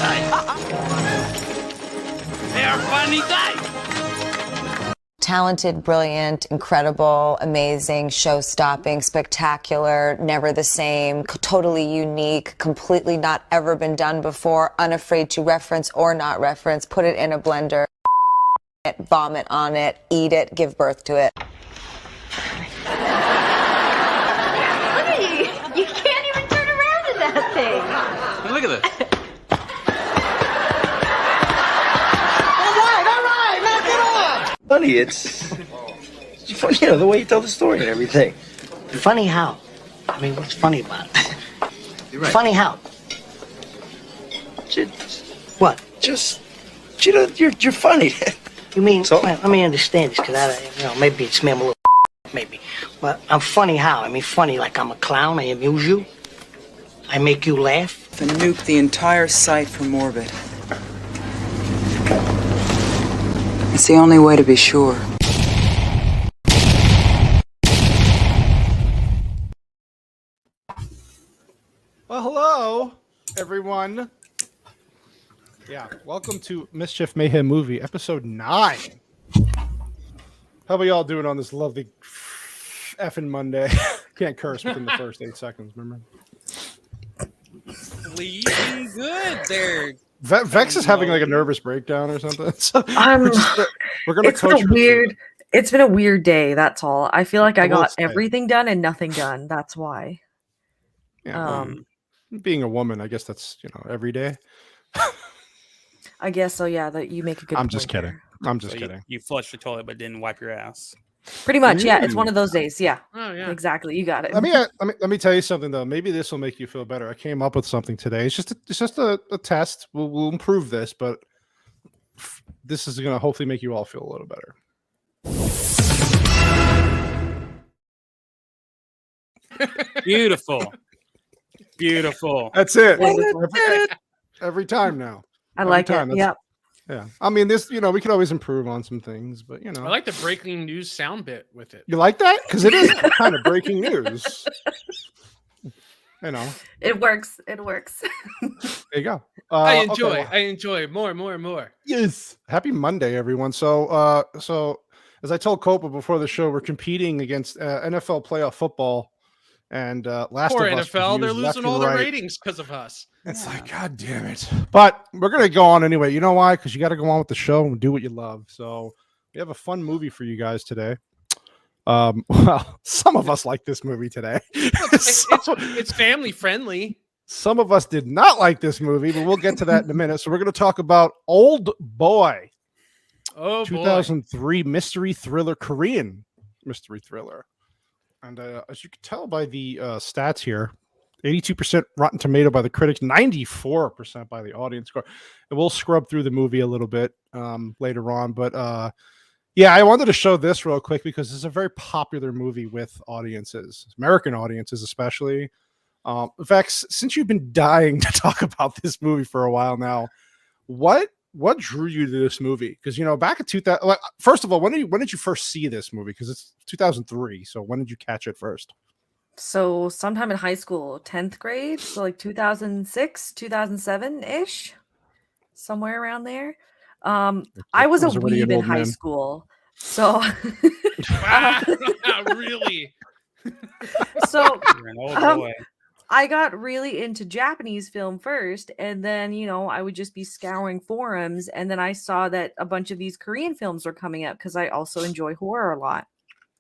They are funny guys. Talented, brilliant, incredible, amazing, show-stopping, spectacular, never the same, totally unique, completely not ever been done before, unafraid to reference or not reference, put it in a blender, vomit on it, eat it, give birth to it. Honey, you can't even turn around in that thing. Hey, look at this. Funny, it's funny, you know, the way you tell the story and everything. Funny how? I mean, what's funny about it? You're right. Funny how? What? Just, you know, you're funny. You mean, So? well, let me understand this, because maybe it's me, I'm a little maybe. But I'm funny how? I mean, funny like I'm a clown, I amuse you, I make you laugh. Then nuke the entire site from orbit. It's the only way to be sure. Well, hello, everyone. Yeah, welcome to Mischief, Mayhem movie, episode 9. How are y'all doing on this lovely effing Monday? Can't curse within the first 8 seconds, remember? Sleeping good there. Vex is having like a nervous breakdown or something. So we're gonna It's been coach a her weird. It's been a weird day. That's all. I feel like I will got say. everything done and nothing done. That's why. Yeah, being a woman, I guess that's every day. I guess so. Yeah, that you make a good. I'm just point kidding. there. I'm just kidding. You flushed the toilet but didn't wipe your ass. Pretty much. Yeah, it's one of those days. Yeah. Oh yeah. Exactly. You got it. Let me tell you something though. Maybe this will make you feel better. I came up with something today. It's just a test. We'll improve this, but this is gonna hopefully make you all feel a little better. Beautiful. Beautiful. That's it. Every time now. I like it. That's- Yep. Yeah. I mean, this. We could always improve on some things, but I like the breaking news sound bit with it. you like that because it is kind of breaking news. It works. It works. There you go. I enjoy. okay. I enjoy more. Yes. Happy Monday, everyone. So as I told Copa before the show, we're competing against NFL playoff football, and Last Poor of Us NFL, they're reviews left losing and all the right. ratings because of us. It's like, God damn it! But we're gonna go on anyway. You know why? Because you got to go on with the show and do what you love. So we have a fun movie for you guys today. Well, some of us like this movie today. It's family friendly. Some of us did not like this movie, but we'll get to that in a minute. So we're going to talk about Old Boy, Oh 2003 mystery thriller, Korean mystery thriller. And as you can tell by the stats here, 82% Rotten Tomato by the critics, 94% by the audience score. And we'll scrub through the movie a little bit later on. But yeah, I wanted to show this real quick because it's a very popular movie with audiences, American audiences especially. Vex, since you've been dying to talk about this movie for a while now, what drew you to this movie? Because back in 2000, first of all, when did you first see this movie? Because it's 2003, so when did you catch it first? So sometime in high school, 10th grade, so like 2006, 2007 ish, somewhere around there. I was a already an weeb in old high man. school, so Wow, really? so You're an old boy. I got really into Japanese film first, and then I would just be scouring forums, and then I saw that a bunch of these Korean films were coming up because I also enjoy horror a lot.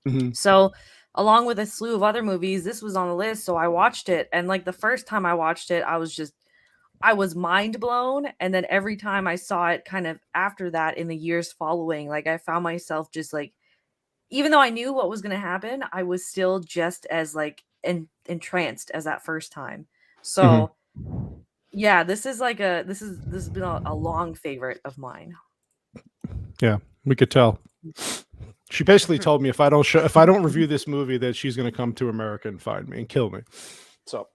Mm-hmm. So along with a slew of other movies, this was on the list, so I watched it, and like the first time I watched it, I was mind blown, and then every time I saw it kind of after that in the years following, like I found myself just like, even though I knew what was going to happen, I was still just as like entranced as that first time. So yeah, this has been a long favorite of mine. Yeah, we could tell. She basically told me if I don't review this movie, that she's going to come to America and find me and kill me. So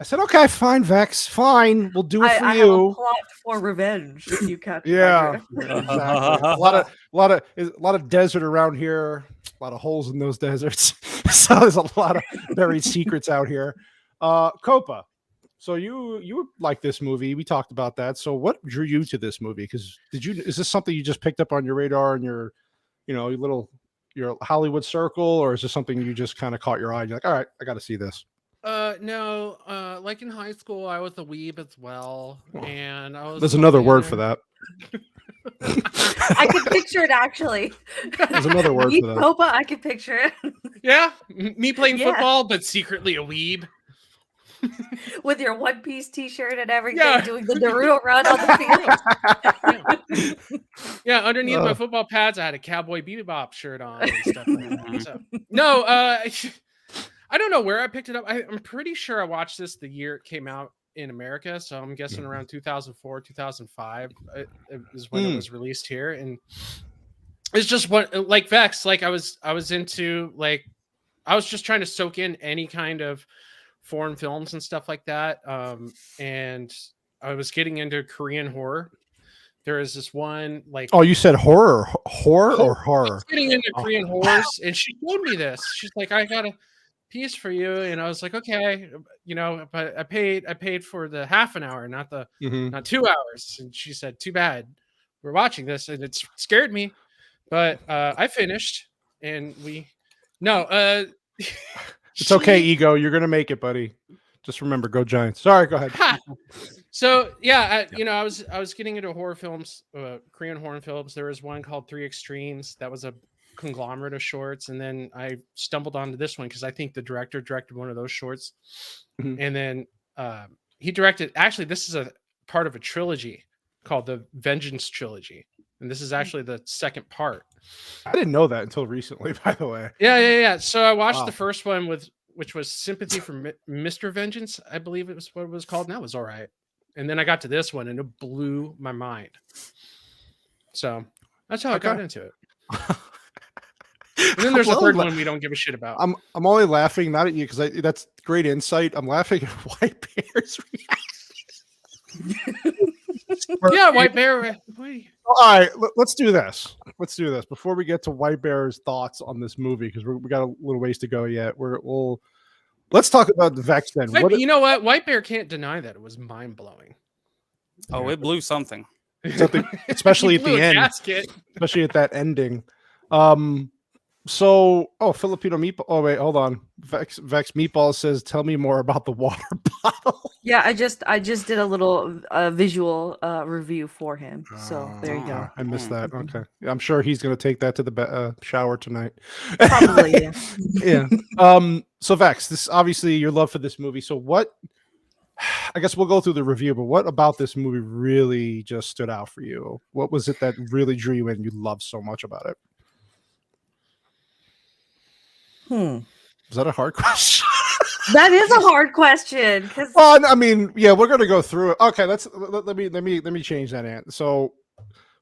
I said, okay, fine, Vex, fine, we'll do it for I you. have a plot for revenge if you catch my Yeah, drift. exactly. a lot of desert around here, a lot of holes in those deserts. So there's a lot of buried secrets out here. Copa. So you like this movie? We talked about that. So what drew you to this movie? Because is this something you just picked up on your radar and your your Hollywood circle, or is this something you just kind of caught your eye? You're like, all right, I got to see this. No, like in high school, I was a weeb as well, and I was. There's another word for that. I could picture it actually. There's another word for that. Copa, I could picture it. Yeah, me playing Yeah. football, but secretly a weeb. With your One Piece T-shirt and everything, Yeah. doing the Naruto run on the field. Yeah, underneath my football pads, I had a Cowboy Bebop shirt on and stuff like that. So, no, I don't know where I picked it up. I'm pretty sure I watched this the year it came out in America, so I'm guessing around 2004, 2005 is when it was released here, and it's just what like Vex. Like I was into like I was just trying to soak in any kind of foreign films and stuff like that, and I was getting into Korean horror. There is this one like you said horror or horror? I was getting into Korean horrors, and she showed me this. She's like, I got a piece for you, and I was like, okay, but I paid for the half an hour, not 2 hours. And she said, too bad, we're watching this, and it scared me, but I finished, and it's okay, Ego. You're gonna make it, buddy. Just remember, go Giants. Sorry, go ahead. So yeah, I was getting into horror films, Korean horror films. There was one called Three Extremes that was a conglomerate of shorts, and then I stumbled onto this one because I think the director directed one of those shorts, and then he directed. Actually, this is a part of a trilogy called the Vengeance Trilogy, and this is actually the second part. I didn't know that until recently, by the way. Yeah. So I watched the first one which was Sympathy for Mr. Vengeance, I believe it was what it was called, and that was all right. And then I got to this one, and it blew my mind. So that's how I got into it. And then there's a third one we don't give a shit about. I'm only laughing not at you because that's great insight. I'm laughing at White Bear's reaction. Yeah, White Bear. All right, let's do this. Let's do this before we get to White Bear's thoughts on this movie because we got a little ways to go yet. Let's talk about the Vex then. You know what? White Bear can't deny that it was mind blowing. Oh, it blew something. Especially at the end. Gasket. Especially at that ending. Filipino Meatball. Oh wait, hold on. Vex Meatball says, "Tell me more about the water bottle." Yeah, I just did a little visual review for him. So there you go. I missed that. Okay, I'm sure he's going to take that to the shower tonight. Probably, yeah. Yeah. So Vex, this obviously your love for this movie. So what? I guess we'll go through the review, but what about this movie really just stood out for you? What was it that really drew you in? You loved so much about it. Is that a hard question? That is a hard question. Well, I mean, yeah, we're gonna go through it. Okay, let me change that answer. So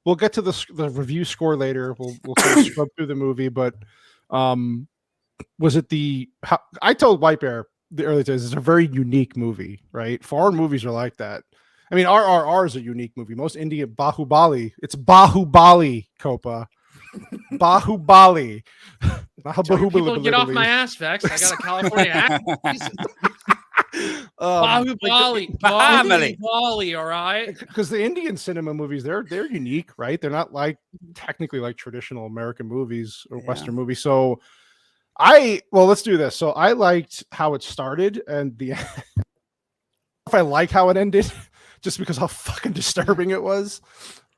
we'll get to the review score later. We'll kind of scrub through the movie, but was it I told White Bear the early days it's a very unique movie, right? Foreign movies are like that. I mean, RRR is a unique movie. Most Indian Bahubali, it's Bahubali, Copa. Bahubali. People get off my ass, Vex. I got a California accent. Bahubali, all right. Because the Indian cinema movies, they're unique, right? They're not technically like traditional American movies or Western movies. So let's do this. So I liked how it started and if I like how it ended, just because how fucking disturbing it was.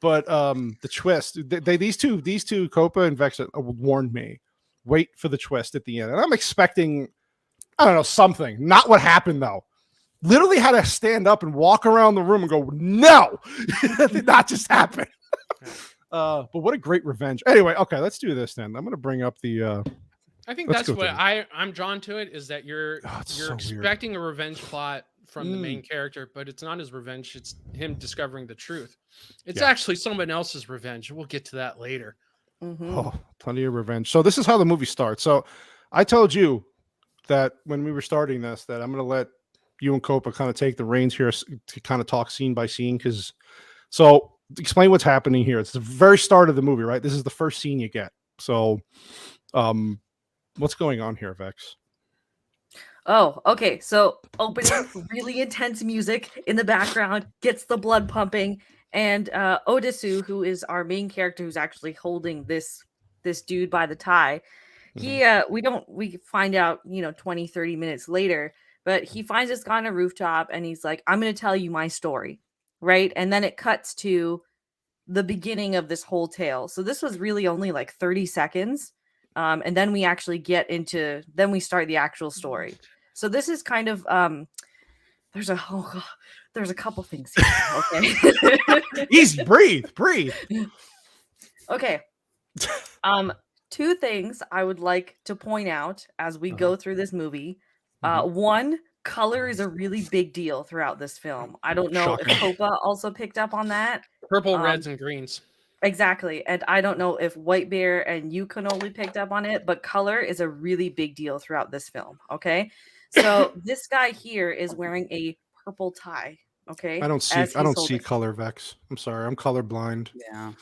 But the twist, these two, Copa and Vex, warned me. Wait for the twist at the end, and I'm expecting, I don't know, something. Not what happened though. Literally had to stand up and walk around the room and go, "No, that did not just happen." But what a great revenge. Anyway, okay, let's do this then. I'm going to bring up the. I think that's what I'm drawn to it is that you're so expecting a revenge plot from the main character, but it's not his revenge. It's him discovering the truth. It's actually someone else's revenge. We'll get to that later. Oh, plenty of revenge. So this is how the movie starts. So I told you that when we were starting this, that I'm going to let you and Copa kind of take the reins here to kind of talk scene by scene. So explain what's happening here. It's the very start of the movie, right? This is the first scene you get. So what's going on here, Vex? Oh, okay. So opening, really intense music in the background, gets the blood pumping, and Odisu, who is our main character, who's actually holding this dude by the tie. He we find out, 20, 30 minutes later, but he finds this guy on a rooftop and he's like, I'm gonna tell you my story. Right. And then it cuts to the beginning of this whole tale. So this was really only like 30 seconds. And then we actually then we start the actual story. So this is kind of there's a couple things here. Okay. Easy, breathe. Okay. Two things I would like to point out as we go through this movie. One, color is a really big deal throughout this film. I don't know if Copa also picked up on that. Purple, reds, and greens. Exactly. And I don't know if White Bear and you Canoli picked up on it, but color is a really big deal throughout this film. Okay. So this guy here is wearing a purple tie. Okay. I don't see color, Vex. I'm sorry. I'm colorblind. Yeah.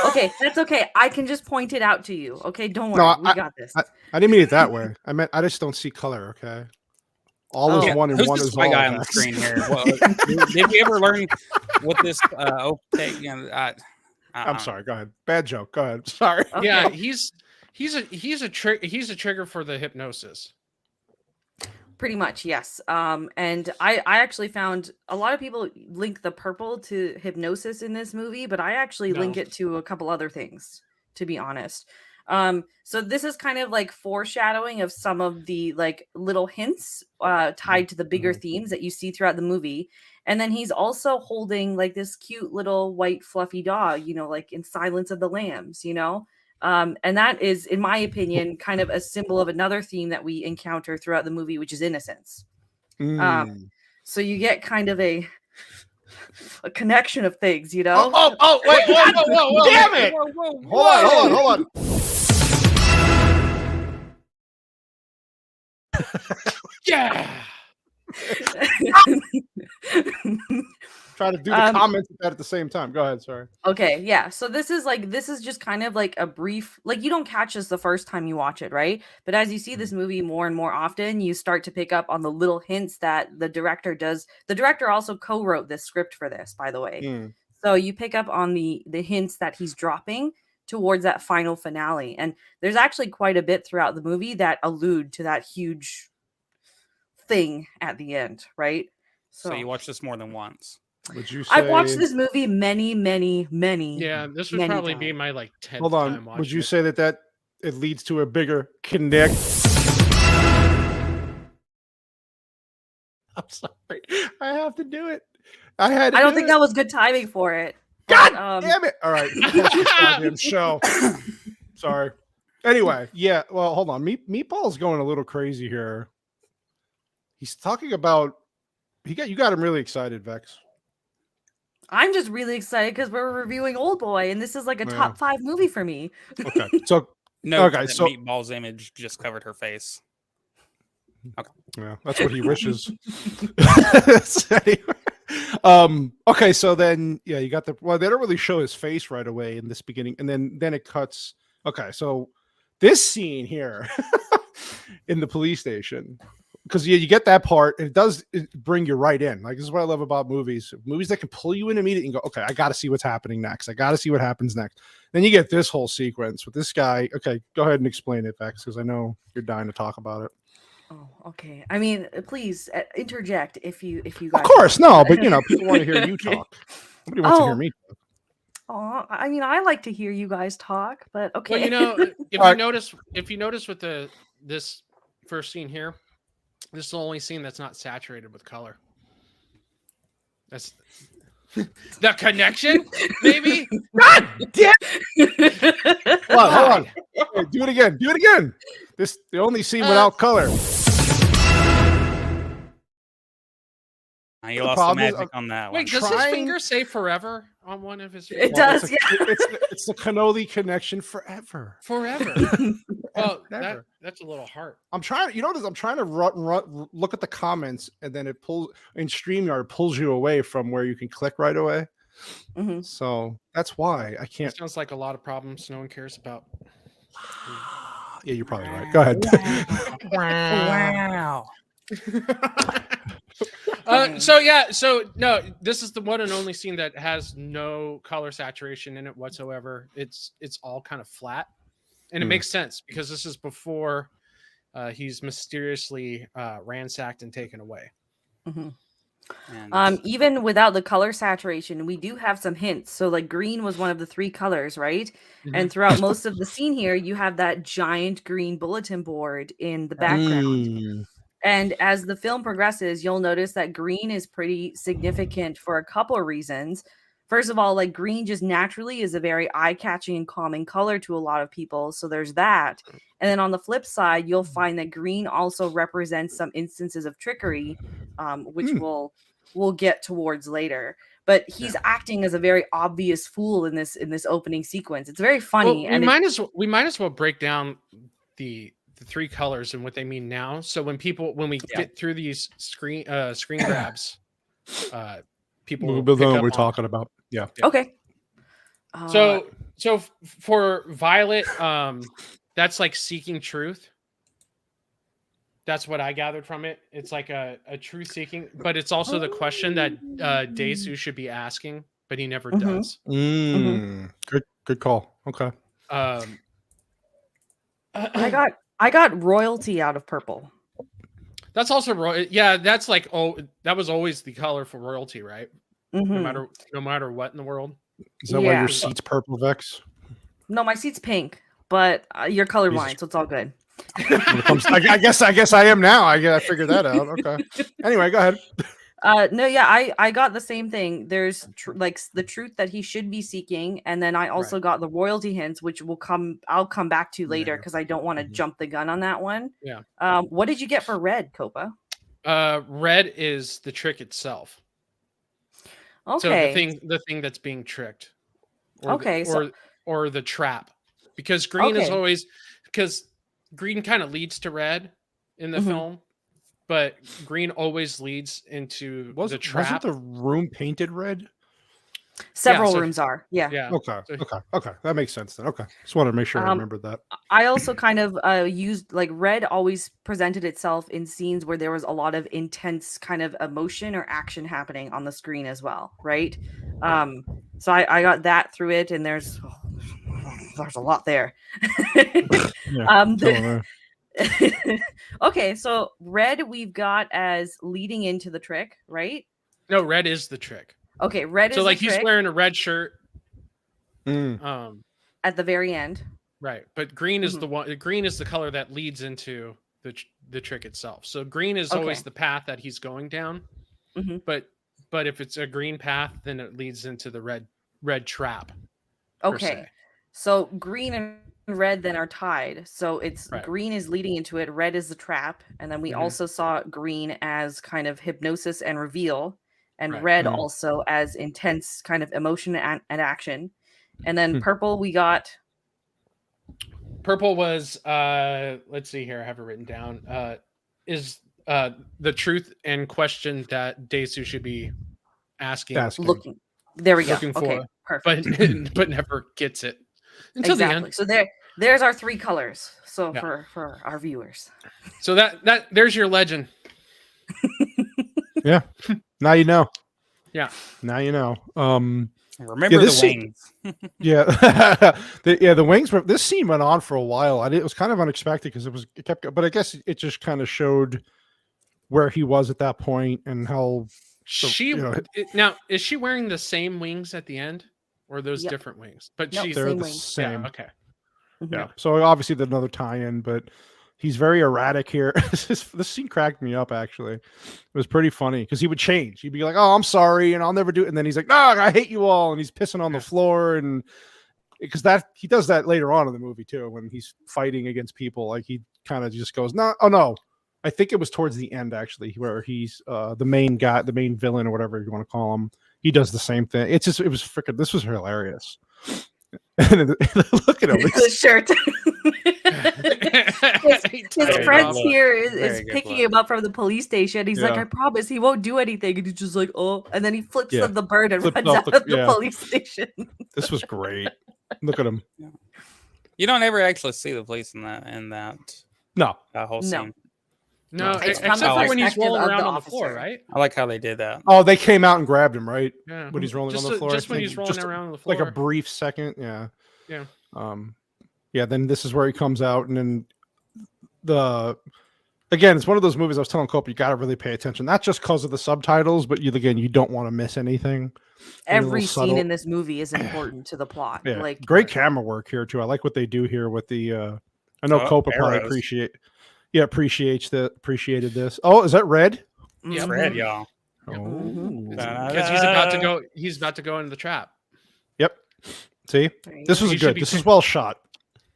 Okay, that's okay. I can just point it out to you. Okay, don't worry. No, We got this. I didn't mean it that way. I meant I just don't see color. Okay. All is one and Who's one this is white all. guy on the Vex. screen here? Well, did we ever learn what this? I'm sorry. Go ahead. Bad joke. Go ahead. Sorry. Okay. Yeah, he's a trigger for the hypnosis. Pretty much, yes. And I actually found a lot of people link the purple to hypnosis in this movie, but I actually link it to a couple other things, to be honest. So this is kind of like foreshadowing of some of the like little hints tied to the bigger themes that you see throughout the movie. And then he's also holding like this cute little white fluffy dog, like in Silence of the Lambs, and that is, in my opinion, kind of a symbol of another theme that we encounter throughout the movie, which is innocence. So you get kind of a connection of things, Wait, whoa, damn it! Hold on. Yeah. Try to do the comments with that at the same time. Go ahead. Sorry. Okay, yeah. So this is just kind of like a brief, like you don't catch this the first time you watch it, right? But as you see this movie more and more often, you start to pick up on the little hints that the director does. The director also co-wrote this script for this, by the way. So you pick up on the hints that he's dropping towards that final finale. And there's actually quite a bit throughout the movie that allude to that huge thing at the end, right? So you watched this more than once. Would you say... I've watched this movie many. Yeah, this would probably be my like 10th Hold on. time watching Would you it. say that it leads to a bigger connect? I'm sorry. I have to do it. I don't think that was good timing for it. God damn it. All right. That's your goddamn show. Sorry. Anyway, yeah. Well, hold on. Meatball's going a little crazy here. He's talking about you got him really excited, Vex. I'm just really excited because we're reviewing Old Boy, and this is like a top 5 movie for me. Okay. So so Meatball's image just covered her face. Okay. Yeah, that's what he wishes. Anyway. Okay, so then you got they don't really show his face right away in this beginning, and then it cuts. Okay, so this scene here in the police station, because you get that part, and it does bring you right in. Like, this is what I love about movies that can pull you in immediately and go, okay, I got to see what's happening next. I got to see what happens next. Then you get this whole sequence with this guy. Okay, go ahead and explain it, Vex, because I know you're dying to talk about it. Oh, okay. I mean, please interject if you guys. Of course, no, but people want to hear you talk. Nobody wants to hear me talk. Oh, I mean, I like to hear you guys talk, but okay. Well, if you notice with this first scene here, this is the only scene that's not saturated with color. That's the connection, maybe. God damn! Hold on. Wait, do it again. This the only scene without color. You lost the magic on that one. Wait, does his finger say forever on one of his fingers? It does, yeah. It's the cannoli connection forever. Forever. Well, that's a little hard. I'm trying to look at the comments, and then it pulls in StreamYard, pulls you away from where you can click right away. Mm-hmm. So that's why I can't. It sounds like a lot of problems no one cares about. Yeah, you're probably right. Go ahead. Wow. So no, this is the one and only scene that has no color saturation in it whatsoever. It's all kind of flat, and it makes sense because this is before he's mysteriously ransacked and taken away. Even without the color saturation, we do have some hints. So like green was one of the 3 colors, right? And throughout most of the scene here, you have that giant green bulletin board in the background. And as the film progresses, you'll notice that green is pretty significant for a couple of reasons. First of all, like green just naturally is a very eye-catching and calming color to a lot of people. So there's that. And then on the flip side, you'll find that green also represents some instances of trickery, which we'll get towards later. But he's acting as a very obvious fool in this opening sequence. It's very funny. Well, we might as well break down the 3 colors and what they mean now. So when we get through these screen grabs, people we'll pick know up what we're on. talking about. Yeah. Okay. So for Violet, that's like seeking truth. That's what I gathered from it. It's like a truth seeking, but it's also the question that Daesu should be asking, but he never does. Good call. Okay. I got royalty out of purple. That's also that's like that was always the color for royalty, right? No matter what in the world. Is that why your seat's purple, Vex? No, my seat's pink, but you're colorblind, so it's all good. I guess I am now. I figured that out. Okay. Anyway, go ahead. I got the same thing. There's like the truth that he should be seeking, and then I also got the royalty hints, which I'll come back to later because I don't want to jump the gun on that one. Yeah. What did you get for red, Copa? Red is the trick itself. Okay. So the thing that's being tricked. Or the trap. Because green is always green kind of leads to red in the film, but green always leads into the trap. Wasn't the room painted red? Several rooms are. Yeah. Okay. That makes sense then. Okay. Just wanted to make sure I remembered that. I also kind of used like red always presented itself in scenes where there was a lot of intense kind of emotion or action happening on the screen as well, right? So I got that through it, and there's a lot there. Okay, so red we've got as leading into the trick, right? No, red is the trick. Okay, red is so like the he's trick. wearing a red shirt. At the very end. Right, but green is the one. Green is the color that leads into the trick itself. So green is always the path that he's going down. But if it's a green path, then it leads into the red trap. Okay, so green and red then are tied. So it's green is leading into it, red is the trap, and then we also saw green as kind of hypnosis and reveal, and red also as intense kind of emotion and action. And then purple we got. Purple was let's see here, I have it written down. Is the truth and question that Daesu should be asking. Looking. There we go. Looking okay, for, perfect. but never gets it until the end. So there's our 3 colors. So for our viewers. So that there's your legend. Yeah. Now you know. Yeah. Now you know. Remember the wings. The wings. This scene went on for a while. It was kind of unexpected because it kept. But I guess it just kind of showed where he was at that point and how. Now is she wearing the same wings at the end, or are those different wings? But they're the same. Yeah, okay. Yeah. So obviously there's another tie-in, but he's very erratic here. This scene cracked me up, actually. It was pretty funny because he would change. He'd be like, "Oh, I'm sorry," and I'll never do it. And then he's like, "No, I hate you all," and he's pissing on the floor, and because he does that later on in the movie too, when he's fighting against people. Like he kind of just goes, "No, oh no." I think it was towards the end actually, where he's the main guy, the main villain, or whatever you want to call him. He does the same thing. It was freaking. This was hilarious. Look at him. The shirt. his friends here is picking him up from the police station. He's like, I promise he won't do anything. And he's just like, oh. And then he flips the bird and runs out of the police station. This was great. Look at him. You don't ever actually see the police in that whole scene. No, It's from except the for when he's perspective rolling of around the on the floor, officer. right? I like how they did that. Oh, they came out and grabbed him, right? Yeah. When he's rolling on the floor. Just I when think he's rolling around on the floor. like a brief second. Yeah. Yeah. Yeah. Then this is where he comes out, and then again, it's one of those movies I was telling Cope, you got to really pay attention, not just because of the subtitles, but you don't want to miss anything. Every scene in this movie is important to the plot. Yeah, Like great camera work here too. I like what they do here with the. I know Copa probably appreciated this. Oh, is that red? Yeah, red, y'all. Oh, Because he's about to go into the trap. Yep. See, this was good. This is well shot.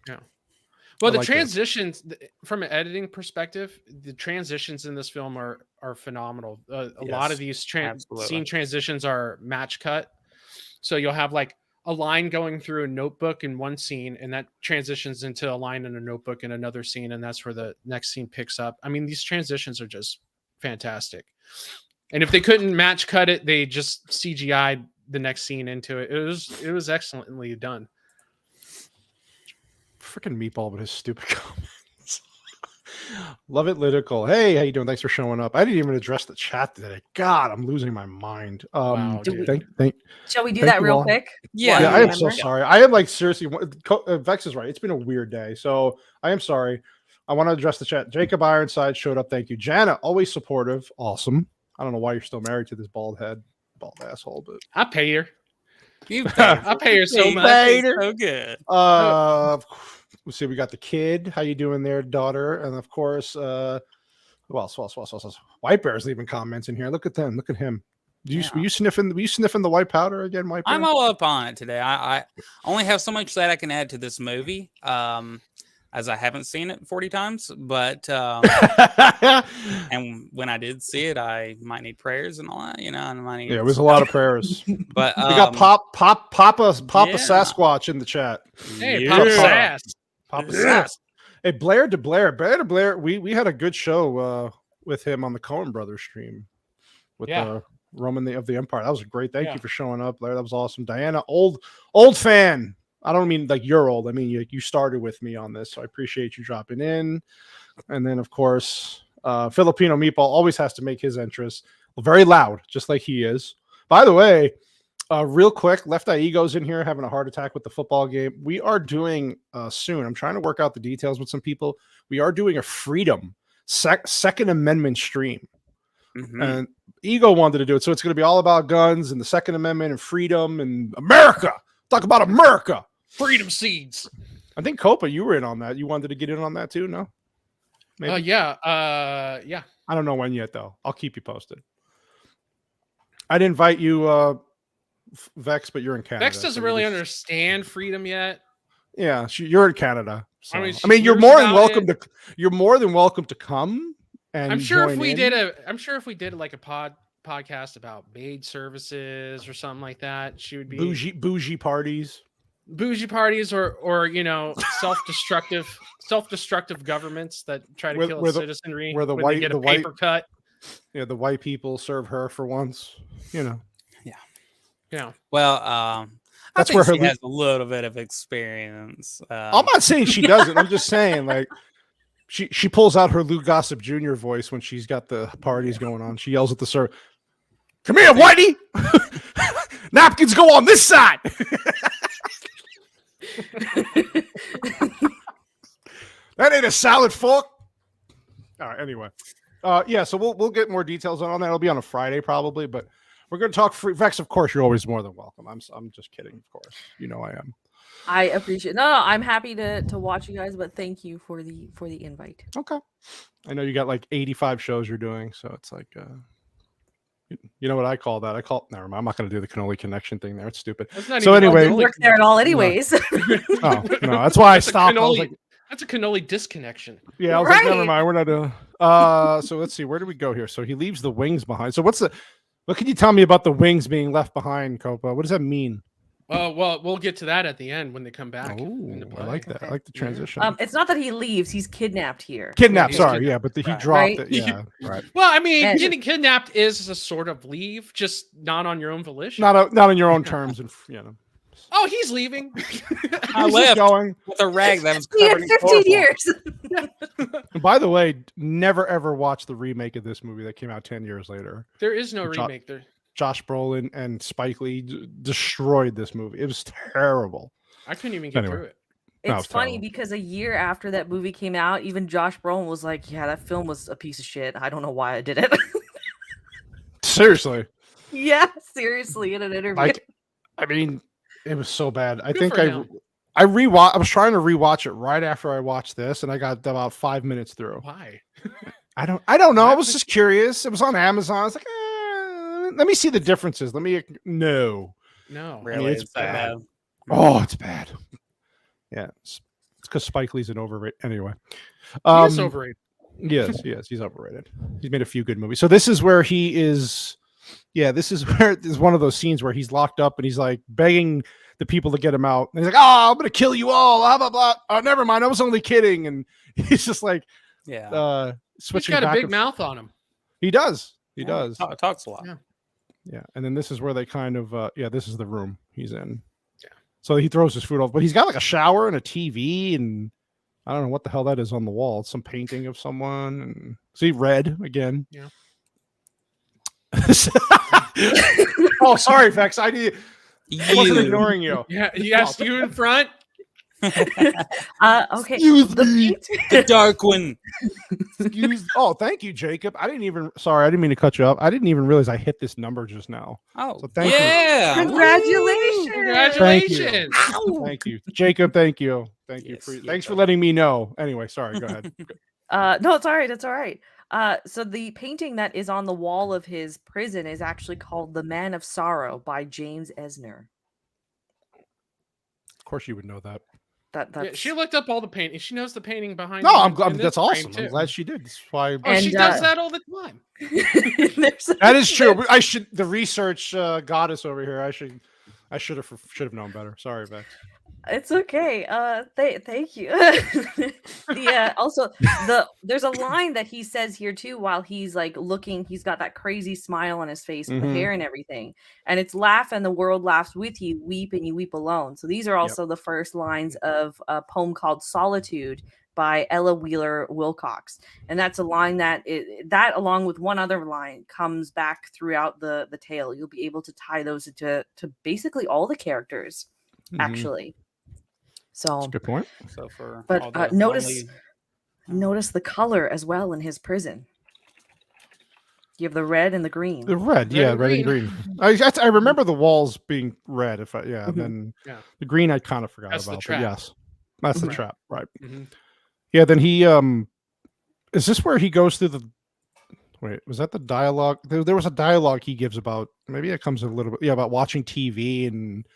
Yeah. Well, I the like transitions from an editing perspective, the transitions in this film are phenomenal. A lot of these scene transitions are match cut, so you'll have like a line going through a notebook in one scene, and that transitions into a line in a notebook in another scene, and that's where the next scene picks up. I mean, these transitions are just fantastic. And if they couldn't match cut it, they just CGI'd the next scene into it. It was excellently done. Freaking Meatball with his stupid comments. Love it, Lytical. Hey, how you doing? Thanks for showing up. I didn't even address the chat today. God, I'm losing my mind. Wow, shall we do that real quick? Yeah, I am so sorry. I am like seriously. Vex is right. It's been a weird day, so I am sorry. I want to address the chat. Jacob Ironside showed up. Thank you. Jana, always supportive. Awesome. I don't know why you're still married to this bald asshole, but I pay her. I pay her so much. So good. Let's see. We got the kid. How you doing there, daughter? And of course, who else? White Bear's leaving comments in here. Look at them. Look at him. Were you sniffing the white powder again, White Bear? I'm all up on it today. I only have so much that I can add to this movie. As I haven't seen it 40 times, but and when I did see it, I might need prayers and all that, and I might need it was a lot of prayers. But we got Papa Sasquatch in the chat. Hey, Papa Sass. Papa Sass. Hey, Blair to Blair. We had a good show with him on the Coen Brothers stream with Roman of the Empire. That was great. Thank you for showing up, Blair. That was awesome. Diana, old fan. I don't mean like you're old. I mean, you started with me on this, so I appreciate you dropping in. And then, of course, Filipino Meatball always has to make his entrance very loud, just like he is. By the way, real quick, Left Eye Ego's in here having a heart attack with the football game. We are doing soon. I'm trying to work out the details with some people. We are doing a Freedom Second Amendment stream. Mm-hmm. And Ego wanted to do it, so it's going to be all about guns and the Second Amendment and freedom and America. Talk about America. Freedom seeds. I think Copa, you were in on that. You wanted to get in on that too, no? Maybe? Yeah. I don't know when yet, though. I'll keep you posted. I'd invite you, Vex, but you're in Canada. Vex doesn't really understand freedom yet. Yeah, you're in Canada. So. I mean, you're more than welcome to. You're more than welcome to come. And I'm sure if we did like a podcast about maid services or something like that, she would be bougie parties or self-destructive governments that try to kill citizenry where they get a paper cut. Yeah, the white people serve her for once, Yeah. Yeah. Well, that's where she has a little bit of experience. I'm not saying she doesn't. I'm just saying like she pulls out her Lou Gossip Jr. voice when she's got the parties going on. She yells at the server, "Come here, Whitey! Napkins go on this side." That ain't a salad fork. All right. Anyway, so we'll get more details on that. It'll be on a Friday probably, but we're going to talk free. Vex, of course, you're always more than welcome. I'm just kidding, of course. You know I am. I appreciate. No, I'm happy to watch you guys, but thank you for the invite. Okay. I know you got like 85 shows you're doing, so it's like. You know what I call that? Never mind. I'm not going to do the cannoli connection thing there. It's stupid. So anyway, work there at all, anyways. No, that's why I stopped. I was like, that's a cannoli disconnection. Yeah, I was like, never mind. We're not doing. So let's see. Where do we go here? So he leaves the wings behind. So what can you tell me about the wings being left behind, Copa? What does that mean? Well, we'll get to that at the end when they come back. Oh, I like that. I like the transition. It's not that he leaves; he's kidnapped here. Kidnapped. But he dropped it. Yeah, right. Well, I mean, getting kidnapped is a sort of leave, just not on your own volition. Not on your own terms, and Oh, he's leaving. I He's just left going. with a rag that was He had covered in 15 chloroform. years. And by the way, never ever watch the remake of this movie that came out 10 years later. There is no Jo- remake there. Josh Brolin and Spike Lee destroyed this movie. It was terrible. I couldn't even get through it. No, It's it's funny terrible. because a year after that movie came out, even Josh Brolin was like, "Yeah, that film was a piece of shit. I don't know why I did it." Seriously. Yeah, seriously, in an interview. Like, I mean, it was so bad. I Good think for him. I rewatch. I was trying to rewatch it right after I watched this, and I got about 5 minutes through. Why? I don't know. I was just curious. It was on Amazon. I was like, let me see the differences. No. No. Really, it's it's that bad. bad. Oh, it's bad. Yeah, it's because Spike Lee's an overrated. Anyway, He is overrated. Yes, he's overrated. He's made a few good movies. So this is where he is. Yeah, this is where there's one of those scenes where he's locked up and he's like begging the people to get him out. And he's like, "Oh, I'm gonna kill you all." Blah blah blah. Oh, never mind. I was only kidding. And he's just like, Yeah. He's switching. got a back big and- mouth on him. He does. He Yeah, does. Talks a lot. Yeah. Yeah, and then this is where they kind of this is the room he's in. Yeah. So he throws his food off, but he's got like a shower and a TV, and I don't know what the hell that is on the wall. It's some painting of someone, and see red again. Yeah. Oh, sorry, Vex. I wasn't ignoring you. Yeah. Yes, you in front. Okay. Excuse me. The dark one. Oh, thank you, Jacob. I didn't mean to cut you up. I didn't even realize I hit this number just now. Oh, So thank you. yeah. Congratulations. Congratulations. Thank you, Jacob. Thank you. Yes, Thanks for letting me know. Anyway, sorry. Go ahead. No, it's all right. It's all right. So the painting that is on the wall of his prison is actually called "The Man of Sorrow" by James Esner. Of course, you would know that. That's Yeah, she looked up all the painting. She knows the painting behind. No, him I'm in glad. this That's frame, awesome. I'm too. glad she did. That's why. Oh, she And, does that all the time. That is true. I should. The research goddess over here. I should have known better. Sorry, Vex. It's okay. Thank you. Yeah. Also, there's a line that he says here too while he's like looking. He's got that crazy smile on his face with the hair and everything, and it's "Laugh and the world laughs with you. Weep and you weep alone." So these are also the first lines of a poem called "Solitude" by Ella Wheeler Wilcox, and that's a line that along with one other line comes back throughout the tale. You'll be able to tie those to basically all the characters, actually. So That's a good point. So for But, all the notice- lonely- notice the color as well in his prison. You have the red and the green. The red, yeah, red and green. I remember the walls being red. And then Yeah. the green I kind of forgot That's the about. But trap. yes, that's the Right. trap, right? Mhm. Yeah. Then he is this where he goes through the? Wait, was that the dialogue? There was a dialogue he gives about. Maybe it comes a little bit. Yeah, about watching TV and.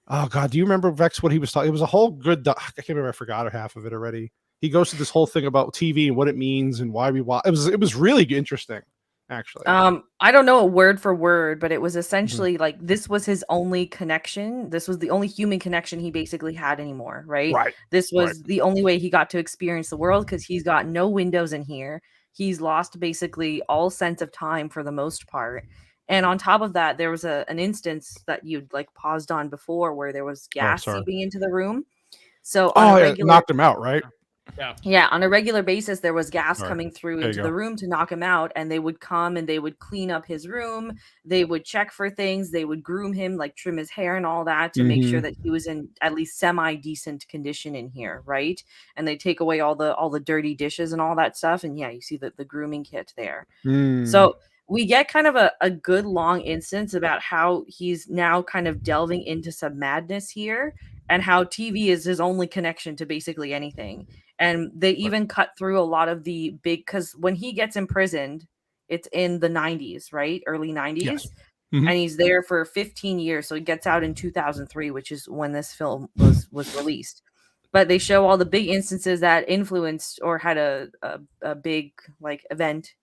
Oh God, do you remember Vex what he was talking? It was a whole good. I can't remember. I forgot half of it already. He goes through this whole thing about TV and what it means and why we watch. It was really interesting, actually. I don't know it word for word, but it was essentially like this was his only connection. This was the only human connection he basically had anymore, right? Right. This was the only way he got to experience the world because he's got no windows in here. He's lost basically all sense of time for the most part. And on top of that, there was an instance that you'd like paused on before where there was gas sorry. seeping into the room. So Oh, on a yeah, regular, knocked him out, right? yeah, on a regular basis, there was gas Right. coming through There you into go. the room to knock him out, and they would come and they would clean up his room. They would check for things. They would groom him, like trim his hair and all that to make sure that he was in at least semi decent condition in here, right? And they take away all the dirty dishes and all that stuff. And yeah, you see the grooming kit there. So we get kind of a good long instance about how he's now kind of delving into some madness here and how TV is his only connection to basically anything. And they even cut through a lot of the big, because when he gets imprisoned, it's in the 90s, right? Early 90s. Yes. Mhm. And he's there for 15 years. So he gets out in 2003, which is when this film was released. But they show all the big instances that influenced or had a big like event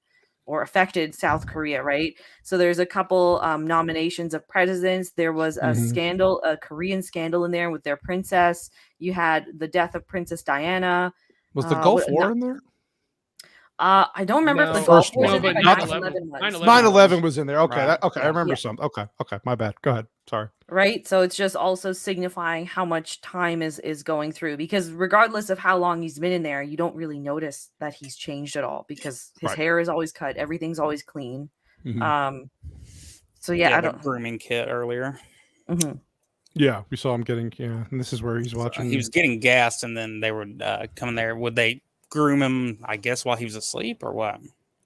or affected South Korea, right? So there's a couple nominations of presidents. There was a scandal, a Korean scandal in there with their princess. You had the death of Princess Diana. Was the Gulf what- War in there? I don't remember if No, the The golf first was one. in it, but Not 9/11 was. 9/11 was in there. Okay, Right. okay, I Yeah. remember Yeah. some. Okay, my bad. Go ahead. Sorry. Right, so it's just also signifying how much time is going through, because regardless of how long he's been in there, you don't really notice that he's changed at all, because his Right. hair is always cut, everything's always clean. Mhm. So yeah, Yeah, I the don't. grooming kit earlier. Mhm. Yeah, we saw him getting. Yeah, and this is where he's watching. He was getting gassed, and then they would come there. Would they groom him? I guess while he was asleep, or what?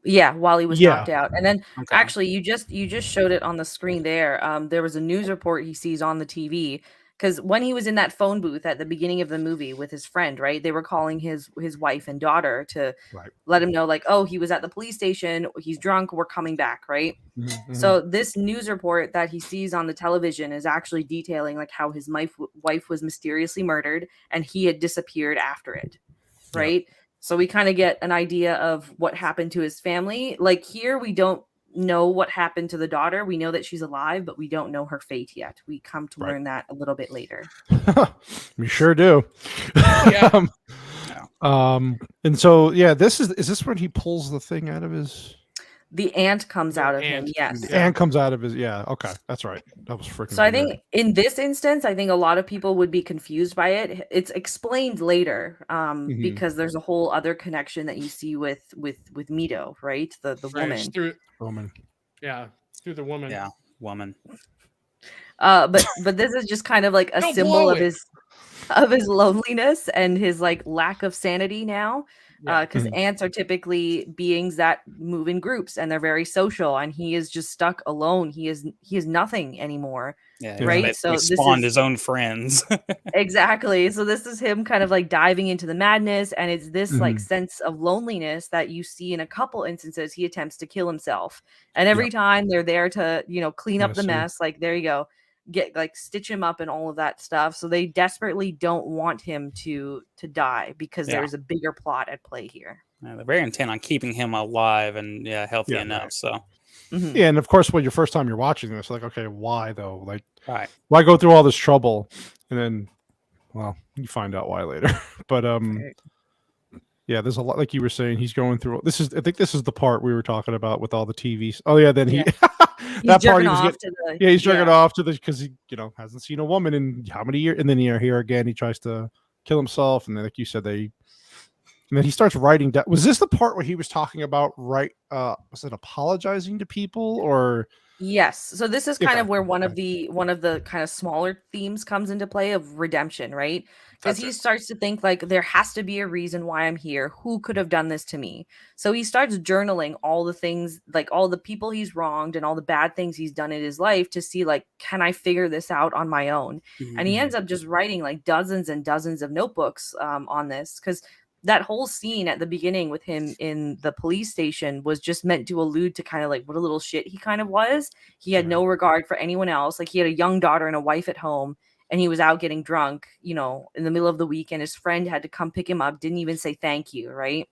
Yeah, while he was Yeah. knocked out. And then Okay. actually you just showed it on the screen there. There was a news report he sees on the TV, because when he was in that phone booth at the beginning of the movie with his friend, right? They were calling his wife and daughter to Right. let him know, like, oh, he was at the police station, he's drunk, we're coming back, right? Mhm. So this news report that he sees on the television is actually detailing like how his wife was mysteriously murdered and he had disappeared after it, Yep. right? So we kind of get an idea of what happened to his family. Like here, we don't know what happened to the daughter. We know that she's alive, but we don't know her fate yet. We come to Right. learn that a little bit later. We sure do. Yeah. And so yeah, is this when he pulls the thing out of his The ant comes The out of him, ant. yes. and comes out of his okay, that's right. That was freaking So I weird. think in this instance, I think a lot of people would be confused by it. It's explained later, Mhm. because there's a whole other connection that you see with Mito, right? The Right, woman. it's through, Roman. yeah, it's through the woman. Yeah, woman. But this is just kind of like a Don't symbol blow of it. his loneliness and his like lack of sanity now. Yeah. Because ants are typically beings that move in groups and they're very social, and he is just stuck alone. He is nothing anymore. Yeah, Yeah. Right. Basically So this spawned is his own friends. exactly. So this is him kind of like diving into the madness, and it's this like Mhm. sense of loneliness that you see in a couple instances. He attempts to kill himself, and every time they're there to clean up the Yes, sir. mess. Like there you go, get like stitch him up and all of that stuff. So they desperately don't want him to die because Yeah. there's a bigger plot at play here. Yeah, they're very intent on keeping him alive and healthy Yeah, enough. right. So Mhm. Yeah, and of course, when your first time you're watching this, like, okay, why though? Like, right. why go through all this trouble? And then, well, you find out why later. But Right. yeah, there's a lot. Like you were saying, he's going through. I think this is the part we were talking about with all the TVs. Oh yeah, then he Yeah. that He's part jerking he was off getting. to the Yeah, he's jerking off to the because he hasn't seen a woman in how many years, and then here again he tries to kill himself, and then like you said and then he starts writing down. Was this the part where he was talking about was it apologizing to people or? Yes. So this is kind Okay, of where one of okay. the kind of smaller themes comes into play of redemption, right? Because That's he it. starts to think like there has to be a reason why I'm here. Who could have done this to me? So he starts journaling all the things, like all the people he's wronged and all the bad things he's done in his life to see like, can I figure this out on my own? And he ends up just writing like dozens and dozens of notebooks on this, because that whole scene at the beginning with him in the police station was just meant to allude to kind of like what a little shit he kind of was. He had no regard for anyone else. Like he had a young daughter and a wife at home, and he was out getting drunk, in the middle of the week, and his friend had to come pick him up, didn't even say thank you, right?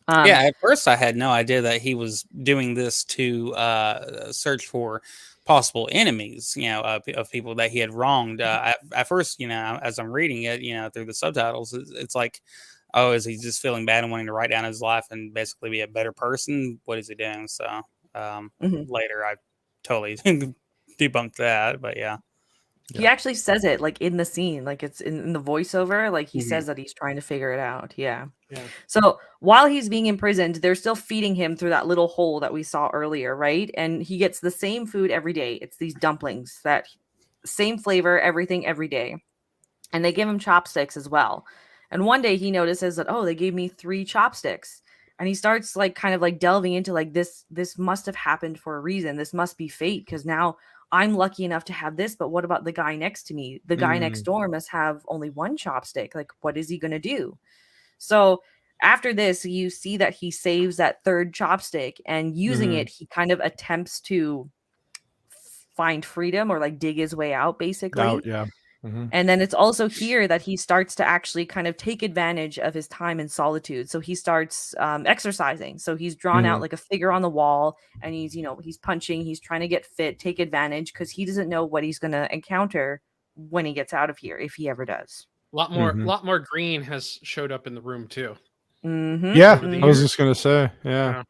Yeah, at first I had no idea that he was doing this to search for possible enemies, of people that he had wronged. At first, as I'm reading it, through the subtitles, it's like, oh, is he just feeling bad and wanting to write down his life and basically be a better person? What is he doing? So later, I totally debunked that, but yeah. He actually says it like in the scene, like it's in the voiceover, like he Mhm. says that he's trying to figure it out. Yeah. Yeah. So while he's being imprisoned, they're still feeding him through that little hole that we saw earlier, right? And he gets the same food every day. It's these dumplings, that same flavor, everything every day. And they give him chopsticks as well. And one day he notices that, oh, they gave me 3 chopsticks. And he starts like kind of like delving into like this must have happened for a reason. This must be fate, because now I'm lucky enough to have this, but what about the guy next to me? The guy next door must have only 1 chopstick. Like, what is he going to do? So after this, you see that he saves that 3rd chopstick, and using it, he kind of attempts to find freedom or like dig his way out, basically. Out, yeah. Mhm. And then it's also here that he starts to actually kind of take advantage of his time in solitude. So he starts exercising. So he's drawn out like a figure on the wall, and he's punching, he's trying to get fit, take advantage, because he doesn't know what he's going to encounter when he gets out of here, if he ever does. A lot more green has showed up in the room too. Mm-hmm. Yeah, Over the I was years. just gonna say. Yeah.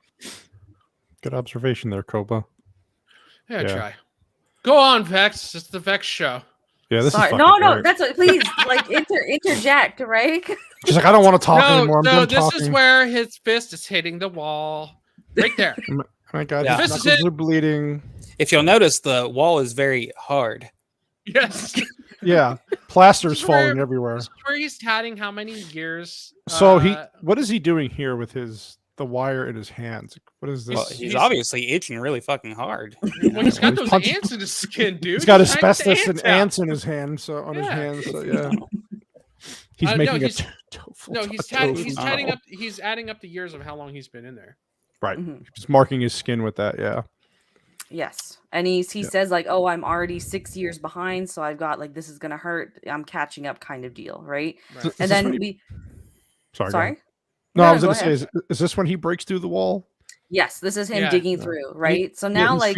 Good observation there, Koba. Yeah, Yeah. try. Go on, Vex. It's the Vex show. Yeah, this Sorry. is No, fucking no, great. that's what, please like interject, right? She's like, I don't want to talk No, anymore. I'm so done this talking. is where his fist is hitting the wall. Right there. Oh my God, Yeah. his Fist is knuckles in. are bleeding. If you'll notice, the wall is very hard. Yes. Yeah, plaster's This is where- falling everywhere. This is where he's tatting how many years. So what is he doing here with the wire in his hands? What is this? Well, he's obviously itching really fucking hard. Well, he's got He's those punching- ants in his skin, dude. He's got He's trying to get the asbestos and out. ants in his hand, so on his Yeah. hands. So yeah, he's No, making he's- a tofu. No, he's tofu. tatting up. He's adding up the years of how long he's been in there. Right, Mhm. he's marking his skin with that. Yeah, Yes. And he Yeah. says like, "Oh, I'm already 6 years behind, so I've got like this is gonna hurt. I'm catching up," kind of deal, right? Right. Is And this then when he- we sorry. go sorry. ahead. No, I was go going to say, ahead. is this when he breaks through the wall? Yes, this is him Yeah. digging Yeah. through, right? So Yeah, now he's like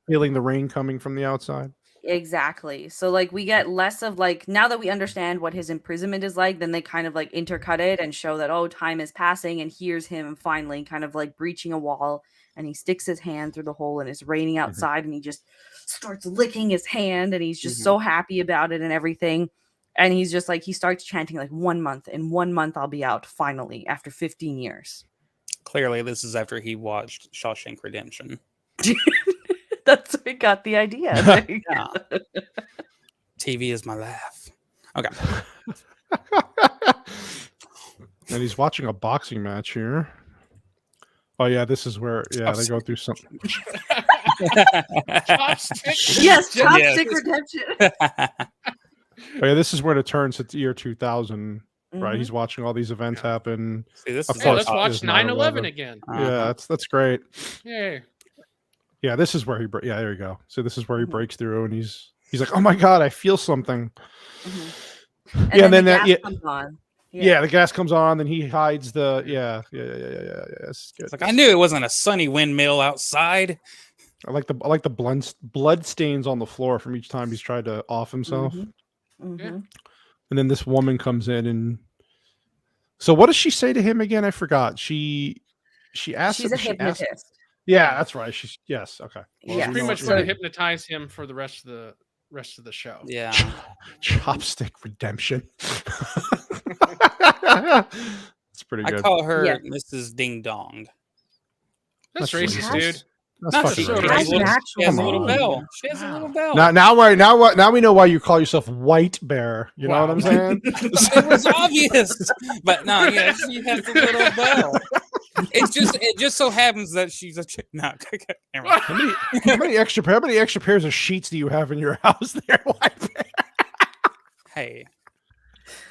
feeling the rain coming from the outside. exactly. So like we get less of like now that we understand what his imprisonment is like, then they kind of like intercut it and show that oh, time is passing, and here's him finally kind of like breaching a wall, and he sticks his hand through the hole, and it's raining outside, and he just starts licking his hand, and he's just so happy about it and everything. And he's just like he starts chanting like 1 month. In 1 month I'll be out finally after 15 years. Clearly, this is after he watched Shawshank Redemption. That's where he got the idea. There you Yeah. go. TV is my laugh. Okay. And he's watching a boxing match here. Oh yeah, this is where they go through something. Chopstick. Yes, Yes. chopstick redemption. Oh yeah, this is where it turns to the year 2000. Right, Mhm. he's watching all these events happen. See, this Of is Hey, course, let's it watch is 9/11 9/11. again. Yeah, that's great. Yay. Yeah, this is where yeah, there you go. So this is where he Mhm. breaks through, and he's like, oh my God, I feel something. Mhm. Yeah, and then the that- gas yeah. comes on. Yeah. The gas comes on, then he hides the yeah. This is good. It's like I knew it wasn't a sunny windmill outside. I like the blood stains on the floor from each time he's tried to off himself. Mhm. Mhm. And then this woman comes in, and so what does she say to him again? I forgot. She asks. She's a she asks- hypnotist. yeah, that's right. Yes. Okay. Well, Yes. we Pretty know much what- going to yeah. hypnotize him for the rest of the show. Yeah. Chopstick redemption. It's pretty I good. call her Yeah. Mrs. Ding Dong. That's That's racist, racist. dude. That's Not fucking so racist. Has racist. an She actual has a little name. bell. She has a little bell. Now we know why you call yourself White Bear. You know what I'm Wow. saying? It was obvious, but no, yeah, she has a little bell. It just so happens that she's a chick. No, never mind. How many extra pairs of sheets do you have in your house there, White Bear? Hey,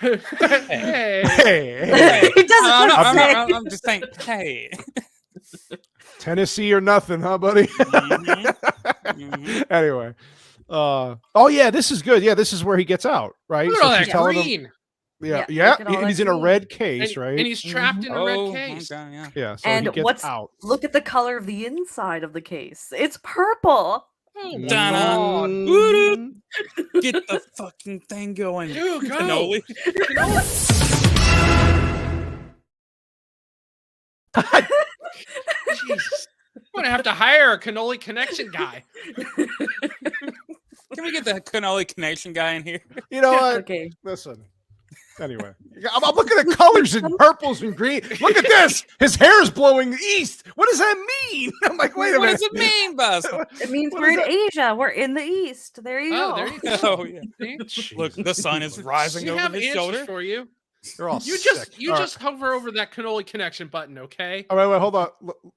Hey. Hey, He doesn't no, want to say. I'm just saying. Hey, Tennessee or nothing, huh, buddy? Mhm. Mhm. Anyway, oh yeah, this is good. Yeah, this is where he gets out, right? Look at all she's that telling him- green. yeah, Yeah, look at all and that he's in a green. red case, And, right? and he's trapped in a red Oh, case. okay, yeah. Yeah, so And he gets what's out. look at the color of the inside of the case. It's purple. Oh my Dun-dun. God. Mm. Get the fucking thing going, Dude, go. cannoli. Jesus. I'm gonna have to hire a cannoli connection guy. Can we get the cannoli connection guy in here? You know what? Okay. Listen. Anyway, I'm looking at colors and purples and green. Look at this. His hair is blowing east. What does that mean? I'm like, wait a What minute. does it mean, Buzz? It means What we're is in Asia. We're in the east. There you Oh, go. there you go. Oh yeah. See? Look, the sun is rising We over have his answers shoulder. for you. You're all You sick. just All right. just hover over that cannoli connection button, okay? All right, wait, hold on.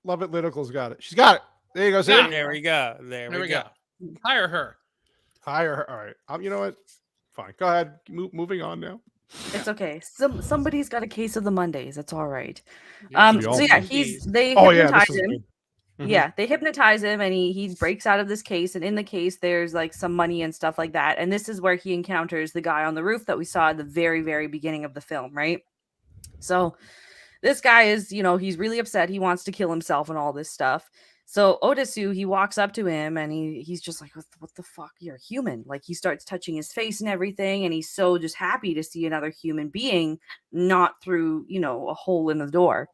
Love It Little's got it. She's got it. There you go. See? Yeah. There we go. There There we go. Hire her. Hire her. All right. You know what? Fine. Go ahead. Moving on now. It's okay. Somebody's got a case of the Mondays. It's all right. we So all yeah, do. they Oh yeah, hypnotize this is him. good. Mhm. Yeah, they hypnotize him and he breaks out of this case, and in the case there's like some money and stuff like that. And this is where he encounters the guy on the roof that we saw at the very, very beginning of the film, right? So this guy is, he's really upset. He wants to kill himself and all this stuff. So Odesu, he walks up to him and he's just like, what the fuck? You're a human. Like he starts touching his face and everything. And he's so just happy to see another human being, not through, a hole in the door.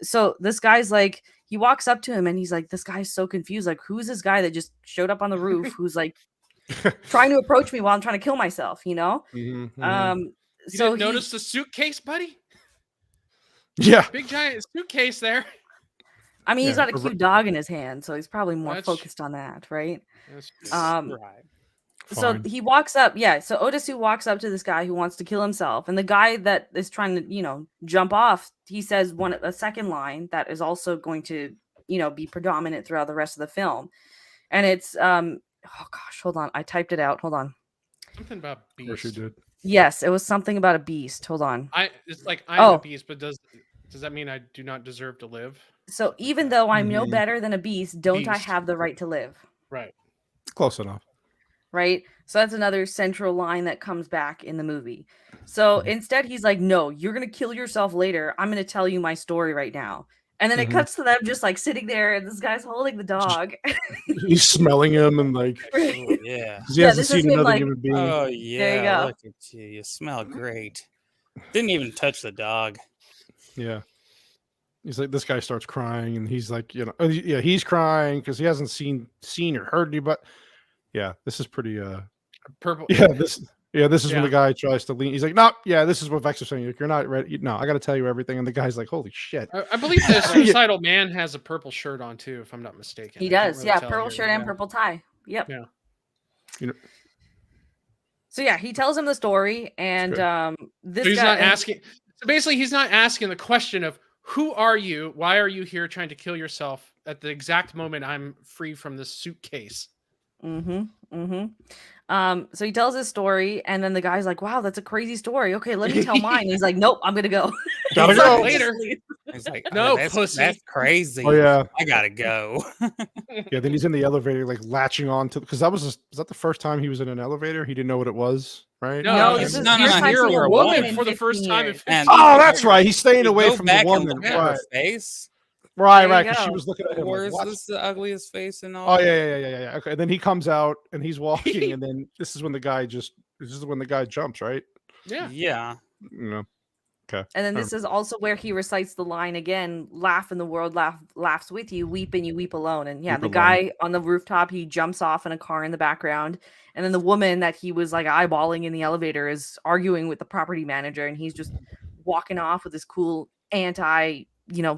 So this guy's like, he walks up to him and he's like, this guy's so confused. Like, who's this guy that just showed up on the roof? Who's like trying to approach me while I'm trying to kill myself, You so didn't notice the suitcase, buddy? Yeah. Big giant suitcase there. I mean, he's got a cute dog in his hand, so he's probably more focused on that, right? Right. So he walks up, so Odesu walks up to this guy who wants to kill himself, and the guy that is trying to, jump off, he says a second line that is also going to, be predominant throughout the rest of the film. And it's oh gosh, hold on. I typed it out. Hold on. Something about beast. Of course you did. Yes, it was something about a beast. Hold on. It's like I'm a beast, but does that mean I do not deserve to live? So even though I'm no better than a beast, don't I have the right to live? Right. Close enough. Right. So that's another central line that comes back in the movie. So instead he's like, no, you're going to kill yourself later. I'm going to tell you my story right now. And then it cuts to them just like sitting there and this guy's holding the dog. He's smelling him and like, Oh, yeah. he hasn't seen another like, human being. Oh, There you yeah. go. Look at you. You smell great. Didn't even touch the dog. Yeah. He's like, this guy starts crying and he's like, he's crying because he hasn't seen or heard any, but yeah, this is pretty, Purple. yeah, this is when the guy tries to lean. He's like, no, this is what Vex is saying. Like, you're not ready. No, I got to tell you everything. And the guy's like, holy shit. I believe the suicidal man has a purple shirt on too, if I'm not mistaken. He does. Really purple shirt and purple tie. Yep. Yeah. So yeah, he tells him the story and this so he's guy not asking. So basically he's not asking the question of who are you? Why are you here trying to kill yourself at the exact moment I'm free from this suitcase? So he tells his story, and then the guy's like, "Wow, that's a crazy story. Okay, let me tell mine." He's like, "Nope, I'm gonna go." Gotta go later. He's like, no, that's crazy. Oh yeah, I gotta go. Yeah, then he's in the elevator, like latching on to because was that the first time he was in an elevator? He didn't know what it was, right? No, this is no. you're You're a a woman for the first time. Oh, that's right. He's staying away from the woman. Look at her face. Right, There you because she go. was looking at him. Where Like, is what? this the ugliest face and all? Oh yeah. Okay, and then he comes out and he's walking, and then this is when the guy jumps, right? Yeah. Yeah. Okay. And then this is also where he recites the line again: "Laugh and the world laughs with you. Weep and you weep alone." And yeah, Weep the alone. guy on the rooftop, he jumps off in a car in the background, and then the woman that he was like eyeballing in the elevator is arguing with the property manager, and he's just walking off with his cool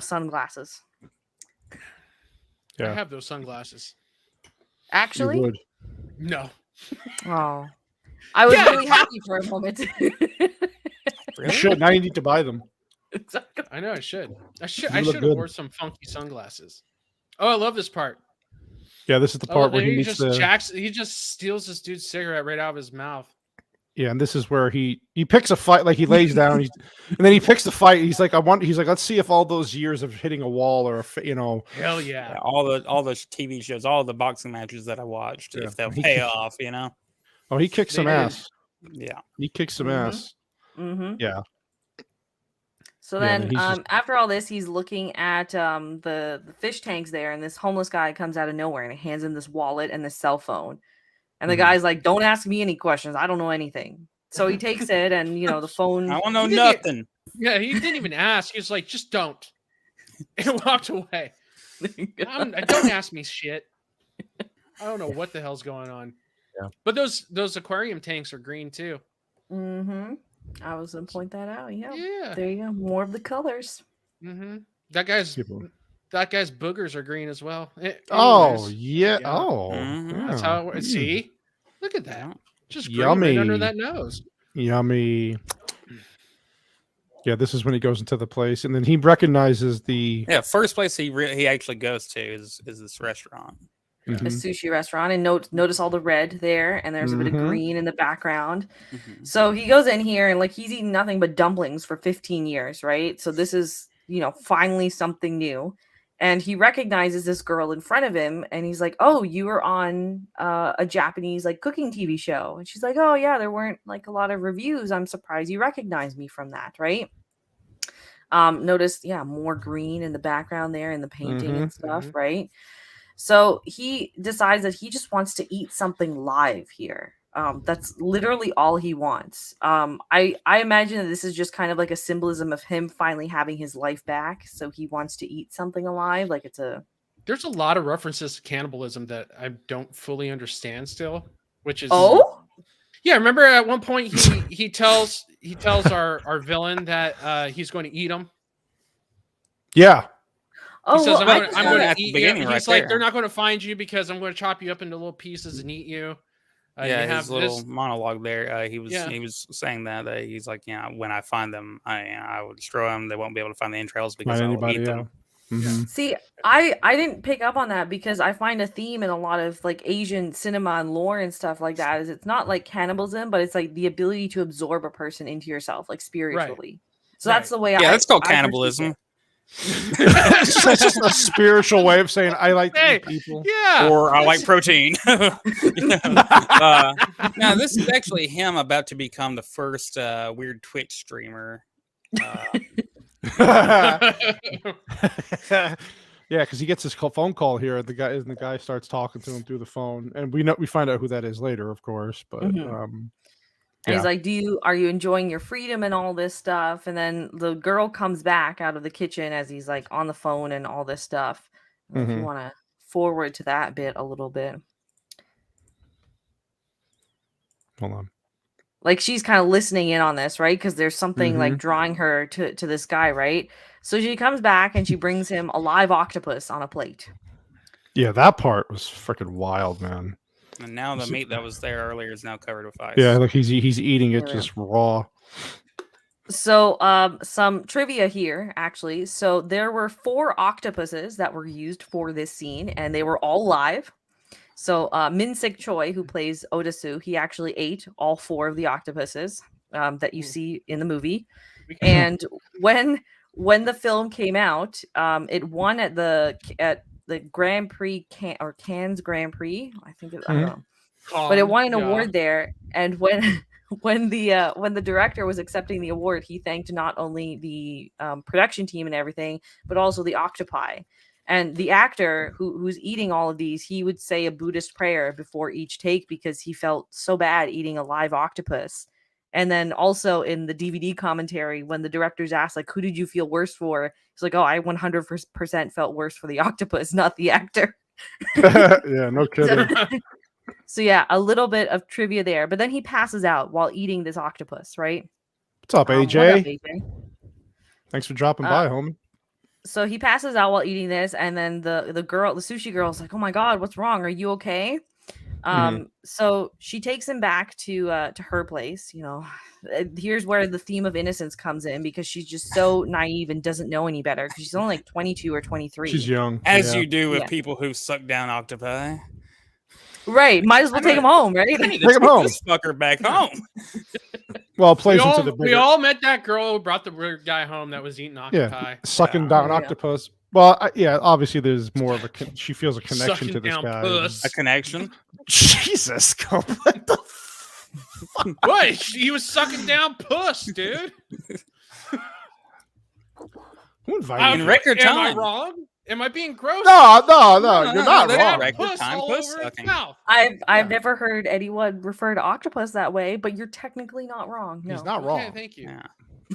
sunglasses. Yeah. I have those sunglasses. Actually, You would. No. oh, I was really happy for a moment. You should. Now you need to buy them. Exactly. I know I should. I should You look have good. wore some funky sunglasses. Oh, I love this part. Yeah, this is the part where he he just steals this dude's cigarette right out of his mouth. Yeah, and this is where he picks a fight. Like he lays down, and then he picks the fight. He's like, let's see if all those years of hitting a wall or Hell yeah. All the TV shows, all the boxing matches that I watched, if they'll pay off, Oh, he kicks some ass. Yeah. He kicks some ass. Yeah. So Yeah, then, he's just- after all this, he's looking at the fish tanks there, and this homeless guy comes out of nowhere and he hands him this wallet and this cell phone. And the guy's like, "Don't ask me any questions. I don't know anything." So he takes it, and the phone. I don't know nothing. Yeah, he didn't even ask. He was like, "Just don't," and walked away. Don't ask me shit. I don't know what the hell's going on. Yeah. But those aquarium tanks are green too. I was gonna point that out. Yeah. Yeah. There you go. More of the colors. That guy's boogers are green as well. Oh yeah. Oh, That's how it works. See, look at that. Just green Yummy. right under that nose. Yummy. Yeah, this is when he goes into the place, and then he recognizes the first place he actually goes to is this restaurant. A sushi restaurant, and notice all the red there, and there's a bit of green in the background. So he goes in here, and he's eating nothing but dumplings for 15 years, right? So this is finally something new. And he recognizes this girl in front of him, and he's like, "Oh, you were on a Japanese cooking TV show." And she's like, "Oh yeah, there weren't a lot of reviews. I'm surprised you recognize me from that, right?" Notice, yeah, more green in the background there in the painting and stuff, right? So he decides that he just wants to eat something live here. That's literally all he wants. I imagine that this is just kind of like a symbolism of him finally having his life back. So he wants to eat something alive, like it's a. There's a lot of references to cannibalism that I don't fully understand still, which is yeah. Remember at one point he tells our villain that he's going to eat him. Yeah. Oh, he says, well, I'm going to eat you. beginning He's right like, there. they're not going to find you because I'm going to chop you up into little pieces and eat you. Yeah, his little monologue there. He was saying that he's like, when I find them, I will destroy them. They won't be able to find the entrails because I will eat them. See, I didn't pick up on that because I find a theme in a lot of like Asian cinema and lore and stuff like that is it's not like cannibalism, but it's like the ability to absorb a person into yourself, like spiritually. So that's the way that's called cannibalism. It's just a spiritual way of saying I like to eat people. Yeah. Or I like protein. Now this is actually him about to become the first weird Twitch streamer. Yeah, because he gets his phone call here. The guy starts talking to him through the phone, and we find out who that is later, of course. But and he's like, are you enjoying your freedom and all this stuff? And then the girl comes back out of the kitchen as he's like on the phone and all this stuff. If you want to forward to that bit a little bit. Hold on. Like she's kind of listening in on this, right? Because there's something like drawing her to this guy, right? So she comes back and she brings him a live octopus on a plate. Yeah, that part was freaking wild, man. And now the meat that was there earlier is now covered with ice. Yeah, look, he's eating it just raw. So some trivia here, actually. So there were 4 octopuses that were used for this scene, and they were all live. So Min-sik Choi, who plays Odasu, he actually ate all 4 of the octopuses that you see in the movie. And when the film came out, it won at the Grand Prix Cannes Grand Prix. I think I don't know, but it won an award there. And when the director was accepting the award, he thanked not only the production team and everything, but also the octopi. And the actor who's eating all of these, he would say a Buddhist prayer before each take because he felt so bad eating a live octopus. And then also in the DVD commentary, when the directors asked, like, who did you feel worse for? He's like, oh, I 100% felt worse for the octopus, not the actor. Yeah, no kidding. So yeah, a little bit of trivia there. But then he passes out while eating this octopus, right? What's up, AJ? What up, AJ? Thanks for dropping by, homie. So he passes out while eating this, and then the sushi girl is like, "Oh my god, what's wrong? Are you okay?" So she takes him back to her place. You know, here's where the theme of innocence comes in because she's just so naive and doesn't know any better because she's only like 22 or 23. She's young, as you do with people who suck down octopi. Right, might as well take him home, right? Take him home. This fucker back home. Well, plays into the bigger... We all met that girl who brought the weird guy home that was eating octopi. Sucking down octopus. Well, obviously there's more of a... She feels a connection Sucking to this guy. Puss. A connection? Jesus, what the fuck? What? He was sucking down puss, dude. Who invited in record time? Am I wrong? Am I being gross? No, you're not wrong. Record time puss sucking. I've never heard anyone refer to octopus that way, but you're technically not wrong. No. He's not wrong. Okay, thank you. Yeah.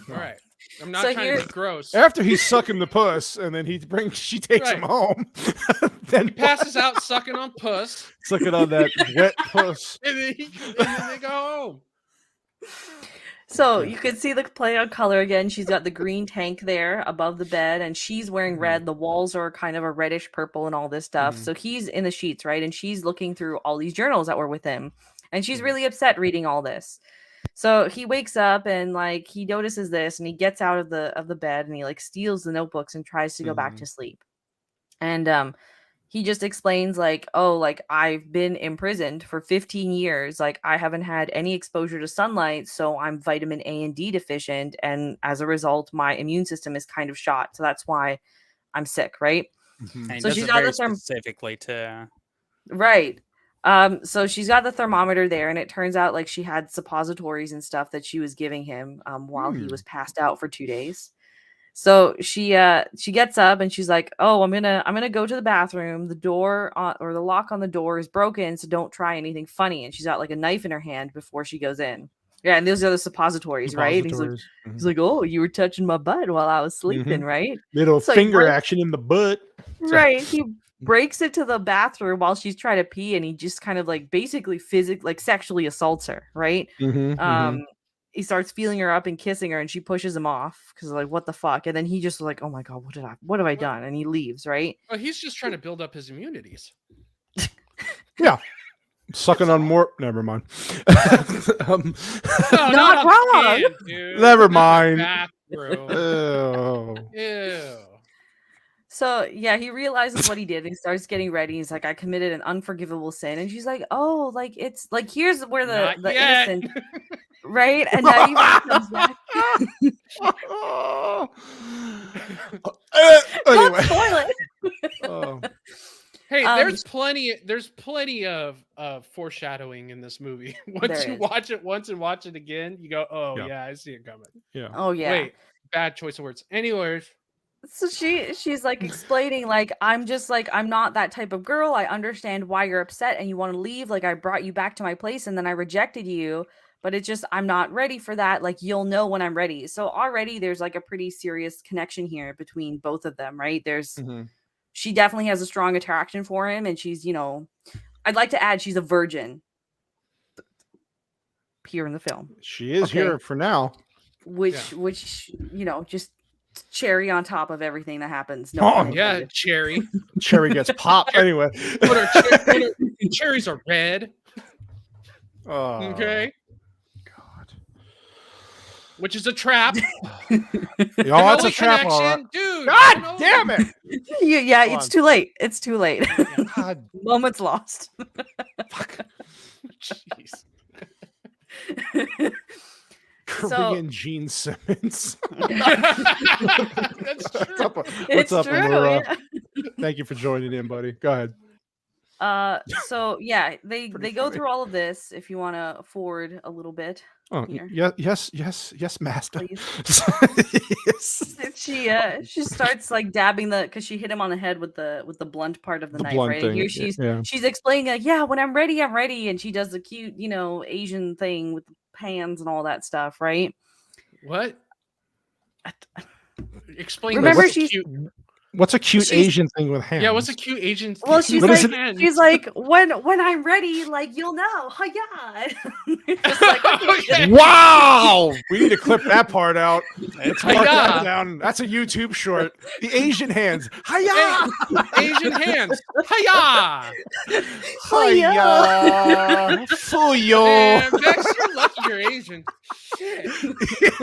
All right. I'm not trying to be gross. After he's sucking the puss, and then she takes him home. Then he passes out sucking on puss. Sucking on that wet puss. And then they go home. So you can see the play on color again. She's got the green tank there above the bed, and she's wearing red. The walls are kind of a reddish purple and all this stuff. So he's in the sheets, right? And she's looking through all these journals that were with him. And she's really upset reading all this. So he wakes up and like he notices this and he gets out of the bed and he like steals the notebooks and tries to go back to sleep. And he just explains like, oh, like I've been imprisoned for 15 years. Like I haven't had any exposure to sunlight. So I'm vitamin A and D deficient. And as a result, my immune system is kind of shot. So that's why I'm sick. Right. So she's got specifically to. Right. So she's got the thermometer there and it turns out like she had suppositories and stuff that she was giving him while he was passed out for 2 days. So she gets up and she's like, "Oh, I'm gonna go to the bathroom. The door or the lock on the door is broken, so don't try anything funny." And she's got like a knife in her hand before she goes in. Yeah, and those are the suppositories, right? He's like, "Oh, you were touching my butt while I was sleeping, right?" Little So finger action in the butt. Right. He breaks into the bathroom while she's trying to pee, and he just kind of like basically like sexually assaults her, right? He starts feeling her up and kissing her, and she pushes him off because like, what the fuck? And then he just like, oh my god, what have I done? And he leaves, right? Oh, he's just trying to build up his immunities. Yeah. Sucking on more. Never mind. Not wrong. Never mind. Ew. So yeah, he realizes what he did and he starts getting ready. He's like, I committed an unforgivable sin. And she's like, oh, like it's like here's where the innocent right? And now he comes back. Anyway. Hey, there's plenty of foreshadowing in this movie. Once you watch it once and watch it again, you go, oh yeah, I see it coming. Yeah. Oh yeah. Wait, bad choice of words. Anyways. So she's like explaining like I'm not that type of girl. I understand why you're upset and you want to leave. Like I brought you back to my place and then I rejected you, but it's just I'm not ready for that. Like you'll know when I'm ready. So already there's like a pretty serious connection here between both of them, right? There's she definitely has a strong attraction for him and she's, I'd like to add she's a virgin here in the film. She is here for now. Which just cherry on top of everything that happens. Cherry. Cherry gets popped anyway. Cherries are red. Okay. God. Which is a trap. That's a trap, all right. Dude. God damn it. It's too late. It's too late. God. Moment's lost. Fuck. Jeez. Korean Gene Simmons. That's true. What's up, Allura? Thank you for joining in, buddy. Go ahead. So yeah, they go through all of this. If you want to forward a little bit. Oh here. yes, master. Yes. She starts like dabbing because she hit him on the head with the blunt part of the knife, right? Thing. Here she's explaining like, yeah, when I'm ready, and she does the cute, Asian thing with the hands and all that stuff, right? What? Explain. Remember, what's a cute Asian thing with hands? Yeah, what's a cute Asian thing? Well, she's like, when I'm ready, like you'll know. Oh yeah. Just like, okay. Wow, we need to clip that part out. Let's mark that down. That's a YouTube short. The Asian hands. Hiya! Asian hands. Hiya! Hiya! Fuyo! Man, Vex, you're lucky you're Asian. Shit.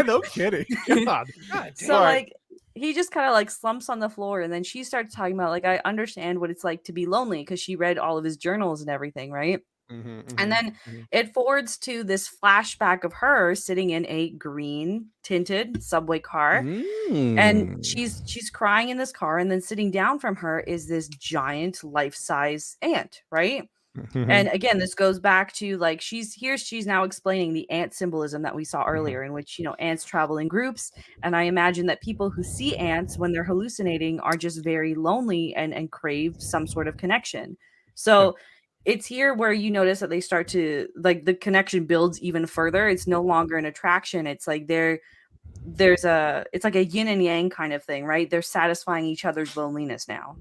No kidding. God damn. So like he just kind of like slumps on the floor and then she starts talking about like, I understand what it's like to be lonely because she read all of his journals and everything, right? And then it forwards to this flashback of her sitting in a green tinted subway car and she's crying in this car, and then sitting down from her is this giant life-size ant, right? And again, this goes back to like she's now explaining the ant symbolism that we saw earlier, in which ants travel in groups, and I imagine that people who see ants when they're hallucinating are just very lonely and crave some sort of connection. So it's here where you notice that they start to like the connection builds even further. It's no longer an attraction. It's like it's like a yin and yang kind of thing, right? They're satisfying each other's loneliness now.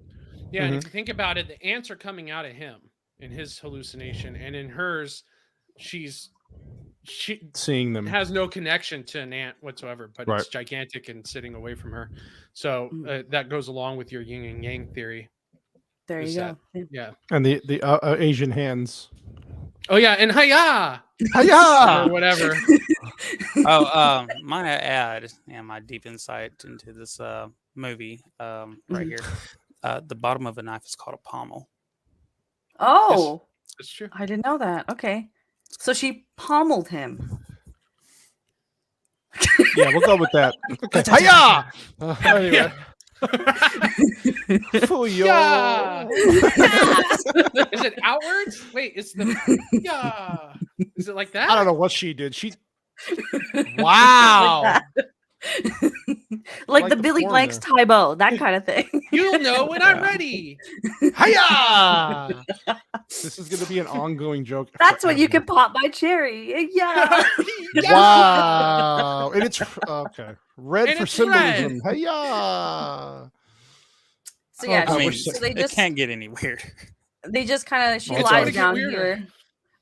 Yeah, and if you think about it, the ants are coming out of him in his hallucination, and in hers, she seeing them has no connection to an ant whatsoever, but it's gigantic and sitting away from her. So that goes along with your yin and yang theory. There you go. Yeah. And the Asian hands. Oh yeah, and hiya, or whatever. Might I add, my deep insight into this movie right here. The bottom of a knife is called a pommel. Oh, that's true. I didn't know that. Okay, so she pommeled him. Yeah, we'll go with that. Okay. Hiya! Anyway. Yeah. Is it outwards? Wait, it's the yeah. Is it like that? I don't know what she did. Wow. like the the Billy form Blanks there. Tybo, that kind of thing. You'll know when I'm ready. Hiya! This is going to be an ongoing joke. That's when you forever. can pop my cherry. Yeah. Wow. And it's okay. Red And for it's symbolism. Hiya! So yeah, Oh, I mean, so they it just can't get any weirder. kind of she It's lies already down weirder. here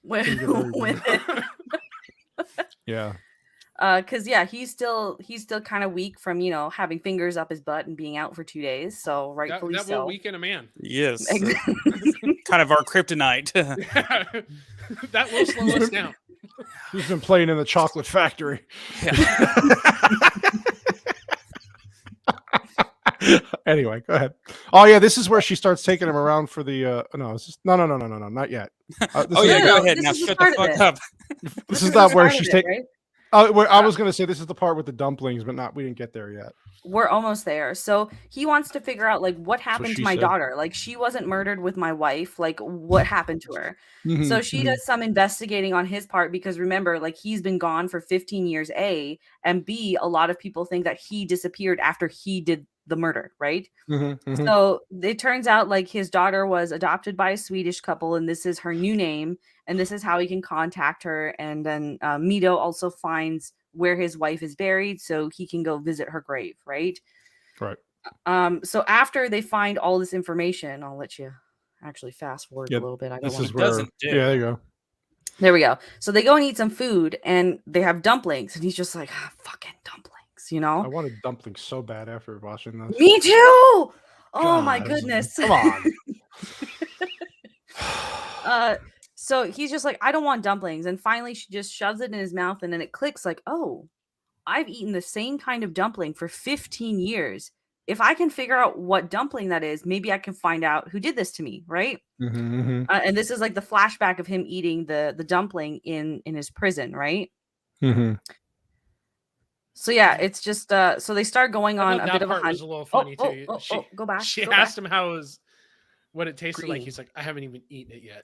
with Can get very with Yeah. because he's still kind of weak from having fingers up his butt and being out for 2 days, so rightfully That so. will weaken a man. Yes, kind of our kryptonite. That will slow us down. He's been playing in the chocolate factory. Anyway, go ahead. Oh yeah, this is where she starts taking him around for the no, it's just, no, not yet. This Oh is yeah, the- go no, ahead this now. is the Shut part the of fuck it. up. this is not where Part of she's it, taking. right? I was going to say this is the part with the dumplings, but we didn't get there yet. We're almost there. So he wants to figure out like what happened to she my said. daughter. Like she wasn't murdered with my wife. Like what happened to her? Mhm, So she mhm. does some investigating on his part because remember, like he's been gone for 15 years, A, and B, a lot of people think that he disappeared after he did the murder, right? Mhm, mhm. So it turns out like his daughter was adopted by a Swedish couple, and this is her new name, and this is how he can contact her. And then Mito also finds where his wife is buried, so he can go visit her grave, right? Right. So after they find all this information, I'll let you actually fast forward Yeah, a little bit. I don't This want is to. where. doesn't do. Yeah, there you go. There we go. So they go and eat some food, and they have dumplings, and he's just like, fucking dumplings, you know? I wanted dumplings so bad after watching this. Me too. Oh my God, goodness. Come on. So he's just like, I don't want dumplings. And finally she just shoves it in his mouth, and then it clicks like, oh, I've eaten the same kind of dumpling for 15 years. If I can figure out what dumpling that is, maybe I can find out who did this to me, right? Mhm, And this is like the flashback of him eating the dumpling in his prison, right? mhm. So yeah, it's just so they start going I on thought a that bit of a part hunt. was a little funny too. Go back. She go asked back. him how it was, what it tasted like. Green. He's like, I haven't even eaten it yet.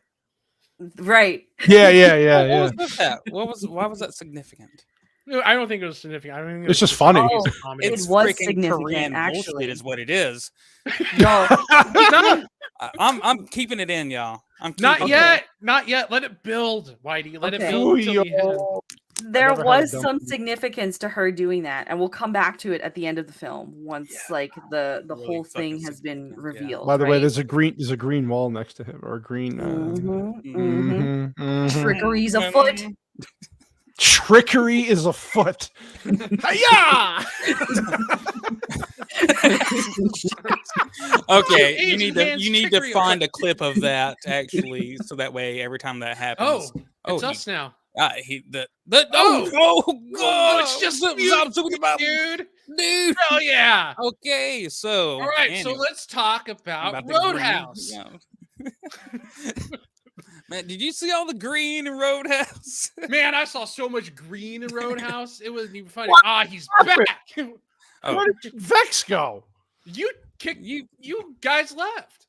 Right. Yeah. What was that? Why was that significant? No, I don't think it was significant. I mean, It's just funny. Oh, comedy. it was freaking significant, Korean actually. bullshit is what it is. No, I'm keeping it in, y'all. I'm Not keeping yet. Not yet. Let it build, Whitey. Let it Okay. build until the end. there never had a was some dumpling. significance to her doing that, and we'll come back to it at the end of the film once like the Really whole fucking thing has been significant, yeah. revealed. By the way, right? there's a green wall next to him, or a green. Trickery's afoot. Trickery is afoot. Hiya! Okay, Asian you man's need to trickery find a clip of that actually, so that way every time that happens. It's us now. Oh god, It's just dude. dude. Hell yeah. Okay, so All right, so anyway, let's talk about the green, Roadhouse. yeah. Man, did you see all the green in Roadhouse? Man, I saw so much green in Roadhouse. It wasn't even funny. What? He's back. Oh, Where did Vex go? You kicked you guys left.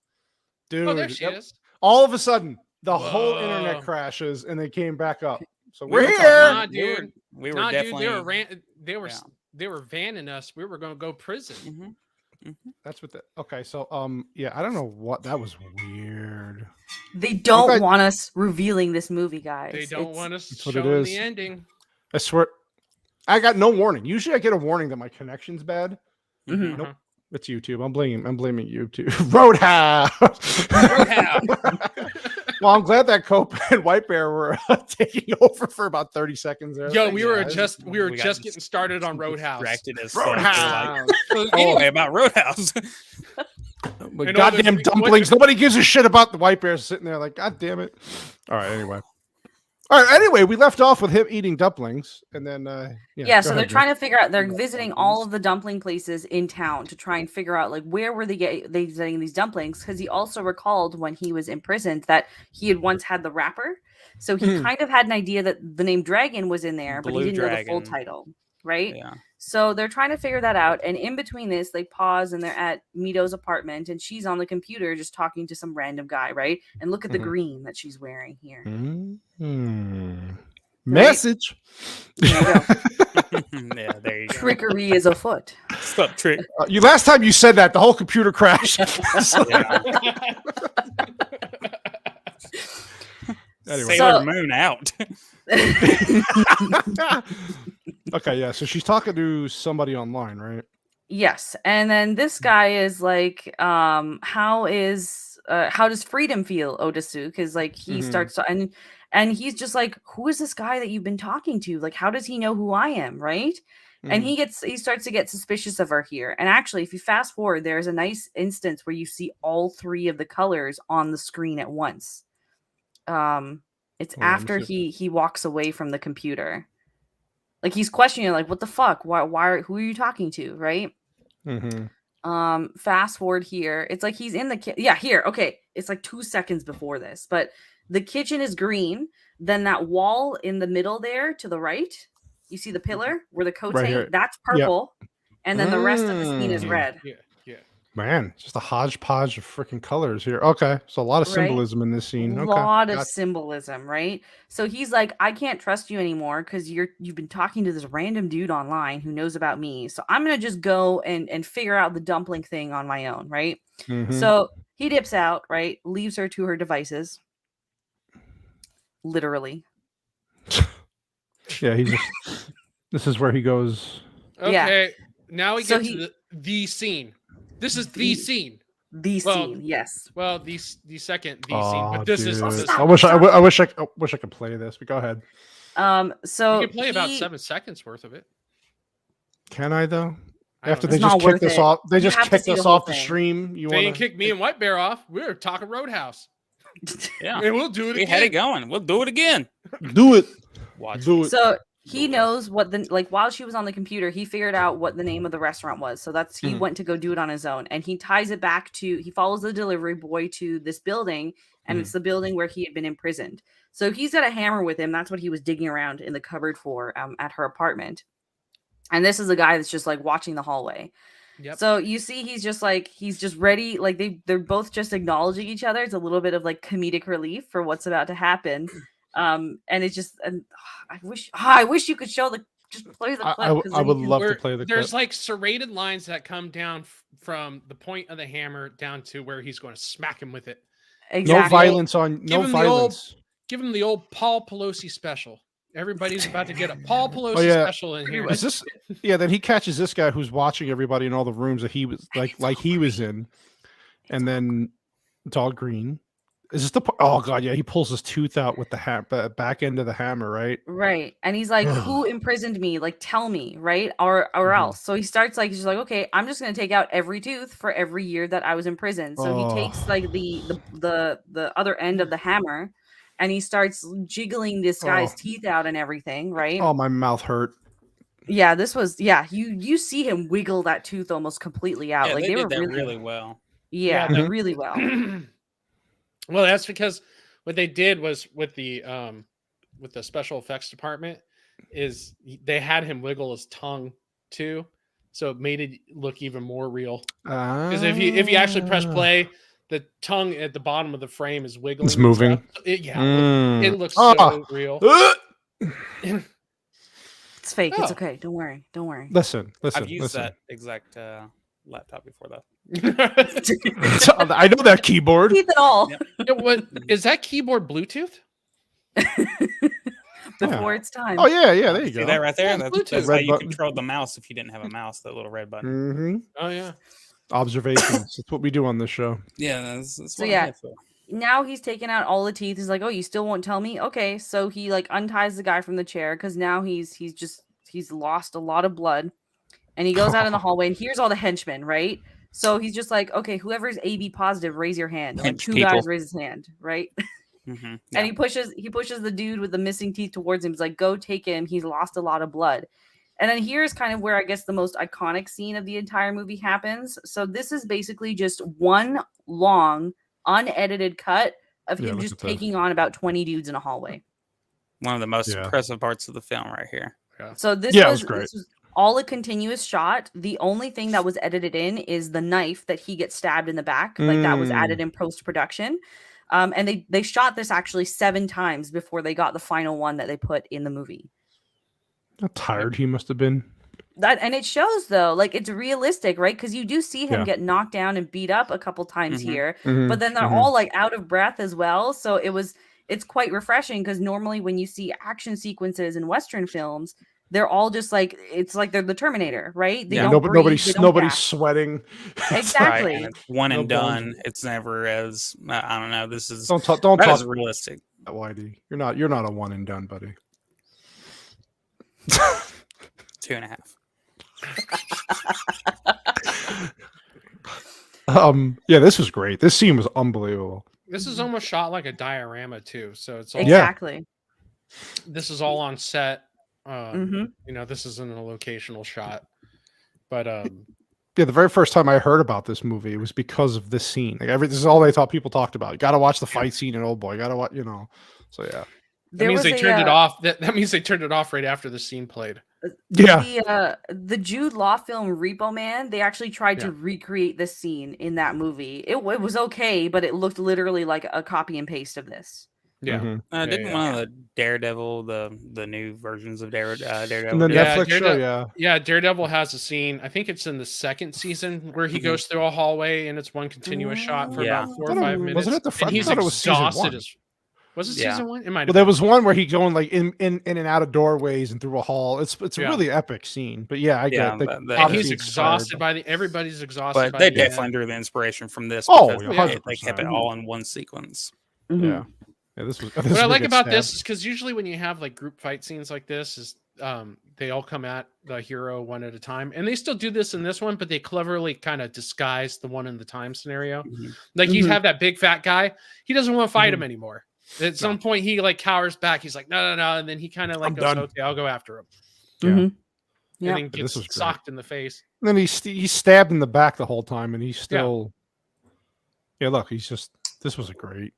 Dude, Oh, there she is. all of a sudden, the whole Whoa. internet crashes and they came back up. So We we're were here. Nah, dude. we were Nah, definitely. dude, they were yeah. they were vanning us. We were going to go prison. That's what the okay. So yeah, I don't know what that was weird. They don't Okay. want us revealing this movie, guys. They don't want us That's what it showing is. the ending. I swear, I got no warning. Usually, I get a warning that my connection's bad. Mhm. Nope, it's YouTube. I'm blaming YouTube. Roadhouse. Well, I'm glad that Cope and White Bear were taking over for about 30 seconds there. Yo, we were Yeah, just we got getting started on Roadhouse. Distracted as fuck. We're Roadhouse. like, anyway, about Roadhouse. But And all goddamn the- dumplings. Nobody gives a shit about the White Bear sitting there like, God damn it. All right, anyway. All right, anyway, we left off with him eating dumplings. And then, Yeah, so they're trying to figure out. They're visiting all of the dumpling places in town to try and figure out like where were they getting these dumplings? Because he also recalled when he was imprisoned that he had once had the wrapper, so he kind of had an idea that the name Dragon was in there, but he Blue didn't know the full Dragon. title, right? Yeah. So they're trying to figure that out, and in between this, they pause and they're at Mito's apartment, and she's on the computer just talking to some random guy, right? And look at the green that she's wearing here. Message. There you go. Yeah, there you go. Trickery is afoot. Stop trick. You last time you said that, the whole computer crashed. Anyway. Sailor Moon out. Okay, yeah. So she's talking to somebody online, right? Yes, and then this guy is like, how does freedom feel, Odasu? Because like he starts to, and he's just like, who is this guy that you've been talking to? Like, how does he know who I am, right? And he starts to get suspicious of her here. And actually, if you fast forward, there's a nice instance where you see all three of the colors on the screen at once. It's after he walks away from the computer. Like he's questioning, like, what the fuck? Why? Who are you talking to? Right? Fast forward here. It's like he's in the here. Okay, it's like 2 seconds before this, but the kitchen is green. Then that wall in the middle there to the right, you see the pillar where the coat's hanging. That's purple, and then the rest of the scene is red. Yeah. Man, just a hodgepodge of freaking colors here. Okay, so a lot of symbolism in this scene. A Okay, lot of symbolism, right? So he's like, I can't trust you anymore because you've been talking to this random dude online who knows about me. So I'm gonna just go and figure out the dumpling thing on my own, right? So he dips out, right? Leaves her to her devices. Literally. Yeah, he's just. This is where he goes. Okay, now we get to the scene. This is the scene. The scene, yes. Well, the second scene, but this is. I wish I could play this, but go ahead. So you can play about 7 seconds worth of it. Can I though? After they just kicked us off, they just kicked us off the stream. They didn't kick me and White Bear off. We were talking Roadhouse. Yeah, and we'll do it again. We had it going. We'll do it again. Do it. Watch. Do it. So he knows what while she was on the computer, he figured out what the name of the restaurant was. So he went to go do it on his own, and he ties it back to he follows the delivery boy to this building, and it's the building where he had been imprisoned. So he's got a hammer with him. That's what he was digging around in the cupboard for at her apartment. And this is a guy that's just like watching the hallway. Yep. So you see, he's just ready. Like they're both just acknowledging each other. It's a little bit of like comedic relief for what's about to happen. And it's just, and I wish you could show just play the clip. I would love to play the clip. There's like serrated lines that come down from the point of the hammer down to where he's going to smack him with it. Exactly. No violence on, no violence. Give him the old Paul Pelosi special. Everybody's about to get a Paul Pelosi special in here. Is this? Yeah. Then he catches this guy who's watching everybody in all the rooms that he was like he was in, and then it's all green. Is this the? Oh god, yeah. He pulls his tooth out with the back end of the hammer, right? Right, and he's like, "Who imprisoned me? Like, tell me, right? Or else." So he starts like, he's like, "Okay, I'm just gonna take out every tooth for every year that I was in prison." So he takes like the other end of the hammer, and he starts jiggling this guy's teeth out and everything, right? Oh, my mouth hurt. Yeah, you see him wiggle that tooth almost completely out. Yeah, like they were did that really well. Yeah, really well. Well, that's because what they did was with the special effects department is they had him wiggle his tongue too, so it made it look even more real. Because if you actually press play, the tongue at the bottom of the frame is wiggling. It's moving. It looks so real. It's fake. It's okay. Don't worry. Don't worry. Listen. I've used that exact laptop before, though. I know that keyboard. Teeth and all. What is that keyboard? Bluetooth? Before it's time. Oh yeah. There you go. See that right there? That's how you button. control the mouse if you didn't have a mouse. That little red button. Mm-hmm. Oh yeah. Observations. That's what we do on this show. Yeah. That's So yeah. Now he's taking out all the teeth. He's like, "Oh, you still won't tell me?" Okay, so he like unties the guy from the chair because now he's lost a lot of blood, and he goes out in the hallway and here's all the henchmen, right? So he's just like, "Okay, whoever's AB positive, raise your hand." And two guys raise his hand, right? Mm-hmm. Yeah. And he pushes the dude with the missing teeth towards him. He's like, "Go take him. He's lost a lot of blood." And then here's kind of where I guess the most iconic scene of the entire movie happens. So this is basically just one long, unedited cut of him just taking on about 20 dudes in a hallway. One of the most impressive parts of the film right here. Yeah. So this was great. This was all a continuous shot. The only thing that was edited in is the knife that he gets stabbed in the back. Like that was added in post-production. And they shot this actually 7 times before they got the final one that they put in the movie. How tired he must have been. And it shows though, like it's realistic, right? Because you do see him Yeah. get knocked down and beat up a couple times here, Mhm, but then they're mhm. all like out of breath as well. So it's quite refreshing because normally when you see action sequences in Western films, they're all just like it's like they're the Terminator, right? They Yeah. don't breathe, they don't Nobody's gasp. sweating. Right, Exactly. and it's one No and bones. done. It's never as I don't know. This is Don't that talk is realistic. YD. You're not a one and done, buddy. 2.5. Yeah, this was great. This scene was unbelievable. This is almost shot like a diorama too. So it's all Exactly. this is all on set. Mhm. You know, this isn't a locational shot. But Yeah, the very first time I heard about this movie, it was because of this scene. Like this is all they thought people talked about. You got to watch the fight scene in Old Boy. Got to watch, So yeah, that means they turned it off. That means they turned it off right after the scene played. yeah. The Jude Law film Repo Man, they actually tried to recreate this scene in that movie. It was okay, but it looked literally like a copy and paste of this. Yeah. Didn't one of the Daredevil, the new versions of Daredevil? And the do that? Netflix show, yeah. Daredevil has a scene. I think it's in the second season where he goes through a hallway and it's one continuous shot for about 4 or 5 minutes. Wasn't it the front? And he's I thought it was season exhausted. one. Was it season 1? It might have Well, there been. was one where he going like in and out of doorways and through a hall. It's a really epic scene. But yeah, I get it. And he's exhausted everybody's exhausted. But they definitely drew the inspiration from this. Oh, because 100%. they kept it all in one sequence. Yeah. Yeah, this was. What I like about this is because usually when you have like group fight scenes like this, is they all come at the hero one at a time, and they still do this in this one, but they cleverly kind of disguise the one in the time scenario. Like you have that big fat guy, he doesn't want to fight him anymore. At some point, he like cowers back. He's like, no, and then he kind of like goes, okay, I'll go after him. Yeah, and then gets socked in the face. And then he's stabbed in the back the whole time, and he's still. Yeah, look, this was a great.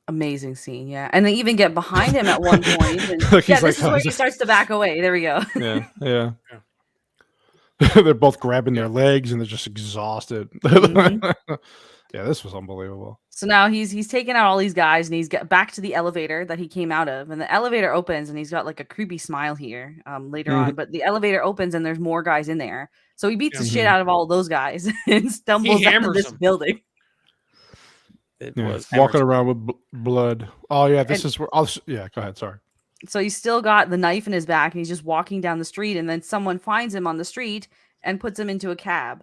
Amazing scene, yeah. And they even get behind him at one point. And, Look, this like, is where he starts to back away. There we go. Yeah. They're both grabbing their legs and they're just exhausted. Yeah, this was unbelievable. So now he's taking out all these guys and he's got back to the elevator that he came out of. And the elevator opens and he's got like a creepy smile here later on. But the elevator opens and there's more guys in there. So he beats the shit out of all those guys and stumbles out of this building. It was walking around with blood. Oh yeah, this is where. Yeah, go ahead. Sorry. So he's still got the knife in his back, and he's just walking down the street, and then someone finds him on the street and puts him into a cab,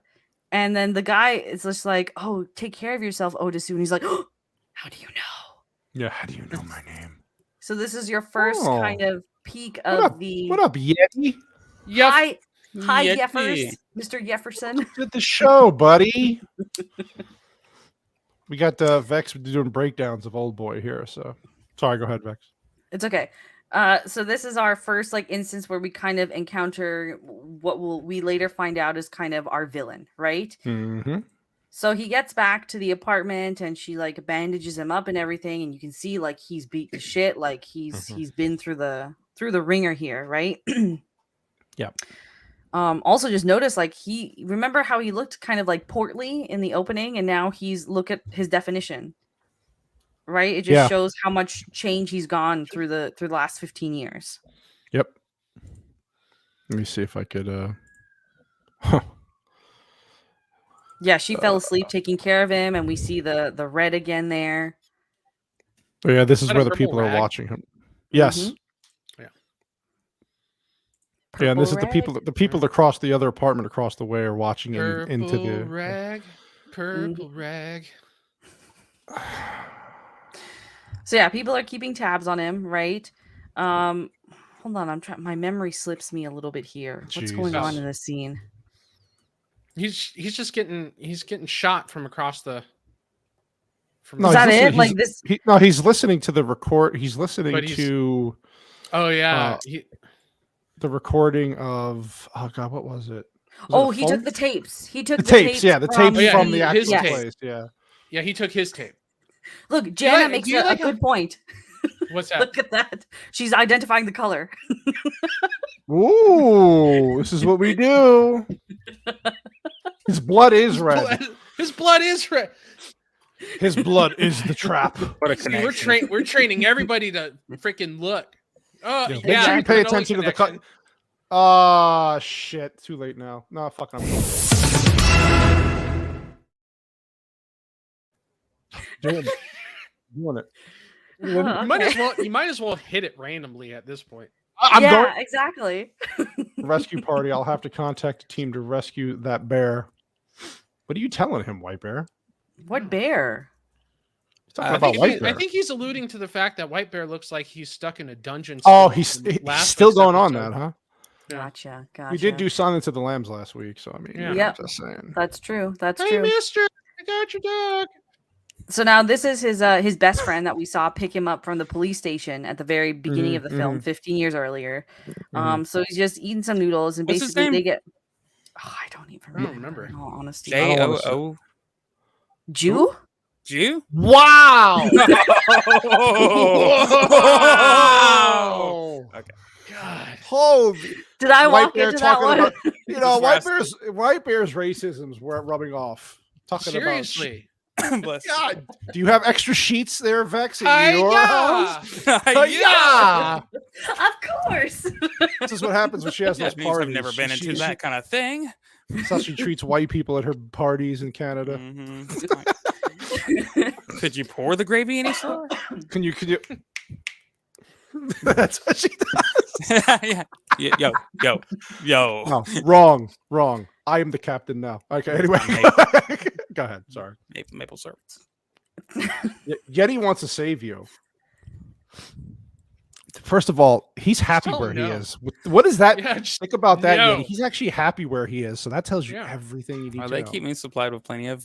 and then the guy is just like, "Oh, take care of yourself, Otisu." And he's like, "Oh, how do you know?" Yeah, how do you know my name? So this is your first kind of peek of what up, Yeti? Hi, Yeti. Jeffers, Mr. Jefferson. Did the show, buddy. We got Vex doing breakdowns of Old Boy here. So sorry, go ahead, Vex. It's okay. So this is our first like instance where we kind of encounter what we later find out is kind of our villain, right? Mm-hmm. So he gets back to the apartment and she like bandages him up and everything, and you can see like he's beat to shit, like he's been through the ringer here, right? Yeah. Also just notice like remember how he looked kind of like portly in the opening, and now look at his definition. Right? It just shows how much change he's gone through the last 15 years. Yep. Let me see if I could Yeah, she fell asleep taking care of him, and we see the red again there. Oh yeah, this is where the people are watching him. Yes. Yeah, and this is the people across the other apartment across the way are watching him into the rag. Purple rag. So yeah, people are keeping tabs on him, right? Hold on, my memory slips me a little bit here. What's going on in this scene? He's just getting shot from across the. No, is that it? Like this? He's listening to the record. He's listening to. Oh yeah. The recording of God, what was it? He took the tapes. He took the tapes. Yeah, the tapes from the actual place. Yeah, he took his tape. Look, Jana makes a good point. What's that? Look at that. She's identifying the color. Ooh, this is what we do. His blood is red. His blood is red. His blood is the trap. What a connection. We're training everybody to freaking look. Oh, Make sure you pay attention to the cut. Shit. Too late now. No, fuck. I'm doing it. You might as well hit it randomly at this point. I'm going exactly. rescue party. I'll have to contact a team to rescue that bear. What are you telling him, White Bear? What bear? I think he's alluding to the fact that White Bear looks like he's stuck in a dungeon. Oh, he's still going on that, huh? Gotcha. We did do Silence of the Lambs last week, so I mean, yeah, just saying. That's true. That's hey, true. mister, I got your dog. So now this is his best friend that we saw pick him up from the police station at the very beginning of the film, 15 years earlier. So he's just eating some noodles, and What's his basically name? they get. Oh, I don't even remember. In all honesty, J-O-O? Jew? Jew? Wow! Whoa! Okay. God. Holy! Did I White walk Bear into that one? about, White Bear's racisms were rubbing off. Talking Seriously. about God, do you have extra sheets there, Vex, in your house? Yeah. Of course. This is what happens when she has those parties. I've never been into that kind of thing. That's how she treats white people at her parties in Canada. Could you pour the gravy any slower? Can you? That's what she does. Yeah. Yo. No, wrong. I am the captain now. Okay, anyway. Go ahead. Sorry. Maple syrup. Yeti wants to save you. First of all, he's happy where he is. What is that? Yeah, think about that. no. Yeti. He's actually happy where he is, so that tells you everything you need to They know. keep me supplied with plenty of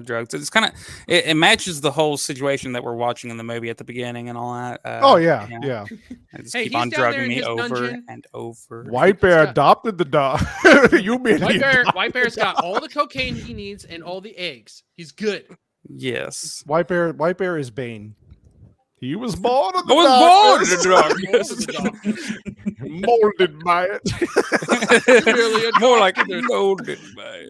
drugs. It's kind of it matches the whole situation that we're watching in the movie at the beginning and all that. Yeah. I just Hey, keep he's on down there drugging in me his over dungeon. and over. White Bear adopted the dog. White Bear's got all the cocaine he needs and all the eggs. He's good. Yes. White Bear is Bane. He was born in the darkness. Molded by it. More like molded by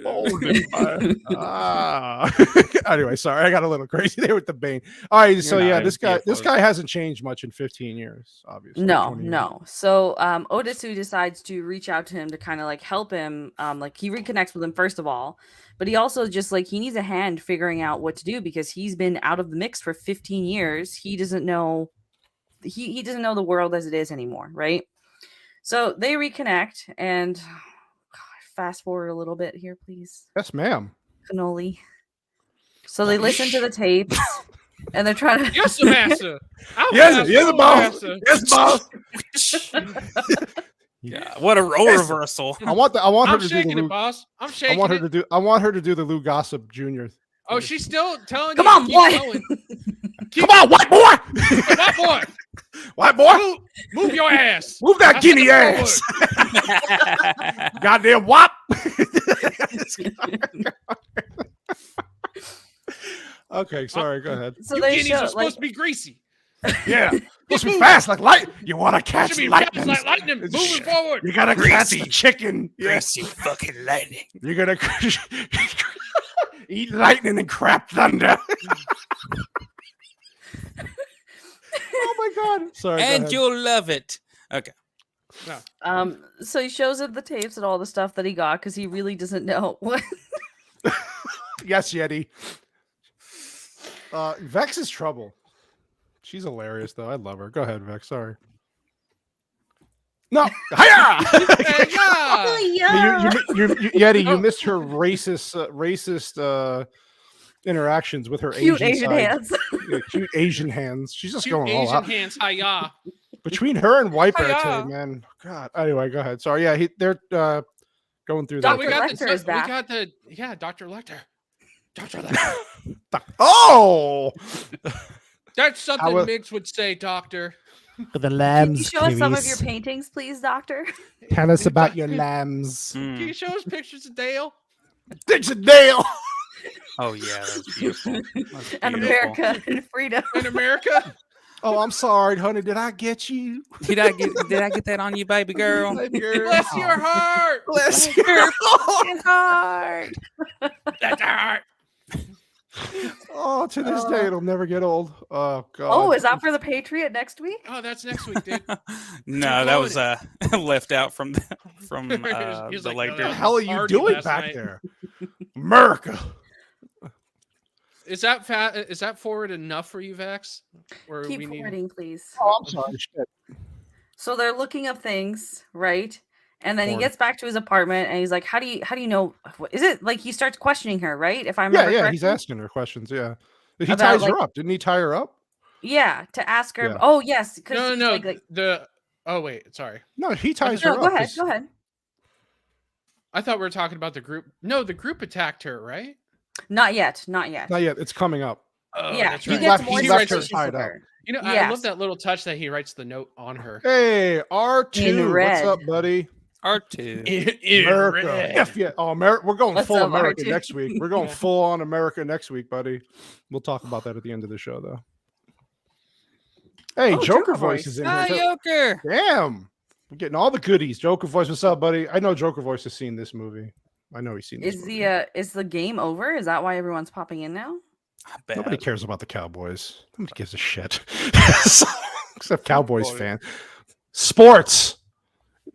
it. Anyway, sorry, I got a little crazy there with the Bane. All right, so this guy hasn't changed much in 15 years, obviously. No. So Odesu decides to reach out to him to kind of like help him. Like he reconnects with him first of all, but he also just like he needs a hand figuring out what to do because he's been out of the mix for 15 years. He doesn't know he doesn't know the world as it is anymore, right? So they reconnect and fast forward a little bit here, please. Yes, ma'am. Cannoli. So they listen to the tapes and they're trying to Yes, master. Yes, boss. Yes, boss. Yeah, what a role reversal. I want her to shaking do the it, boss. I'm shaking I want her to do the Lou Gossip Jr. Oh, she's still telling Come you. on, boy. Keep Come on, white boy. Come on, boy. White boy. Move your ass. Move that guinea ass. Goddamn wop. Okay, sorry. Go ahead. So You they guineas show are supposed to be greasy. Yeah, supposed to be fast like light. You want to catch Should be lightning? fast like lightning. Moving forward. You gotta catch the chicken. Yes, you fucking lightning. You're gonna eat lightning and crap thunder. Oh my god! Sorry, and you'll love it. Okay. No. So he shows him the tapes and all the stuff that he got because he really doesn't know what. Yes, Yeti. Vex is trouble. She's hilarious, though. I love her. Go ahead, Vex. Sorry. No. Hiya! Yeti, you missed her racist interactions with her cute Asian hands. Cute Asian hands. She's just Cute going all Asian out. hands. Hiya. Between her and White Bear Hiya. today, man. God. Anyway, go ahead. Sorry. Yeah, they're going through that. Dr. Lecter is back. Dr. Lecter. Dr. Lecter. Oh! That's something Migs would say, Doctor. The lambs. Can you show us some of your paintings, please, Doctor? Tell us about your lambs. Can you show us pictures of Dale? Picture Dale. Oh yeah, that's beautiful. That's And beautiful. America and freedom. In America? Oh, I'm sorry, honey. Did I get you? Did I get that on you, baby girl? Baby girl. Bless your heart. Bless your heart. That's our heart. Oh, to this day, it'll never get old. Oh god. Oh, is that for the Patriot next week? Oh, that's next week, dude. No, that was left out from from He's the like, Lake "No, What the District. hell are you Party doing last back night." there? America. Is that forward enough for you, Vex? Or Keep we need? forwarding, please. Oh, I'm sorry. Shit. So they're looking up things, right? And then he Forward. gets back to his apartment and he's like, "How do you know? Is it like he starts questioning her, right? If I Yeah, remember yeah. correctly, He's asking her questions. Yeah. He About, ties like- her up. Didn't he tie her up? yeah, to ask her. Yeah. Oh yes, because No. like Oh wait, sorry. No, he ties no, her go up. ahead, 'cause- go ahead. I thought we were talking about the group. No, the group attacked her, right? Not yet, not yet. Not yet. It's coming up. Oh, Yeah, that's he right. gets left- more he left her suspicious tied of up. her. You know, I Yes. love that little touch that he writes the note on her. Hey, R2. In red. What's up, buddy? R2. America. F yeah. Oh, We're going What's full up, America R2? next week. We're going full on America next week, buddy. We'll talk about that at the end of the show, though. Hey, Oh, Joker Joker voice voice. is in Ah, here. too. Joker. Damn. We're getting all the goodies. Joker voice, what's up, buddy? I know Joker voice has seen this movie. I know he's seen this movie. Is the game over? Is that why everyone's popping in now? Nobody cares about the Cowboys. Nobody gives a shit. Except Cowboys fan. Sports.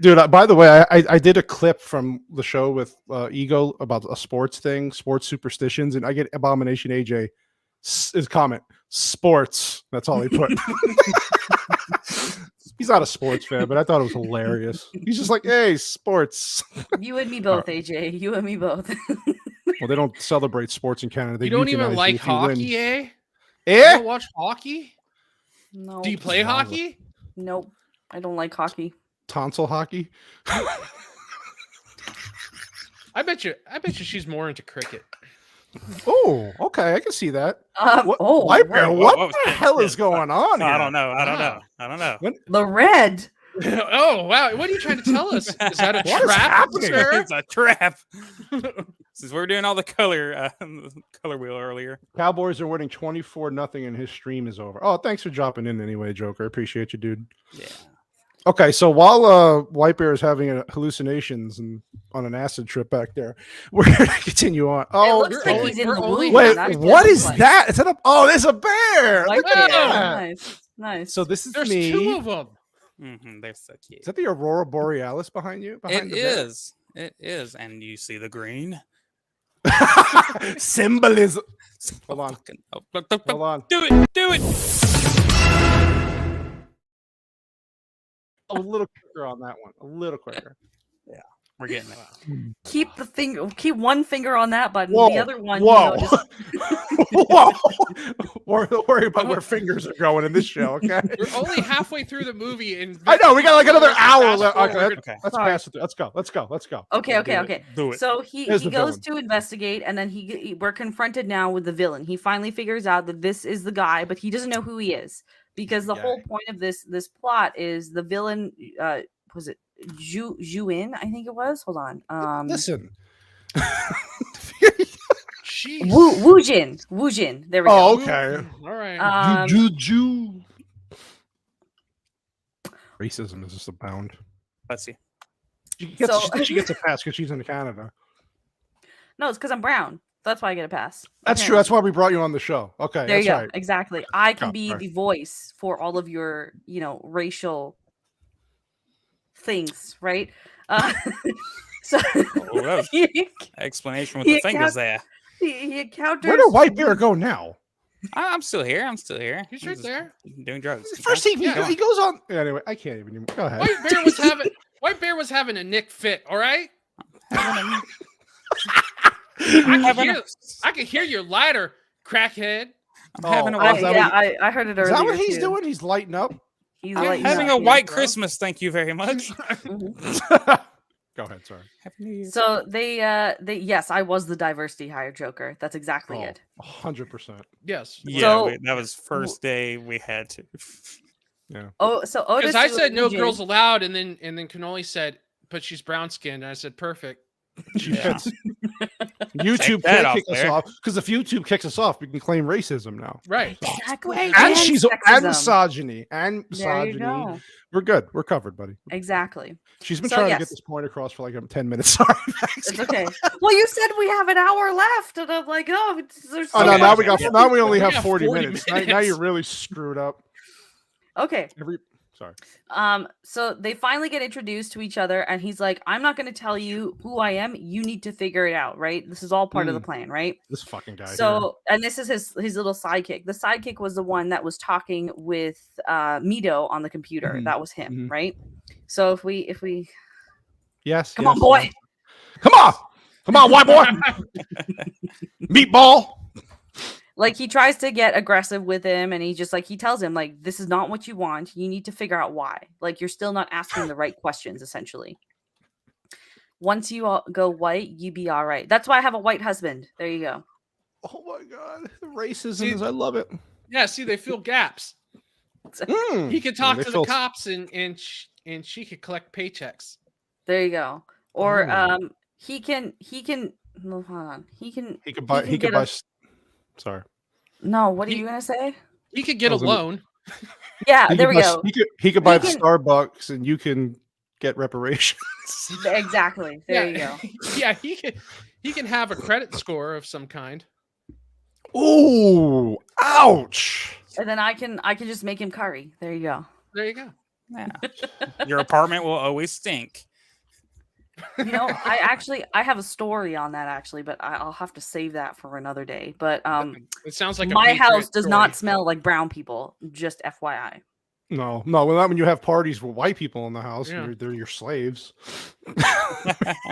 Dude, by the way, I did a clip from the show with Ego about a sports thing, sports superstitions, and I get Abomination AJ his comment, sports. That's all he put. He's not a sports fan, but I thought it was hilarious. He's just like, hey, sports. You and me both, AJ. You and me both. Well, they don't celebrate sports in Canada. They You don't even euthanize you like if you win. hockey, eh? You Eh? don't watch hockey? No. Do you play wrong with- hockey? Nope. I don't like hockey. Tonsil hockey? I bet you she's more into cricket. Oh, okay. I can see that. What, oh, White Bear, whoa, what whoa, the shit, hell shit. is going on here? I don't know. I don't know. the red. Oh wow! What are you trying to tell us? Is that a What is trap, happening? sir? It's a trap. Since we're doing all the color wheel earlier. Cowboys are winning 24-0 and his stream is over. Oh, thanks for dropping in anyway, Joker. I appreciate you, dude. Yeah. Okay, so while White Bear is having hallucinations and on an acid trip back there, we're going to continue on. Oh, looks like he's in the womb. wait, That's what it is looks like. that? Is that a? Oh, there's a bear. White Look at bear. that. Nice, nice. So this is There's me. 2 of them. They're so cute. Is that the Aurora Borealis behind you? Behind It the bear? is. It is. And you see the green. Symbolism. Hold on. Hold on. Do it. Do it. A little quicker on that one. A little quicker. Yeah, we're getting it. Keep one finger on that button. Whoa, The other one, whoa. just Whoa. Worry about where fingers are going in this show, okay? We're only halfway through the movie, and I know we got like another hour Fast left. forward. Okay, let's pass it through. Let's go. Okay. Do it. So he Here's the goes villain. to investigate, and then we're confronted now with the villain. He finally figures out that this is the guy, but he doesn't know who he is because the whole point of this plot is the villain. Was it Juin? I think it was. Hold on. Listen. Jeez. Wu Jin. There we go. Oh, okay. All right. Ju. Racism is just abound. Let's see. She gets a pass because she's in Canada. No, it's because I'm brown. That's why I get a pass. That's true. That's why we brought you on the show. Okay, There that's you go. right. Exactly. I can be sorry. the voice for all of your, racial things, right? So Oh, that was he, explanation with he the fingers account- there. he encounters. Where did White Bear go now? I'm still here. He's right there. Doing drugs. First he Go on. goes on. Anyway, I can't even. Go ahead. White Bear was having a Nick fit. All right. Having I can hear your lighter, crackhead. I'm having a Oh, white, is that what I heard it Is earlier. that what he's too. doing? He's lighting up. He's I'm lighting having up, a yeah, white bro. Christmas. Thank you very much. Go ahead. Sorry. Happy New Year. So they yes, I was the diversity hire Joker. That's exactly it. 100%. Yes. Yeah, So- that was first day we had to. Yeah. Oh, so Otis. Because I said no Wu girls Jin- allowed, and then Cannoli said, but she's brown skinned, and I said perfect. Yeah. YouTube that can't off kick us there. off because if YouTube kicks us off, we can claim racism now. Right. Exactly. And she's and sexism. misogyny and There you misogyny. go. We're good. We're covered, buddy. Exactly. She's been So, trying to yes. get this point across for like 10 minutes. Sorry. It's okay. Well, you said we have an hour left, and I'm like, oh, there's Oh so no! Okay. Now much. we only We have got 40 40 minutes. Now minutes. you're really screwed up. Okay. Sorry. So they finally get introduced to each other, and he's like, I'm not going to tell you who I am. You need to figure it out, right? This is all part of the plan, right? This fucking guy. So, and this is his little sidekick. The sidekick was the one that was talking with Mito on the computer. That was him, right? So if we Yes. come on, boy. Yes. Come on, white boy. Meatball. Like he tries to get aggressive with him, and he tells him like, this is not what you want. You need to figure out why. Like you're still not asking the right questions, essentially. Once you all go white, you be all right. That's why I have a white husband. There you go. Oh my god, racism I love it. Yeah, see, they fill gaps. He could talk to the cops, and she could collect paychecks. There you go. Or he can. No, hold on. He could buy. Sorry. No, what are you gonna say? He could get a loan. Yeah, there we go. He could buy the Starbucks, and you can get reparations. Exactly. There you go. Yeah, he can have a credit score of some kind. Ooh, ouch! And then I can just make him curry. There you go. There you go. Yeah. Your apartment will always stink. You know, I have a story on that actually, but I'll have to save that for another day. But it sounds like my house does not smell like brown people. Just FYI. No, not when you have parties with white people in the house. Yeah. They're your slaves. I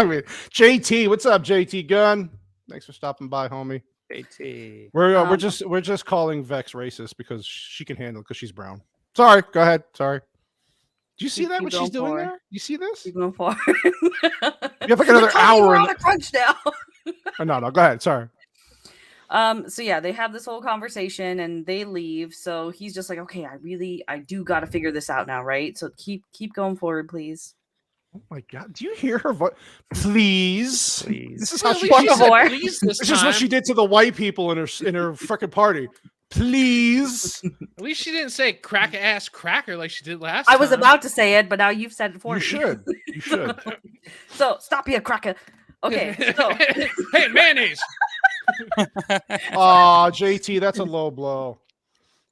mean, JT, what's up, JT Gunn? Thanks for stopping by, homie. JT. We're just calling Vex racist because she can handle it because she's brown. Sorry, go ahead. Sorry. Do you see that what she's doing there? You see this? Keep going for. You have like another hour. We're on a crunch now. No, go ahead. Sorry. So yeah, they have this whole conversation and they leave. So he's just like, okay, I do got to figure this out now, right? So keep going forward, please. Oh my god, do you hear her voice? Please. This is how she said please this is what she did to the white people in her freaking party. Please. At least she didn't say crack ass cracker like she did last time. I was about to say it, but now you've said it for me. You should. So stop here, cracker. Okay. So hey, mayonnaise. Oh, JT, that's a low blow.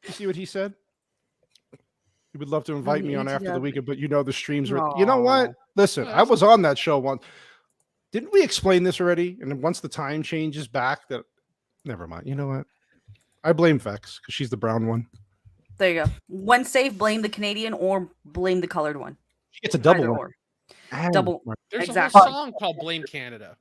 You see what he said? He would love to invite me on after the weekend, but the streams were. You know what? Listen, I was on that show once. Didn't we explain this already? And then once the time changes back, that never mind. You know what? I blame Vex because she's the brown one. There you go. When safe, blame the Canadian or blame the colored one. She gets a double one. Double. There's exactly. a whole song called "Blame Canada."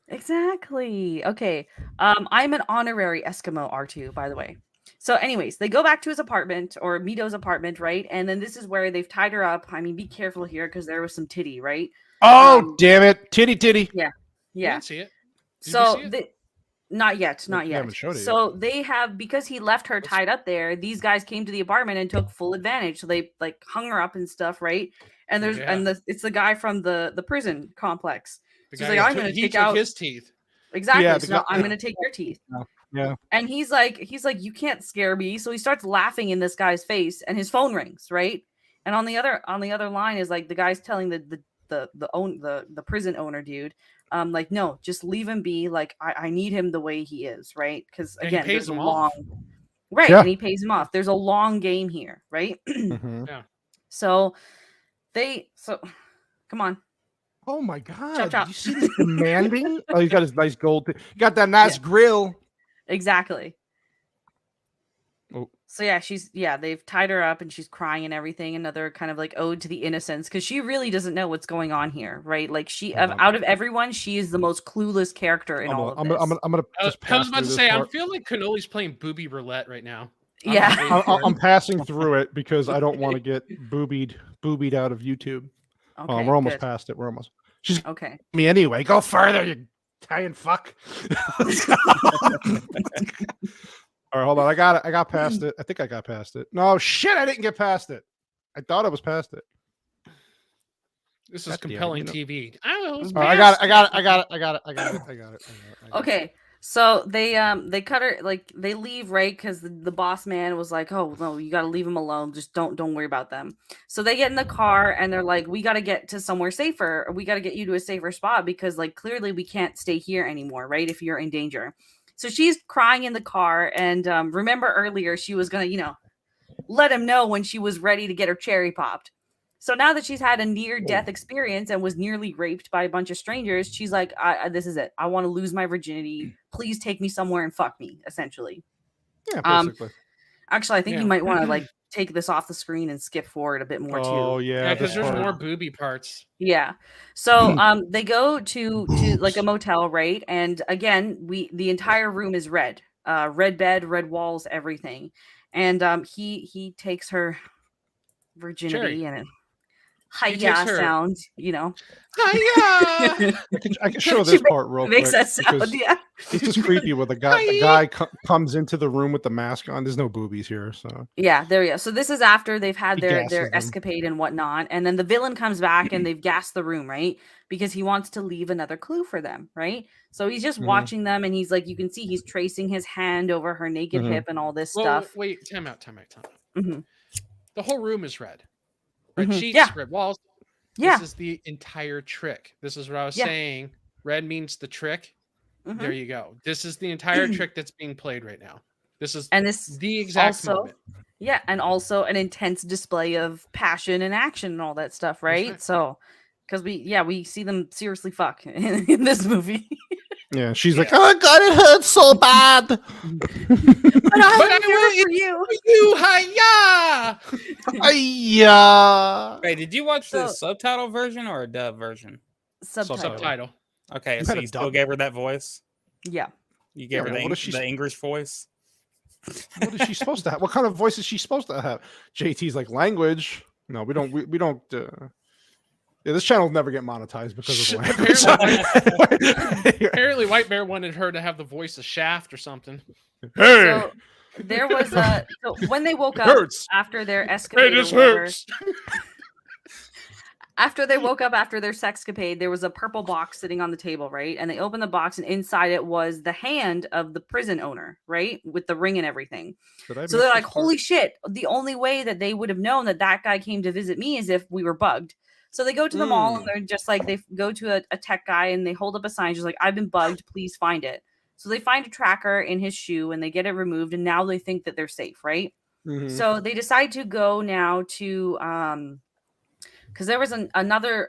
Exactly. Okay. I'm an honorary Eskimo R2, by the way. So, anyways, they go back to his apartment or Mito's apartment, right? And then this is where they've tied her up. I mean, be careful here because there was some titty, right? Oh, damn it. Titty. Yeah. I didn't see it. So, you see it? not yet. So yet. they have, because he left her tied up there, these guys came to the apartment and took full advantage. So they like hung her up and stuff, right? And it's the guy from the prison complex. So he's like, I'm going to take out his teeth. Exactly. Yeah, so I'm going to take your teeth. Yeah. And he's like, you can't scare me. So he starts laughing in this guy's face, and his phone rings, right? And on the other line is like the guy's telling the prison owner dude, like, no, just leave him be. Like, I need him the way he is, right? Because again, there's a long right, and he pays him off. There's a long game here, right? Yeah. So come on. Oh my god! Chop, chop. You see this demanding? Oh, he's got his nice gold. He got that nice grill. Exactly. Oh. So they've tied her up and she's crying and everything. Another kind of like ode to the innocence because she really doesn't know what's going on here, right? Like out of everyone, she is the most clueless character in all of this. I'm gonna. I was about to say, I feel like Cannoli's playing booby roulette right now. I'm passing through it because I don't want to get boobied out of YouTube. Okay, we're almost past it. We're almost. She's okay. Me anyway. Go further, you Italian fuck. All right, hold on. I got past it. I think I got past it. No shit, I didn't get past it. I thought I was past it. This is compelling TV. I got it. Okay. So they cut her, like they leave, right? Because the boss man was like, oh no, you gotta leave them alone. Just don't worry about them. So they get in the car and they're like, we gotta get to somewhere safer, or we gotta get you to a safer spot because like clearly we can't stay here anymore, right? If you're in danger. So she's crying in the car, and remember earlier she was gonna, let him know when she was ready to get her cherry popped. So now that she's had a near-death experience and was nearly raped by a bunch of strangers, she's like, this is it. I want to lose my virginity. Please take me somewhere and fuck me, essentially. Yeah, basically. Actually, I think you might want to like take this off the screen and skip forward a bit more too. Oh yeah, because there's more booby parts. Yeah. So they go to like a motel, right? And again, the entire room is red. Red bed, red walls, everything. And he takes her virginity and hiya sound, you know. Hiya! I can show this part real quick. Makes that sound, yeah. It's just creepy when the guy comes into the room with the mask on. There's no boobies here, so yeah, there you go. So this is after they've had their them. escapade and whatnot, and then the villain comes back and they've gassed the room, right? Because he wants to leave another clue for them, right? So he's just watching them, and he's like, you can see he's tracing his hand over her naked hip and all this stuff. Wait, time out. Mm-hmm. The whole room is red. Red sheets, red walls. Yeah. This is the entire trick. This is what I was saying. Red means the trick. There you go. This is the entire trick that's being played right now. This is the exact moment. Yeah, and also an intense display of passion and action and all that stuff, right? So, because we see them seriously fuck in this movie. Yeah, she's like, oh my god, it hurts so bad. But I will for you. Hiya! Hiya! Wait, did you watch the subtitle version or a dub version? Subtitle. Okay, so you still gave her that voice? Yeah. You gave her the English voice? What is she supposed to have? What kind of voice is she supposed to have? JT's like, language. No, we don't. We don't. Yeah, this channel will never get monetized because of the language. Apparently, White Bear wanted her to have the voice of Shaft or something. Hey! So there was so when they woke up after their escapade. Hey, this hurts. After they woke up after their sexcapade, there was a purple box sitting on the table, right? And they opened the box, and inside it was the hand of the prison owner, right? With the ring and everything. So they're like, holy shit. The only way that they would have known that guy came to visit me is if we were bugged. So they go to the mall, and they're just like, they go to a tech guy, and they hold up a sign just like, I've been bugged, please find it. So they find a tracker in his shoe, and they get it removed, and now they think that they're safe, right? So they decide to go now to because there was another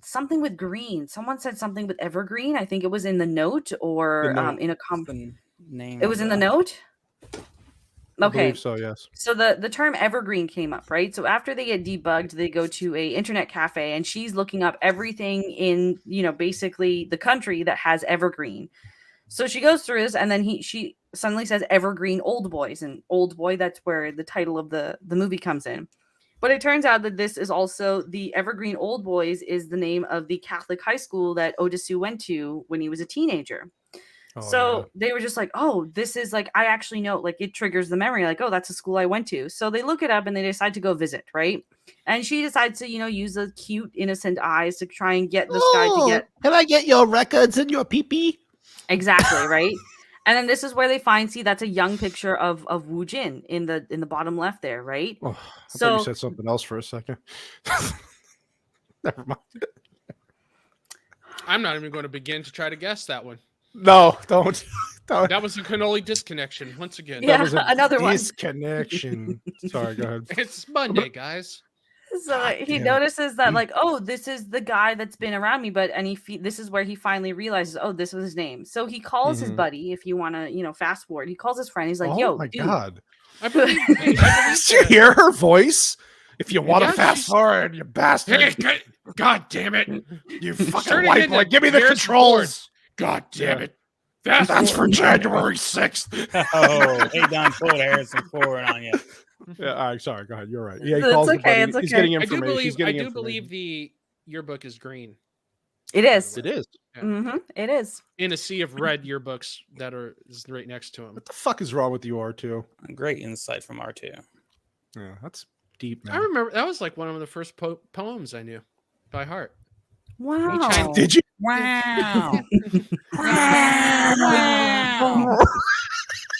something with green. Someone said something with evergreen. I think it was in the note or in a name. It was in the note. Okay. I believe so, yes. So the term evergreen came up, right? So after they get debugged, they go to a internet cafe, and she's looking up everything in, basically the country that has evergreen. So she goes through this, and then she suddenly says evergreen old boys, and old boy, that's where the title of the movie comes in. But it turns out that this is also the Evergreen Old Boys is the name of the Catholic high school that Odesu went to when he was a teenager. They were just like, oh, this is like, I actually know, like it triggers the memory, like, oh, that's a school I went to. So they look it up and they decide to go visit, right? And she decides to, use the cute, innocent eyes to try and get this guy to get. Can I get your records and your pee-pee? Exactly, right? And then this is where they see that's a young picture of Wu Jin in the bottom left there, right? Oh, I thought you said something else for a second. Never mind. I'm not even going to begin to try to guess that one. No, don't. That was a cannoli disconnection once again. Yeah, that was another one. Disconnection. Sorry, go ahead. It's Monday, guys. So he notices that, like, oh, this is the guy that's been around me, this is where he finally realizes, oh, this was his name. So he calls his buddy. If you want to, fast forward, he calls his friend. He's like, "Yo, my dude." god! I believe Did you hear her voice? If you want to fast forward, you bastard! God damn it! You fucking white boy! Give me the controls! God damn it! That's for January 6th. Oh, he done pulled Harrison Ford on you. Yeah, all right, sorry. Go ahead. You're right. Yeah, he It's calls okay, the buddy. it's He's okay. getting I information. do believe the yearbook is green. It is. It is. Yeah. Mm-hmm. It is. In a sea of red yearbooks that is right next to him. What the fuck is wrong with you, R2? Great insight from R2. Yeah, that's deep, man. I remember that was like one of the first poems I knew by heart. Wow. Did you? Wow. Wow.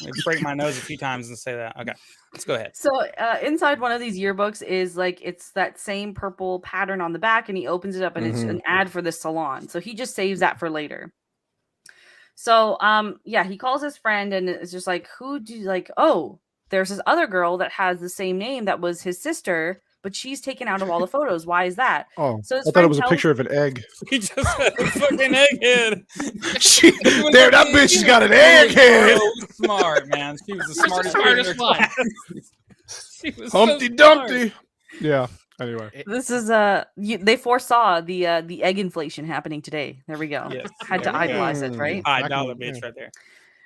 Let me break my nose a few times and say that. Okay, let's go ahead. So inside one of these yearbooks is like, it's that same purple pattern on the back, and he opens it up and it's an ad for the salon. So he just saves that for later. So he calls his friend and it's just like, oh, there's this other girl that has the same name that was his sister, but she's taken out of all the photos. Why is that? Oh, So I thought it was a picture of an egg. He just had a fucking egghead. There, that bitch has got an egghead. So smart, man. She was the smartest kid in her one. class. She was Humpty so Dumpty. Yeah. Anyway, This is they foresaw the egg inflation happening today. There we go. Yes, Had to there we go. idolize it, right? $5 bitch right there.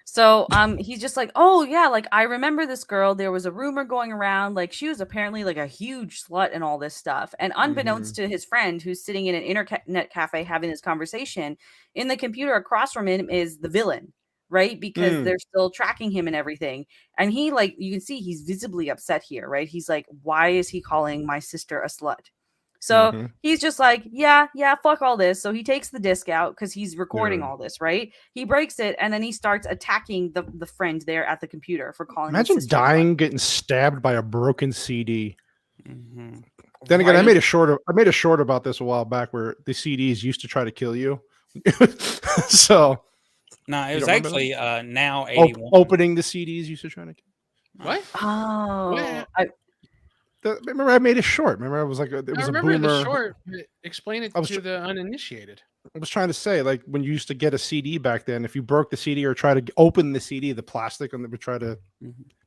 So he's just like, oh yeah, like I remember this girl. There was a rumor going around, like she was apparently like a huge slut and all this stuff. And unbeknownst to his friend who's sitting in an internet cafe having this conversation, in the computer across from him is the villain, right? Because they're still tracking him and everything. And he, like, you can see he's visibly upset here, right? He's like, why is he calling my sister a slut? So he's just like, yeah, fuck all this. So he takes the disc out because he's recording all this, right? He breaks it, and then he starts attacking the friend there at the computer for calling. Imagine dying, getting stabbed by a broken CD. Then again, I made a short about this a while back where the CDs used to try to kill you. So no, it was actually now 81. Opening the CDs used to try to kill. What? Oh, remember I made a short. Remember I was like, it was I remember a boomer. the short. Explain it to the uninitiated. I was trying to say, like, when you used to get a CD back then, if you broke the CD or try to open the CD, the plastic, and they would try to,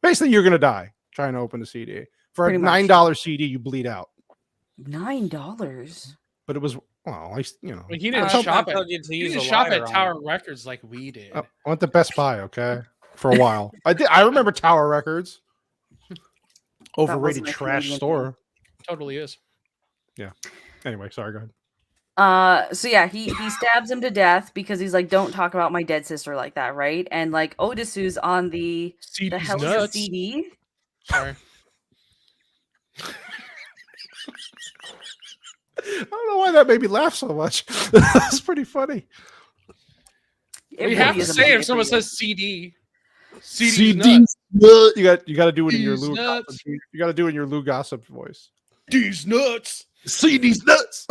basically, you're gonna die trying to open the CD. For a $9 CD, you bleed out. $9. But it was, well, at least, you know. Well, he didn't shop at Tower Records like we did. I went to Best Buy, okay, for a while. I remember Tower Records. Overrated trash store. Totally is. Yeah. Anyway, sorry, go ahead. So yeah, he stabs him to death because he's like, don't talk about my dead sister like that, right? And like Odisu's on the hell is a CD? Sorry. I don't know why that made me laugh so much. That's pretty funny. You have to say if someone says CD. CD. You got to do it in your Lou Gossip. You got to do it in your Lou Gossip voice. These nuts. CD's nuts.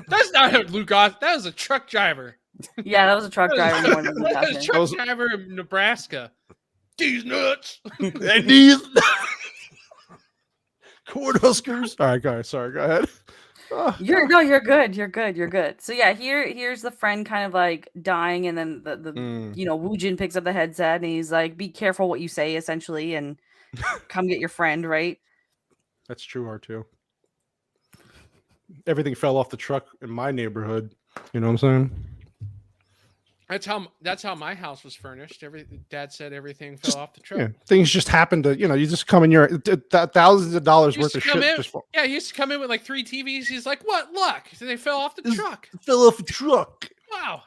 That's not a Lou Gossip. That was a truck driver. Yeah, that was a truck driver. That was a truck driver in Nebraska. These nuts. And these Cornhuskers. All right, guys. Sorry, go ahead. You're good. So yeah, here's the friend kind of like dying, and then the Woojin picks up the headset and he's like, be careful what you say, essentially, and come get your friend, right? That's true, R2. Everything fell off the truck in my neighborhood. You know what I'm saying? That's how my house was furnished. Dad said everything fell off the truck. Yeah, things just happen to, you just come in your thousands of dollars worth of shit. Yeah, he used to come in with like 3 TVs. He's like, what luck? They fell off the truck. Fell off the truck. Wow.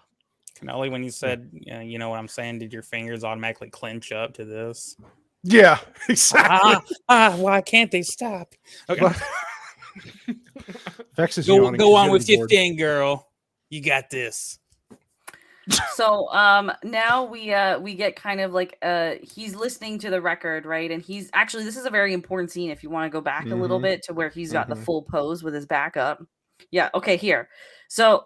Canoli, when you said, you know what I'm saying, did your fingers automatically clench up to this? Yeah, exactly. Why can't they stop? Okay. Vexes go on with your thing, girl. You got this. So now we get kind of like he's listening to the record, right? And he's actually, this is a very important scene if you want to go back a little bit to where he's got the full pose with his back up. Yeah, okay, here. So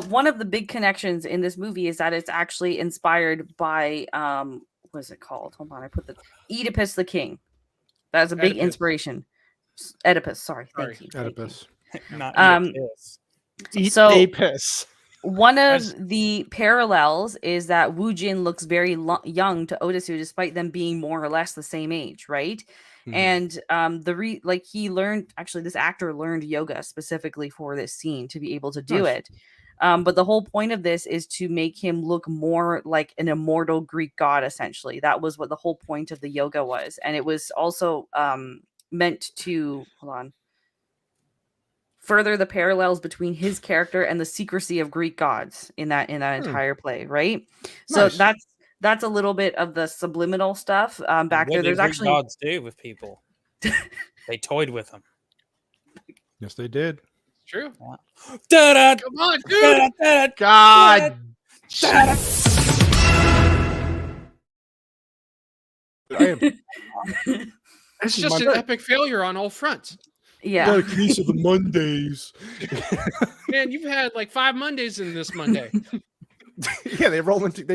one of the big connections in this movie is that it's actually inspired by what is it called? Hold on, I put the Oedipus the King. That's a big inspiration. Oedipus, sorry. Thank you. Oedipus. Not Oedipus. Oedipus. One of the parallels is that Woojin looks very young to Odisu, despite them being more or less the same age, right? And he learned, actually, this actor learned yoga specifically for this scene to be able to do it. But the whole point of this is to make him look more like an immortal Greek god, essentially. That was what the whole point of the yoga was. And it was also meant to, further the parallels between his character and the secrecy of Greek gods in that entire play, right? Nice. So that's a little bit of the subliminal stuff back there. There's actually gods do with people. They toyed with them. Yes, they did. It's true. Da-da, come on, dude. Da-da, God. da-da. It's just an epic failure on all fronts. Yeah. Got a case of the Mondays. Man, you've had like 5 Mondays in this Monday. Yeah, they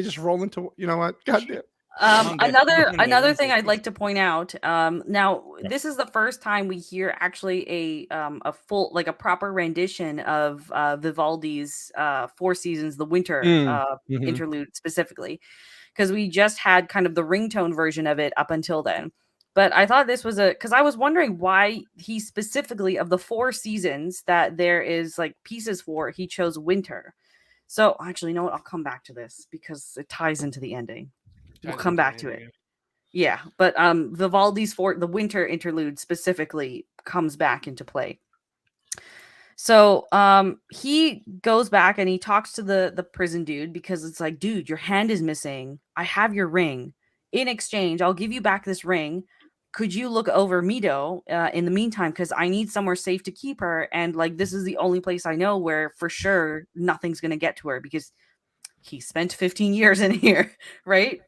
just roll into, you know what? God damn. Another thing I'd like to point out. Now this is the first time we hear actually a full, like a proper rendition of Vivaldi's Four Seasons, the winter interlude specifically, because we just had kind of the ringtone version of it up until then. But I thought this was because I was wondering why he specifically, of the four seasons that there is like pieces for, he chose winter. So actually, you know what? I'll come back to this because it ties into the ending. We'll come back to it. Yeah, but Vivaldi's the winter interlude specifically comes back into play. So he goes back and he talks to the prison dude, because it's like, dude, your hand is missing. I have your ring. In exchange, I'll give you back this ring. Could you look over Mido in the meantime? Because I need somewhere safe to keep her. And like, this is the only place I know where for sure nothing's going to get to her, because he spent 15 years in here, right?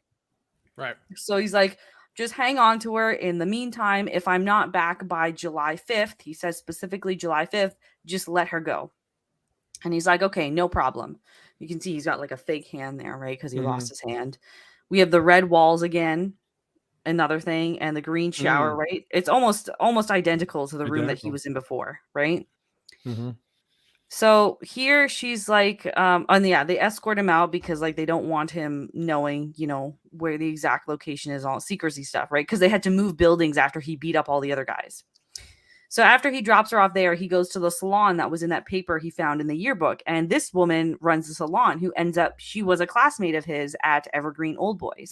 Right. So he's like, just hang on to her. In the meantime, if I'm not back by July 5th, he says specifically July 5th, just let her go. And he's like, okay, no problem. You can see he's got like a fake hand there, right? Because he lost his hand. We have the red walls again, another thing, and the green shower, right? It's almost identical to the room that he was in before, right? So here she's like, they escort him out because like they don't want him knowing, you know, where the exact location is, all secrecy stuff, right? Because they had to move buildings after he beat up all the other guys. So after he drops her off there, he goes to the salon that was in that paper he found in the yearbook. And this woman runs the salon, who ends up, she was a classmate of his at Evergreen Old Boys.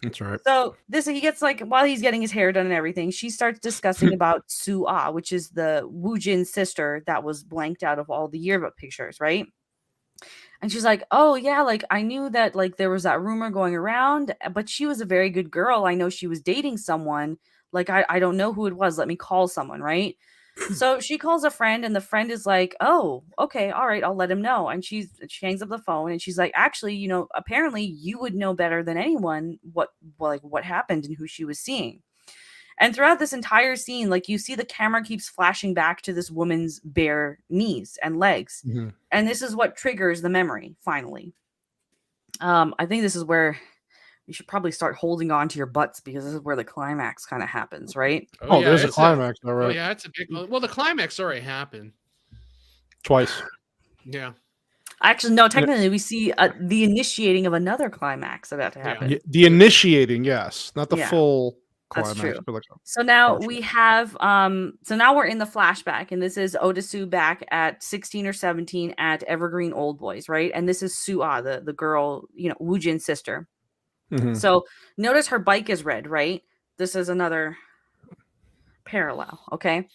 That's right. So he gets like, while he's getting his hair done and everything, she starts discussing about Su Ah, which is the Woo Jin's sister that was blanked out of all the yearbook pictures, right? And she's like, oh yeah, like I knew that like there was that rumor going around, but she was a very good girl. I know she was dating someone. Like, I don't know who it was. Let me call someone, right? So she calls a friend, and the friend is like, oh, okay, all right, I'll let him know. And she hangs up the phone, and she's like, actually, you know, apparently you would know better than anyone what happened and who she was seeing. And throughout this entire scene, like you see the camera keeps flashing back to this woman's bare knees and legs. And this is what triggers the memory, finally. I think this is where you should probably start holding on to your butts, because this is where the climax kind of happens, right? Oh, yeah, there's a climax, all right. Oh, yeah, it's a big one. Well, the climax already happened. Twice. Yeah. Actually, no, technically we see the initiating of another climax about to happen. Yeah, the initiating, yes. Not the full climax. That's true. But like so now we have, so now we're in the flashback, and this is Odesu back at 16 or 17 at Evergreen Old Boys, right? And this is Su Ah, the girl, you know, Woo Jin's sister. So notice her bike is red, right? This is another parallel, okay?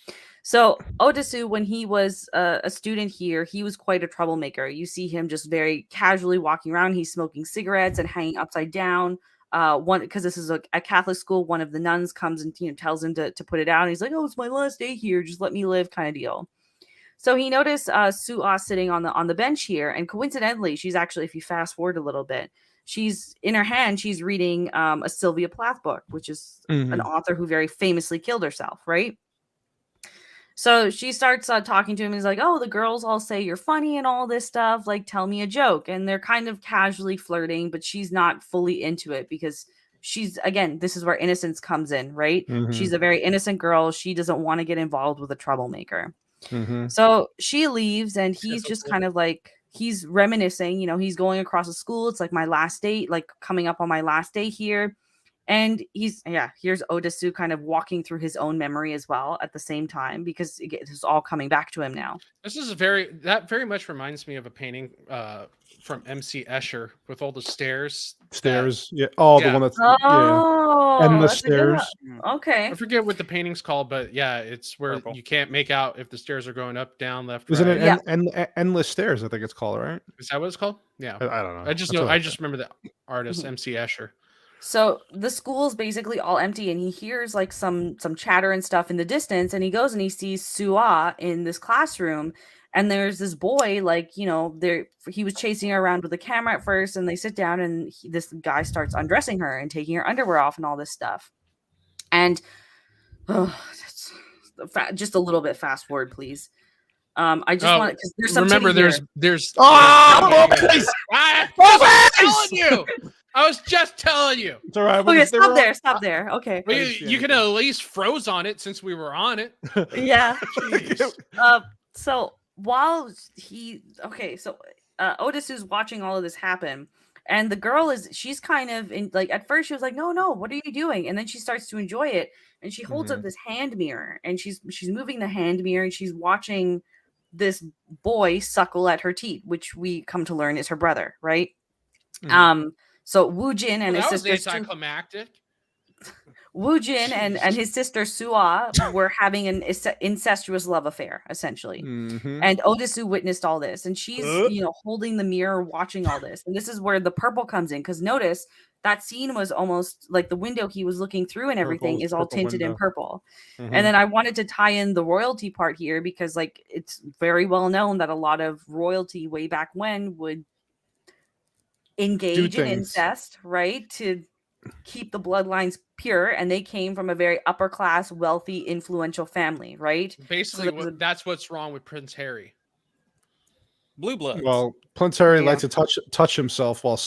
So Odesu, when he was a student here, he was quite a troublemaker. You see him just very casually walking around. He's smoking cigarettes and hanging upside down. Because this is a Catholic school, one of the nuns comes and tells him to put it out. And he's like, "Oh, it's my last day here. Just let me live," kind of deal. So he noticed Su Ah sitting on the bench here, and coincidentally, she's actually, if you fast forward a little bit, she's in her hand, she's reading a Sylvia Plath book, which is an author who very famously killed herself, right? So she starts talking to him, and he's like, oh, the girls all say you're funny and all this stuff, like tell me a joke. And they're kind of casually flirting, but she's not fully into it, because she's, again, this is where innocence comes in, right? She's a very innocent girl. She doesn't want to get involved with a troublemaker. So she leaves, and he's just kind of like, he's reminiscing, you know, he's going across the school. It's like my last day, like coming up on my last day here. And here's Odesu kind of walking through his own memory as well at the same time, because it's all coming back to him now. This is very much reminds me of a painting from MC Escher with all the stairs. Yeah. Oh, the one that's and the stairs. Okay. I forget what the painting's called, but yeah, it's where you can't make out if the stairs are going up, down, left, Isn't right. it endless stairs? I think it's called, right? Is that what it's called? Yeah. I don't know. I just remember the artist MC Escher. So the school's basically all empty, and he hears like some chatter and stuff in the distance, and he goes and he sees Su Ah in this classroom, and there's this boy, like, you know, he was chasing her around with a camera at first, and they sit down, and this guy starts undressing her and taking her underwear off and all this stuff. And that's just a little bit fast forward, please. I just want, because there's some, remember there's I'm telling you. I was just telling you. It's all right. Okay, stop there. Okay. You can at least froze on it since we were on it. Yeah. So while Otis is watching all of this happen, and the girl she's kind of in, like, at first she was like, no, what are you doing? And then she starts to enjoy it, and she holds up this hand mirror, and she's moving the hand mirror, and she's watching this boy suckle at her teat, which we come to learn is her brother, right? So Woo Jin and his sister anticlimactic. Woo Jin and his sister Sua were having an incestuous love affair, essentially. And Otisu witnessed all this, and she's holding the mirror, watching all this. And this is where the purple comes in, because notice that scene was almost like the window he was looking through and everything is all tinted in purple. And then I wanted to tie in the royalty part here, because like it's very well known that a lot of royalty way back when would engage in incest, right, to keep the bloodlines pure, and they came from a very upper class, wealthy, influential family, right? Basically, that's what's wrong with Prince Harry. Blue blood. Well, Prince Harry likes to touch himself while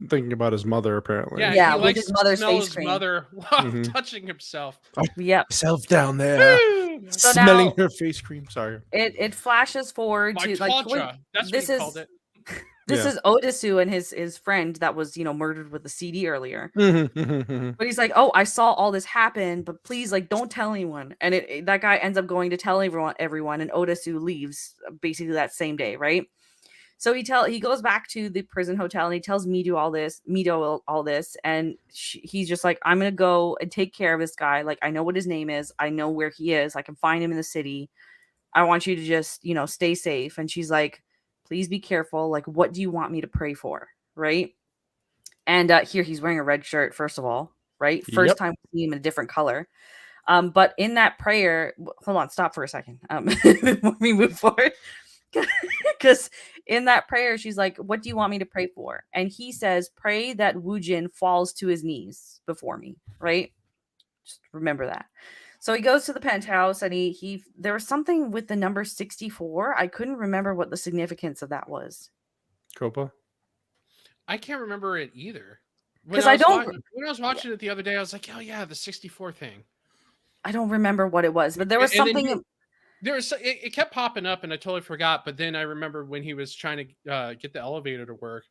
thinking about his mother, apparently. Yeah, he likes his mother's to smell face his cream. mother while touching himself. Yep. Self down there, So smelling now her face cream. Sorry. it flashes forward My to like tantra. That's what he called it. This is Otisu and his friend that was, murdered with the CD earlier. But he's like, oh, I saw all this happen, but please, like, don't tell anyone. And that guy ends up going to tell everyone, and Otisu leaves basically that same day, right? So he goes back to the prison hotel, and he tells Mido all this, and he's just like, I'm gonna go and take care of this guy. Like, I know what his name is, I know where he is, I can find him in the city. I want you to just, stay safe. And she's like, please be careful. Like, what do you want me to pray for? Right. And here he's wearing a red shirt, first of all, right? First time we see him in a different color. But in that prayer, hold on, stop for a second. Before we move forward. Because in that prayer, she's like, what do you want me to pray for? And he says, pray that Woo Jin falls to his knees before me. Right. Just remember that. So he goes to the penthouse, and there was something with the number 64. I couldn't remember what the significance of that was. Copa? I can't remember it either. Because when I was watching it the other day, I was like, oh yeah, the 64 thing. I don't remember what it was, but there was something. It kept popping up, and I totally forgot. But then I remember when he was trying to get the elevator to work,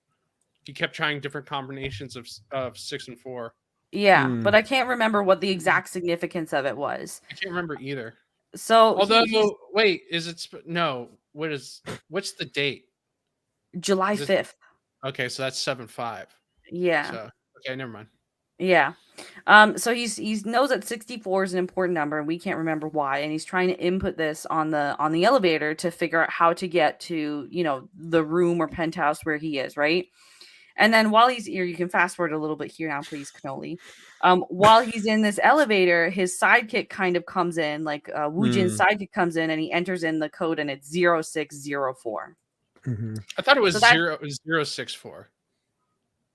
he kept trying different combinations of 6 and 4. Yeah, but I can't remember what the exact significance of it was. I can't remember either. So, wait, what's the date? July 5th. Okay, so that's 7/5. Yeah. So, okay, never mind. Yeah. So he knows that 64 is an important number, and we can't remember why, and he's trying to input this on the elevator to figure out how to get to, the room or penthouse where he is, right? And then while he's here, you can fast forward a little bit here now, please, Cannoli. While he's in this elevator, his sidekick kind of comes in, like Woo Jin's sidekick comes in, and he enters in the code, and it's 0604. I thought it was 064.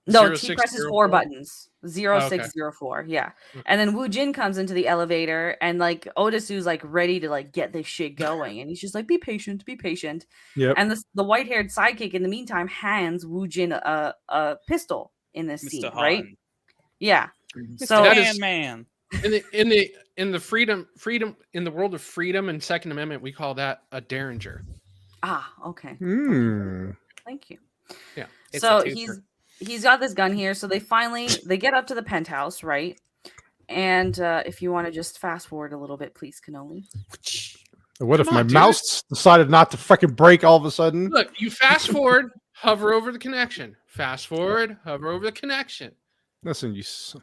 No, he presses 4 buttons. 0604. Yeah. And then Woo Jin comes into the elevator, and like Otisu's like ready to like get this shit going. And he's just like, be patient. Yep. And the white-haired sidekick in the meantime hands Woo Jin a pistol in this scene, right? Yeah. So man. In the freedom in the world of freedom and Second Amendment, we call that a derringer. Ah, okay. Thank you. Yeah. So he's got this gun here. So they get up to the penthouse, right? And if you want to just fast forward a little bit, please, Cannoli. What if my mouse decided not to freaking break all of a sudden? Look, you fast forward, hover over the connection. Fast forward, hover over the connection. Listen, you son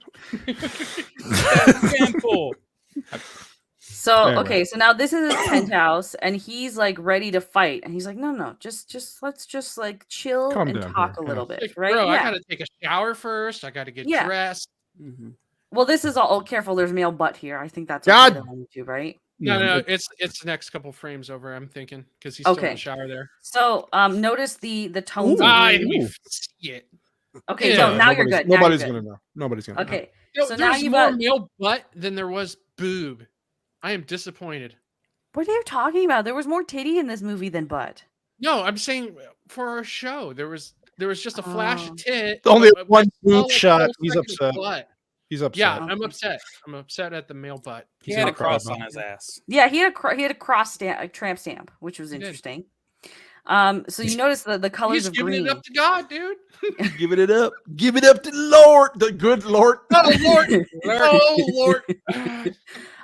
So, anyway. Okay, so now this is his penthouse, and he's like ready to fight, and he's like, no, just let's just like chill and talk a little bit, right? Bro, I gotta take a shower first. I gotta get dressed. Well, this is all careful. There's male butt here. I think that's what on YouTube, right? No, it's the next couple frames over. I'm thinking because he's still in the shower there. So, notice the tones. See it. Okay, so now you're good. Nobody's gonna know. Nobody's gonna know. Okay, so now there's more male butt than there was boob. I am disappointed. What are you talking about? There was more titty in this movie than butt. No, I'm saying for our show, there was There was just a flash of tit. Only but one I saw, boob shot. full He's second upset. butt. He's upset. Yeah, I'm upset. I'm upset at the male butt. He had a cross on his ass. Yeah, he had a cross stamp, a tramp stamp, which was interesting. So you notice the colors He's of giving green. it up to God, dude. Giving it up. Give it up to the Lord, the good Lord. Oh Lord. Oh Lord.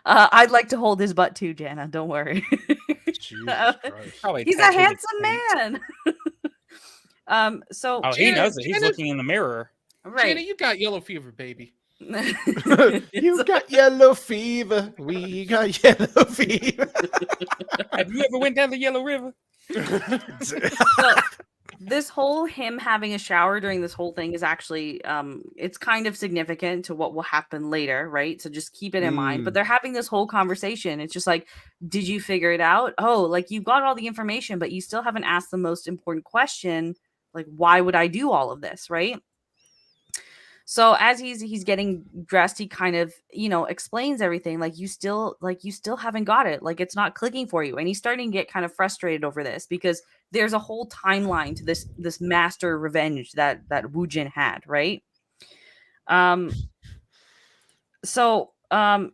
I'd like to hold his butt too, Jana. Don't worry. Probably He's a tattooed handsome it. man. So he knows it. He's looking in the mirror. Right. Jana, you got yellow fever, baby. You got yellow fever. We got yellow fever. Have you ever went down the Yellow River? So, this whole him having a shower during this whole thing is actually it's kind of significant to what will happen later, right? So just keep it in mind. But they're having this whole conversation. It's just like, did you figure it out? Oh, like you got all the information, but you still haven't asked the most important question, like why would I do all of this, right? So as he's getting dressed, he kind of, explains everything. Like you still haven't got it. Like it's not clicking for you. And he's starting to get kind of frustrated over this because there's a whole timeline to this master revenge that Woo Jin had, right? So Woo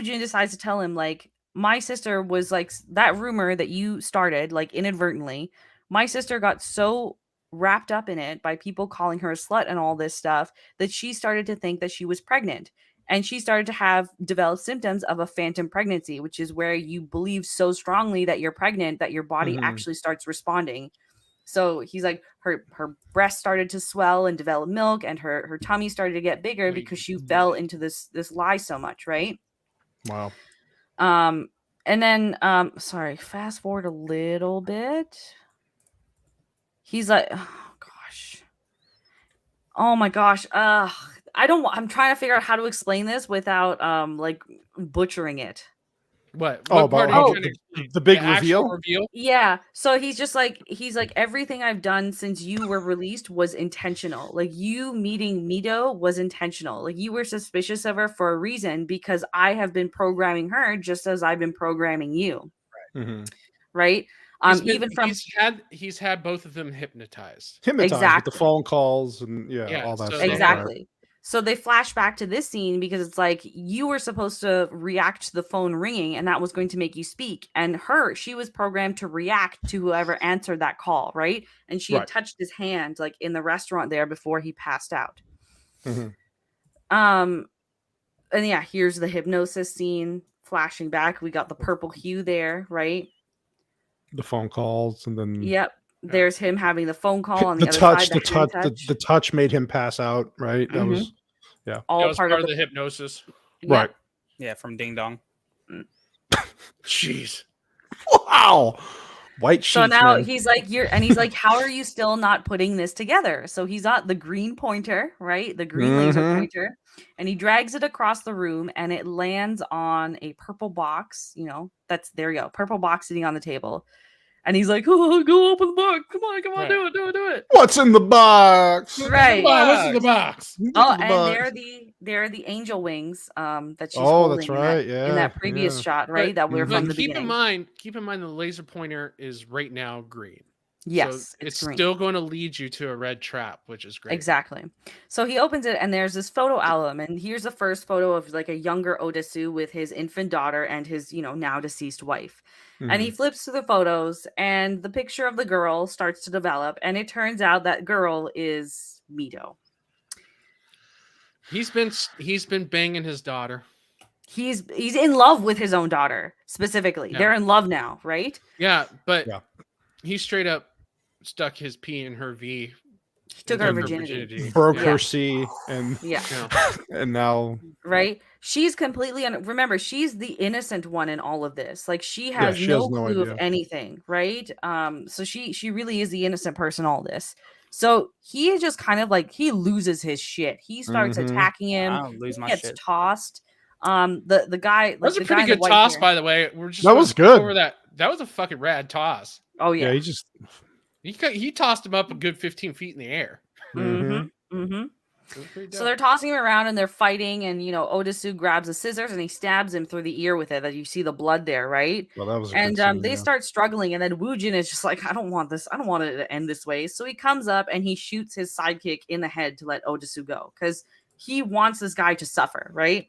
Jin decides to tell him, like, my sister was like that rumor that you started, like inadvertently. My sister got so wrapped up in it by people calling her a slut and all this stuff that she started to think that she was pregnant, and she started to develop symptoms of a phantom pregnancy, which is where you believe so strongly that you're pregnant that your body actually starts responding. So he's like, her breast started to swell and develop milk, and her tummy started to get bigger because she fell into this lie so much, right? Wow. And then sorry, fast forward a little bit. He's like, oh my gosh. I'm trying to figure out how to explain this without like butchering it. What part are you trying to the big actual reveal? Yeah. So he's like, everything I've done since you were released was intentional. Like you meeting Mito was intentional. Like you were suspicious of her for a reason because I have been programming her just as I've been programming you. Right. He's had both of them hypnotized With the phone calls and all that stuff. Exactly. Right. So they flash back to this scene because it's like you were supposed to react to the phone ringing and that was going to make you speak. And she was programmed to react to whoever answered that call, right? And she had touched his hand like in the restaurant there before he passed out. And yeah, here's the hypnosis scene flashing back. We got the purple hue there, right? The phone calls and then there's him having the phone call on the other touch, side. the touch made him pass out, right? That was all that was part of the hypnosis. Right. Yeah, from Ding Dong. Jeez. Wow. White sheets. So now man. he's like, how are you still not putting this together? So he's got the green pointer, right? The green laser pointer, and he drags it across the room and it lands on a purple box. There you go. Purple box sitting on the table. And he's like, oh, go open the box. Come on, do it. What's in the box? Right. What's in the box? They're the angel wings that she's holding. That's right. In that previous shot, right? That we're from the beginning. Keep in mind the laser pointer is right now green. Yes, so it's green. Still going to lead you to a red trap, which is great. Exactly. So he opens it and there's this photo album, and here's the first photo of like a younger Odesu with his infant daughter and his, now deceased wife. And he flips through the photos and the picture of the girl starts to develop, and it turns out that girl is Mito. He's been banging his daughter. He's in love with his own daughter specifically. Yeah. They're in love now, right? Yeah, but he straight up stuck his P in her V. He took her virginity. Broke her C, and and now she's completely remember, she's the innocent one in all of this. Like she has no clue of anything, right? So she really is the innocent person in all this. So he is just kind of like, he loses his shit. He starts attacking him. He gets tossed. The guy, that was a pretty good toss, by the way. That was good. Over that was a fucking rad toss. Oh yeah, he tossed him up a good 15 feet in the air. So they're tossing him around and they're fighting, and Odasu grabs the scissors and he stabs him through the ear with it. That you see the blood there, right? Well, that was a And good scene, they yeah. start struggling, and then Woojin is just like, I don't want this. I don't want it to end this way. So he comes up and he shoots his sidekick in the head to let Odasu go because he wants this guy to suffer, right?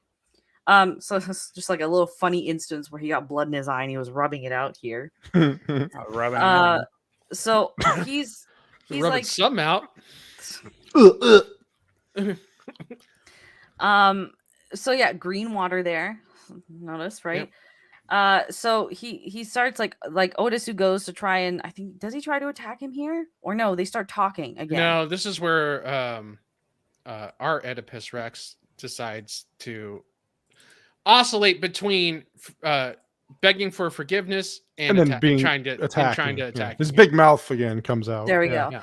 So it's just like a little funny instance where he got blood in his eye and he was rubbing it out here. Rubbing. So he's rubbing like some out. So yeah, green water there. Notice, right? So he starts like Odasu goes to try and I think does he try to attack him here? Or no, they start talking again. No, this is where our Oedipus Rex decides to oscillate between begging for forgiveness and then trying to attack. His big mouth again comes out. There we go.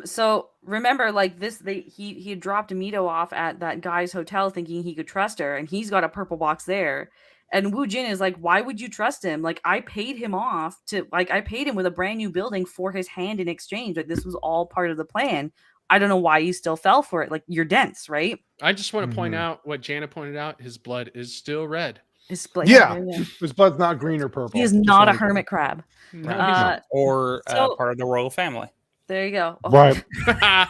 So remember, like this, he had dropped Mito off at that guy's hotel thinking he could trust her, and he's got a purple box there. And Wu Jin is like, why would you trust him? Like, I paid him off I paid him with a brand new building for his hand in exchange. Like, this was all part of the plan. I don't know why you still fell for it. Like, you're dense, right? I just want to point out what Jana pointed out. His blood is still red. His blood, his blood's not green or purple. He is not a hermit crab. No, or part of the royal family. There you go. Oh. Right.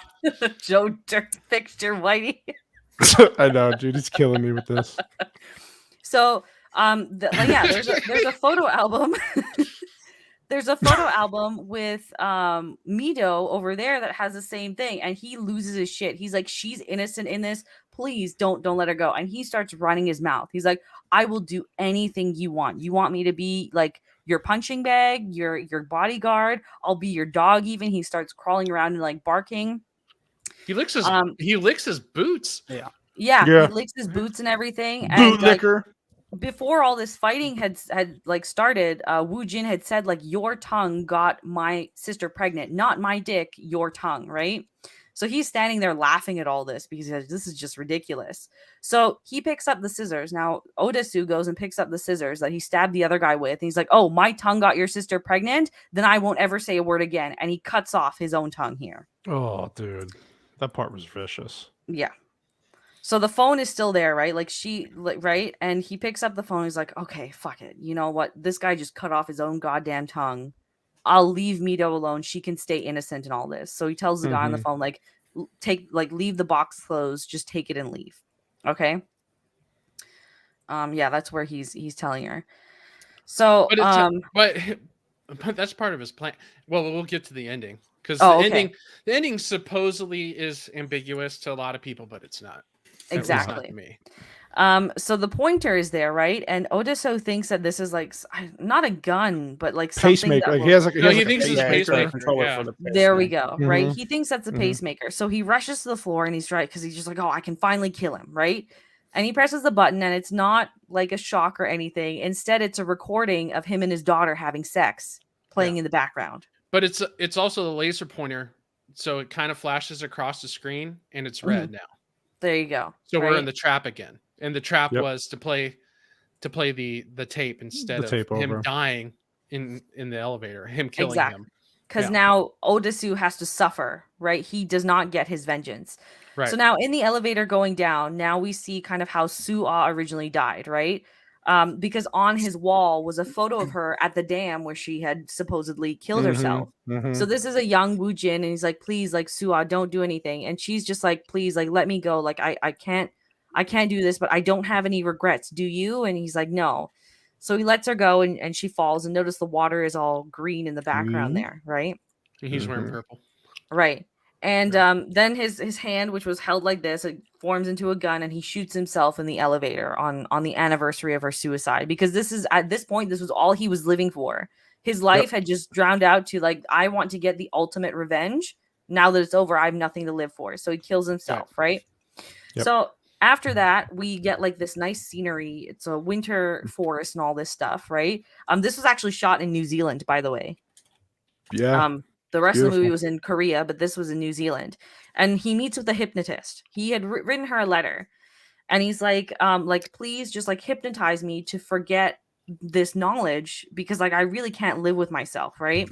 Joe Dirt Fixture Whitey. I know, dude. He's killing me with this. So, there's a photo album. There's a photo album with Mito over there that has the same thing, and he loses his shit. He's like, she's innocent in this. Please don't let her go. And he starts running his mouth. He's like, I will do anything you want. You want me to be like your punching bag, your bodyguard. I'll be your dog. Even he starts crawling around and like barking. He licks his boots. Yeah. He licks his boots and everything. Boot licker. Before all this fighting had like started, Wu Jin had said like, your tongue got my sister pregnant, not my dick, your tongue, right? So he's standing there laughing at all this because this is just ridiculous. So he picks up the scissors. Now Odasu goes and picks up the scissors that he stabbed the other guy with. And he's like, oh, my tongue got your sister pregnant? Then I won't ever say a word again. And he cuts off his own tongue here. Oh, dude. That part was vicious. Yeah. So the phone is still there, right? Right? And he picks up the phone. He's like, okay, fuck it. You know what? This guy just cut off his own goddamn tongue. I'll leave Mito alone. She can stay innocent in all this. So he tells the guy on the phone, like, leave the box closed. Just take it and leave. Okay. Yeah, that's where he's telling her. So, but that's part of his plan. Well, we'll get to the ending because the ending supposedly is ambiguous to a lot of people, but it's not. Exactly. Not me. So the pointer is there, right? And Odasu thinks that this is like not a gun, but like pacemaker. Something he thinks it's a pacemaker. Controller for the pacemaker. There we go. Right. He thinks that's a pacemaker. So he rushes to the floor and he's right because he's just like, oh, I can finally kill him, right? And he presses the button and it's not like a shock or anything. Instead, it's a recording of him and his daughter having sex playing in the background. But it's also the laser pointer, so it kind of flashes across the screen and it's red now. There you go. So we're in the trap again. And the trap was to play the tape instead of him dying in the elevator, him killing him. Because now Odasu has to suffer, right? He does not get his vengeance. Right. So now in the elevator going down, now we see kind of how Su-ah originally died, right? Because on his wall was a photo of her at the dam where she had supposedly killed herself. So this is a young Wu Jin, and he's like, please, like, Su-ah, don't do anything. And she's just like, please, like, let me go. Like, I can't do this, but I don't have any regrets. Do you? And he's like, no. So he lets her go and she falls, and notice the water is all green in the background there, right? He's wearing purple. Right. And then his hand, which was held like this, it forms into a gun, and he shoots himself in the elevator on the anniversary of her suicide. Because this is, at this point, this was all he was living for. His life had just drowned out to, like, I want to get the ultimate revenge. Now that it's over, I have nothing to live for. So he kills himself, right? So after that, we get like this nice scenery. It's a winter forest and all this stuff, right? This was actually shot in New Zealand, by the way. Yeah. The rest of the movie was in Korea, but this was in New Zealand. And he meets with a hypnotist. He had written her a letter, and he's like, please just like hypnotize me to forget this knowledge because like I really can't live with myself, right?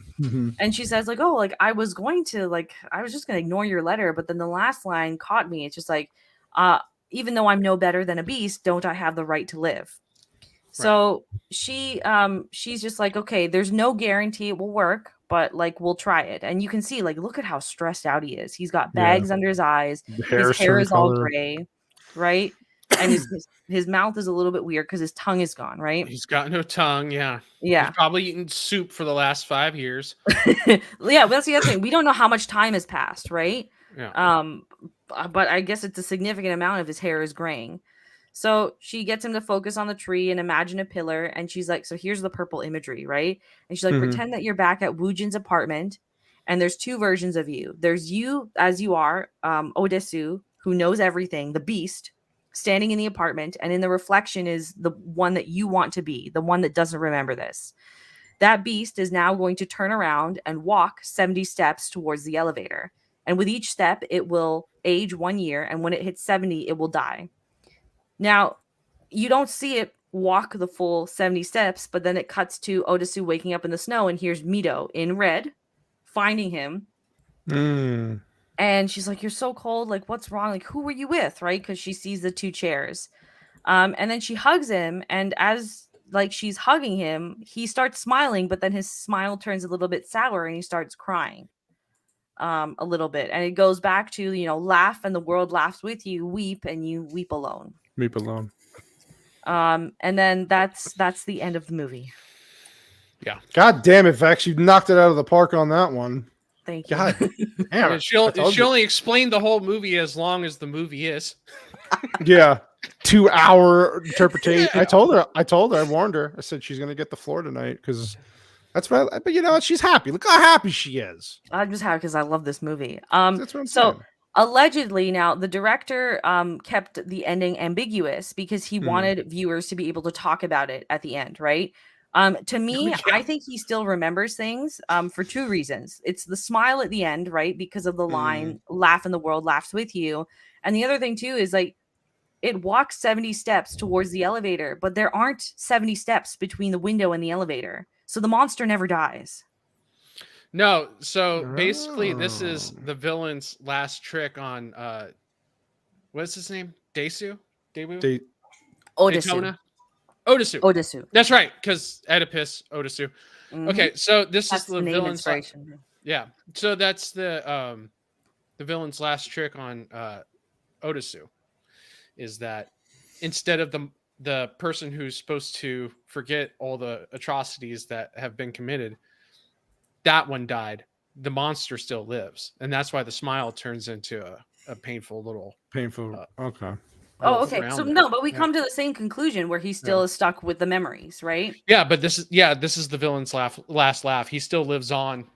And she says like, oh, like I was just gonna ignore your letter, but then the last line caught me. It's just like, even though I'm no better than a beast, don't I have the right to live? So she's just like, okay, there's no guarantee it will work, but like we'll try it. And you can see, like, look at how stressed out he is. He's got bags under his eyes. His hair is all gray, right? And his mouth is a little bit weird because his tongue is gone, right? He's got no tongue. Yeah. Yeah. He's probably eaten soup for the last 5 years. Yeah, but that's the other thing. We don't know how much time has passed, right? Yeah. But I guess it's a significant amount of his hair is graying. So she gets him to focus on the tree and imagine a pillar. And she's like, so here's the purple imagery, right? And she's like, pretend that you're back at Woojin's apartment. And there's 2 versions of you. There's you as you are, Odesu, who knows everything, the beast, standing in the apartment. And in the reflection is the one that you want to be, the one that doesn't remember this. That beast is now going to turn around and walk 70 steps towards the elevator. And with each step, it will age 1 year. And when it hits 70, it will die. Now, you don't see it walk the full 70 steps, but then it cuts to Odesu waking up in the snow, and here's Mito in red, finding him. And she's like, you're so cold. Like, what's wrong? Like, who were you with? Right? Because she sees the 2 chairs. And then she hugs him. And as like she's hugging him, he starts smiling, but then his smile turns a little bit sour and he starts crying a little bit. And it goes back to, laugh and the world laughs with you, weep and you weep alone. Weep alone. And then that's the end of the movie. Yeah. God damn it, Vex. You knocked it out of the park on that one. Thank you. God damn it. She only explained the whole movie as long as the movie is. Yeah. 2-hour interpretation. I told her, I warned her. I said she's gonna get the floor tonight because that's what but you know what? She's happy. Look how happy she is. I'm just happy because I love this movie. That's what I'm saying. Allegedly, now the director kept the ending ambiguous because he wanted viewers to be able to talk about it at the end, right? To me, I think he still remembers things for 2 reasons. It's the smile at the end, right? Because of the line, laugh and the world laughs with you. And the other thing too is like it walks 70 steps towards the elevator, but there aren't 70 steps between the window and the elevator. So the monster never dies. No, so basically this is the villain's last trick on what's his name? Odesu? Odesu. That's right, because Oedipus, Odesu. Okay, so this is the villain's yeah. So that's the villain's last trick on Odesu is that instead of the person who's supposed to forget all the atrocities that have been committed, that one died. The monster still lives, and that's why the smile turns into a painful little okay. Oh, okay. So no, but we come to the same conclusion where he still is stuck with the memories, right? Yeah, but this is the villain's last laugh. He still lives on,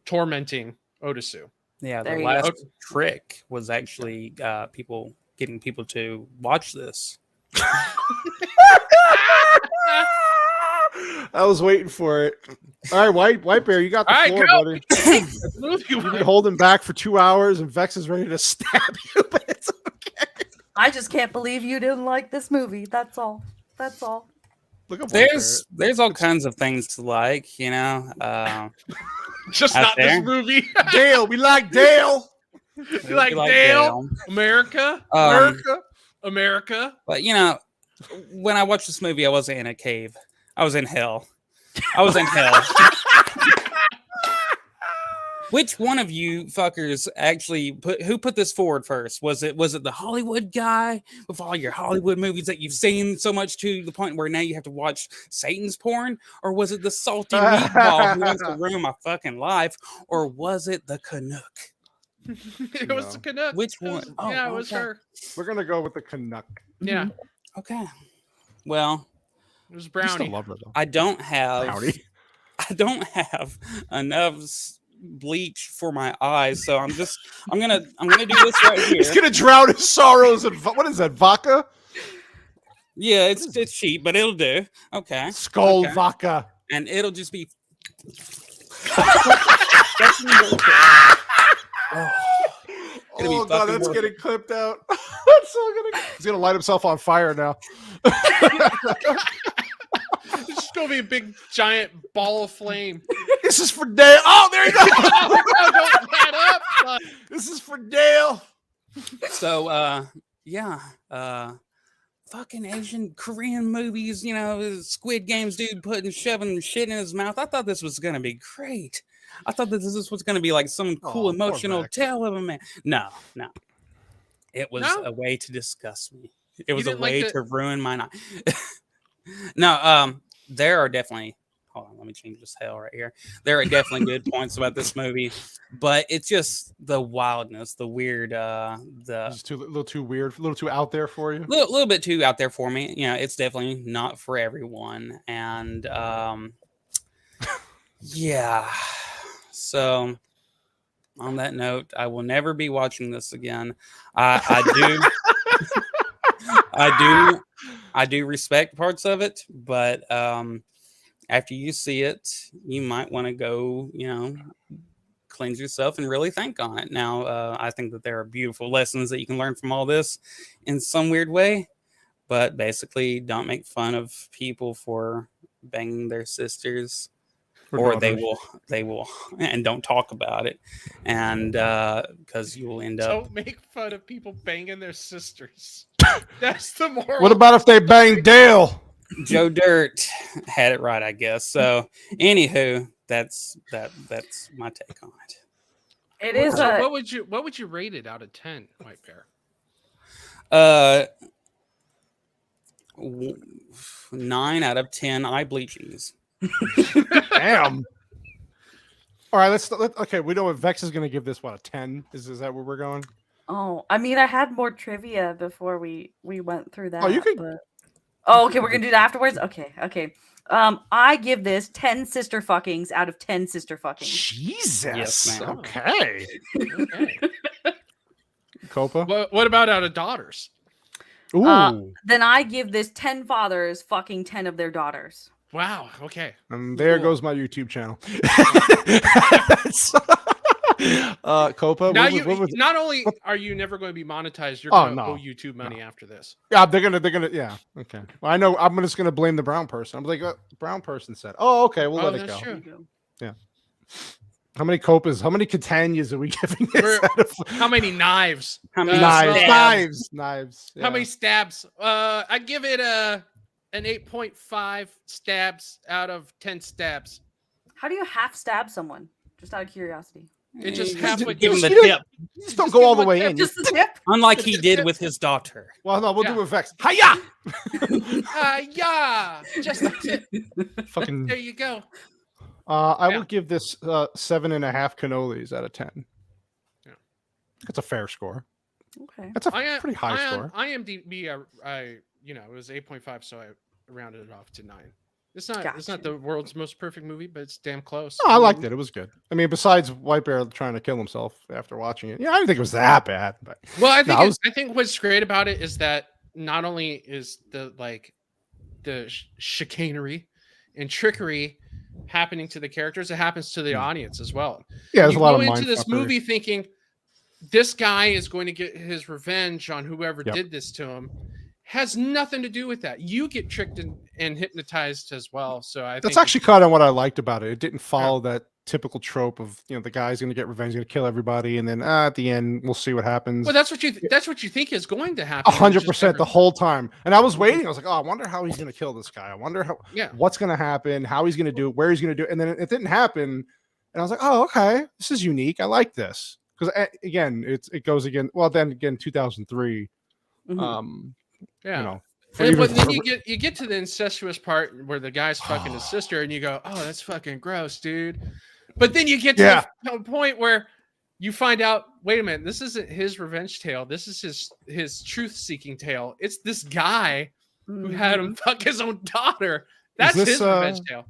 tormenting Odesu. Yeah, the last trick was actually getting people to watch this. I was waiting for it. All right, White Bear, you got the floor, buddy. You've been holding back for 2 hours, and Vex is ready to stab you, but it's okay. I just can't believe you didn't like this movie. That's all. Look up there's all kinds of things to like, just not this movie. Dale, we like Dale. You like Dale? America. But when I watched this movie, I wasn't in a cave. I was in hell. Which one of you fuckers actually put this forward first? Was it the Hollywood guy with all your Hollywood movies that you've seen so much to the point where now you have to watch Satan's porn? Or was it the salty meatball who wants to ruin my fucking life? Or was it the Canuck? It was the Canuck. Which one? It was her. We're gonna go with the Canuck. Yeah. Okay. Well, it was Brownie. Still love her, though. I don't have enough bleach for my eyes, so I'm gonna do this right here. He's gonna drown his sorrows in what is that, vodka? Yeah, it's cheap, but it'll do. Okay. Skull vodka. And it'll just be Oh god, that's getting clipped out. That's so gonna. He's gonna light himself on fire now. gonna be a big giant ball of flame. This is for Dale. Oh, there you go. Don't add up, son. This is for Dale. So, yeah, fucking Asian Korean movies, you know, Squid Games dude shoving shit in his mouth. I thought this was gonna be great. I thought that this was gonna be like some cool emotional tale of a man. No. It was a way to disgust me. It was a way to ruin my night. No, there are definitely. Hold on, let me change this hell right here. There are definitely good points about this movie, but it's just the wildness, the weird, It's a little too weird, a little too out there for you. Little bit too out there for me. You know, it's definitely not for everyone, and yeah. So, on that note, I will never be watching this again. I do respect parts of it, but after you see it, you might want to go, you know, cleanse yourself and really think on it. Now, I think that there are beautiful lessons that you can learn from all this in some weird way, but basically don't make fun of people for banging their sisters, or they will, and don't talk about it, and because you will end up. Don't make fun of people banging their sisters. That's the moral. What about if they bang Dale? Joe Dirt had it right, I guess. So, anywho, that's my take on it. It is. What would you rate it out of 10, White Bear? 9 out of 10 eye bleachings. Damn. All right, okay. We know what Vex is going to give this. What, a 10? Is that where we're going? Oh, I mean, I had more trivia before we went through that. Oh, you could. But... Oh, okay. We're gonna do that afterwards. Okay. I give this 10 sister fuckings out of 10 sister fuckings. Jesus. Yes, ma'am. Okay. Copa. What about out of daughters? Ooh. Then I give this 10 fathers fucking 10 of their daughters. Wow. Okay. And there goes my YouTube channel. Copa. Now not only are you never going to be monetized, you're going to owe YouTube money after this. Yeah, they're gonna. Yeah. Okay. Well, I know. I'm just gonna blame the brown person. I'm like, brown person said. Oh, okay. We'll let it go. True. Yeah. How many Copas? How many Catanias are we giving this? How many knives? How many knives? Yeah. How many stabs? I give it an 8.5 stabs out of 10 stabs. How do you half stab someone? Just out of curiosity. It just halfway. Give him the tip. Just don't go all the way in. Just the tip. Unlike he did with his daughter. Well, no, we'll do a Vex. Hiya! Yeah. Just the tip. Fucking. There you go. I will give this 7.5 cannolis out of 10. Yeah. That's a fair score. Okay. That's a pretty high score. IMDb, it was 8.5, so I rounded it off to 9. It's not the world's most perfect movie, but it's damn close. No, I liked it. It was good. I mean, besides White Bear trying to kill himself after watching it, I didn't think it was that bad. But well, I think what's great about it is that not only is the chicanery and trickery happening to the characters, it happens to the audience as well. Yeah, there's a lot of into this movie thinking this guy is going to get his revenge on whoever did this to him. Has nothing to do with that. You get tricked and hypnotized as well. So that's actually kind of what I liked about it. It didn't follow that typical trope of the guy's going to get revenge, going to kill everybody, and then at the end we'll see what happens. Well, that's what you think is going to happen. 100% the whole time. And I was waiting. I was like, oh, I wonder how he's going to kill this guy. I wonder what's going to happen, how he's going to do it, where he's going to do it. And then it didn't happen. And I was like, oh, okay, this is unique. I like this because again, it goes again. Well, then again, 2003. Yeah. But then you get to the incestuous part where the guy's fucking his sister, and you go, "Oh, that's fucking gross, dude." But then you get to the point where you find out, wait a minute, this isn't his revenge tale. This is his truth-seeking tale. It's this guy who had him fuck his own daughter. That's his revenge tale.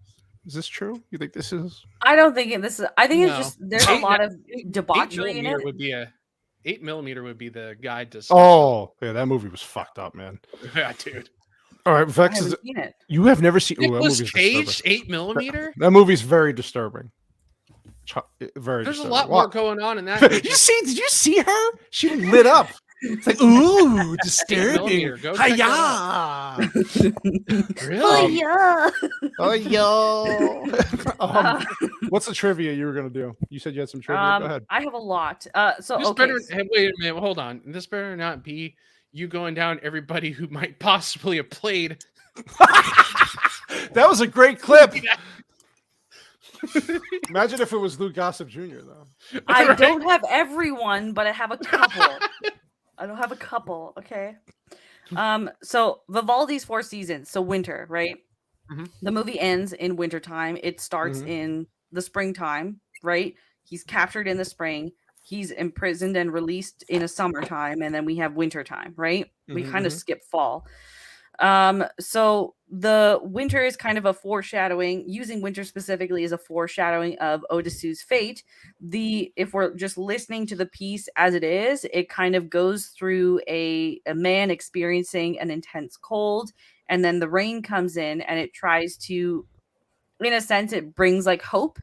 Is this true? You think this is? I don't think this is. I think it's just there's a lot of debauchery in it. 8mm would be the guide to. Oh, yeah, that movie was fucked up, man. Yeah, dude. All right, Vex. You have never seen Nicolas Cage 8mm. That movie's very disturbing. Very. There's disturbing. A lot more going on in that. Did you see her? She lit up. It's like, ooh, Millimeter, disturbing. go check that Hiya. Really? yeah. Oh, yo. What's the trivia you were going to do? You said you had some trivia. Go ahead. I have a lot. This Okay. better. Hey, wait a minute. Hold on. This better not be you going down everybody who might possibly have played. That was a great clip. Imagine if it was Lou Gossip Jr. though. I don't have everyone, but I have a couple. I don't have a couple. Okay. So Vivaldi's Four Seasons. So winter, right? The movie ends in wintertime. It starts in the springtime, right? He's captured in the spring. He's imprisoned and released in a summertime, and then we have wintertime, right? We kind of skip fall. So the winter is kind of a foreshadowing, using winter specifically as a foreshadowing of Odysseus' fate. If we're just listening to the piece as it is, it kind of goes through a man experiencing an intense cold, and then the rain comes in and it tries to, in a sense, it brings like hope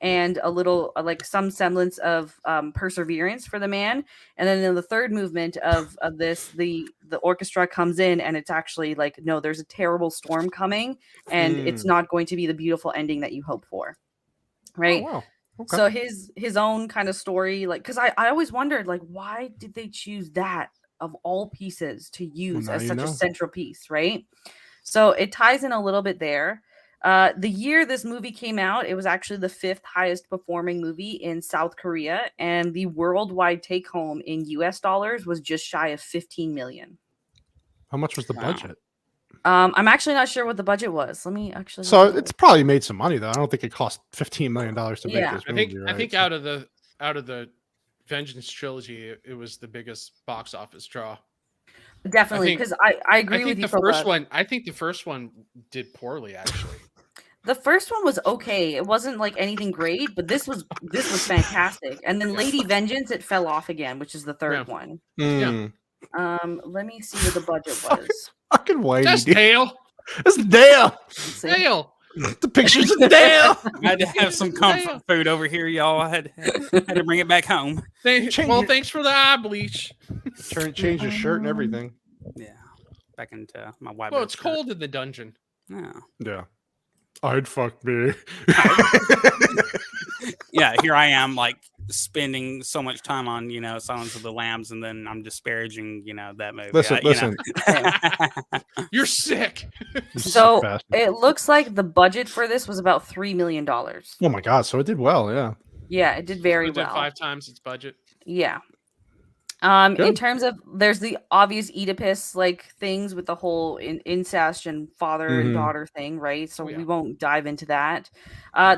and a little like some semblance of perseverance for the man. And then in the third movement of this, the orchestra comes in and it's actually like, no, there's a terrible storm coming and it's not going to be the beautiful ending that you hope for. Right. Oh, wow. Okay. So his own kind of story, like, because I always wondered, like, why did they choose that of all pieces to use as such a central piece, right? So it ties in a little bit there. The year this movie came out, it was actually the 5th highest performing movie in South Korea, and the worldwide take home in US dollars was just shy of 15 million. How much was the budget? I'm actually not sure what the budget was. Let me actually. So it's probably made some money though. I don't think it cost $15 million to make this movie. I think out of the Vengeance trilogy, it was the biggest box office draw. Definitely, because I agree with you. I think the first one did poorly, actually. The first one was okay. It wasn't like anything great, but this was fantastic. And then Lady Vengeance, it fell off again, which is the third one. Yeah. Let me see what the budget was. Fucking whitey. That's Dale. It's Dale. Dale. The pictures of Dale. I had to have some comfort food over here, y'all. I had to bring it back home. Thanks for the eye bleach. Change his shirt and everything. Yeah, back into my wife. Well, it's cold in the dungeon. Yeah. I'd fuck me. Yeah, here I am, like spending so much time on Silence of the Lambs, and then I'm disparaging that movie. Listen. You're sick. So it looks like the budget for this was about $3 million. Oh my god! So it did well, yeah. Yeah, it did very well. 5 times its budget. Yeah. In terms of, there's the obvious Oedipus like things with the whole incest and father and daughter thing, right? So we won't dive into that.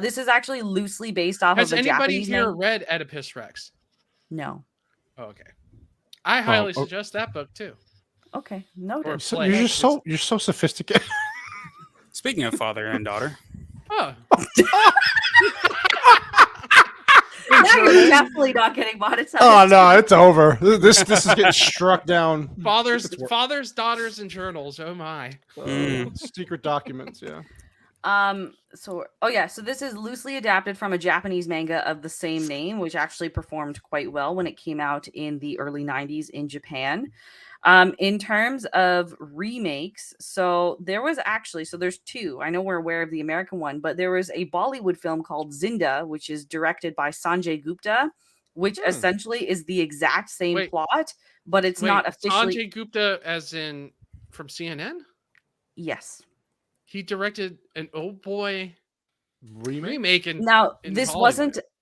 This is actually loosely based off of the Japanese. Has anybody here read Oedipus Rex? No. Oh, okay. I highly suggest that book too. Okay, noted. So you're so sophisticated. Speaking of father and daughter. Oh. Now you're definitely not getting monetized. Oh no, it's over. This is getting struck down. Fathers, daughters, and journals. Oh my. Secret documents. Yeah. So this is loosely adapted from a Japanese manga of the same name, which actually performed quite well when it came out in the early 90s in Japan. In terms of remakes, there's 2. I know we're aware of the American one, but there was a Bollywood film called Zinda, which is directed by Sanjay Gupta, which essentially is the exact same plot, but it's not officially. Sanjay Gupta, as in from CNN? Yes. He directed an Old Boy remake.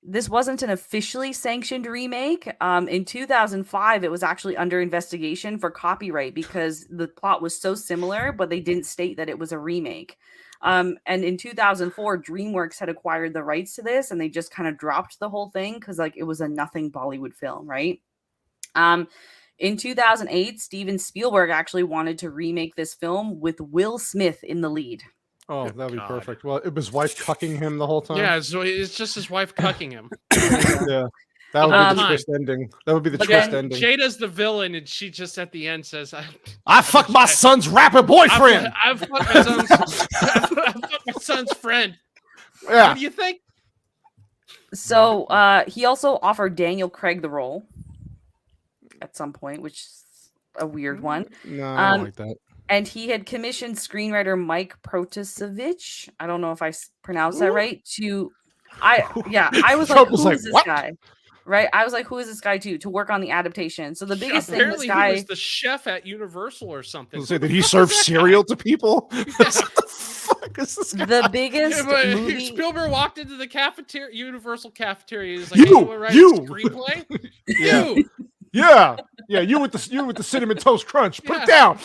This wasn't an officially sanctioned remake. In 2005, it was actually under investigation for copyright because the plot was so similar, but they didn't state that it was a remake. And in 2004, DreamWorks had acquired the rights to this, and they just kind of dropped the whole thing because it was a nothing Bollywood film, right? In 2008, Steven Spielberg actually wanted to remake this film with Will Smith in the lead. Oh, that'd be perfect. Well, it was wife cucking him the whole time. Yeah, so it's just his wife cucking him. Yeah, that would be the twist ending. That would be the twist ending. Jada's the villain, and she just at the end says, "I fucked my son's rapper boyfriend. I fucked my son's friend." Yeah. What do you think? So he also offered Daniel Craig the role. at some point, which is a weird one. No, I don't like that. And he had commissioned screenwriter Mike Protasevich. I don't know if I pronounced that right. I was like, who is this guy? Right? I was like, who is this guy to work on the adaptation? So the biggest thing this guy he was the chef at Universal or something. Did he serve cereal to people? What the fuck is this guy? The biggest movie... Spielberg walked into the cafeteria, Universal cafeteria. He's like, "Hey, you want to write a screenplay?" Yeah, you with the cinnamon toast crunch. Put it down.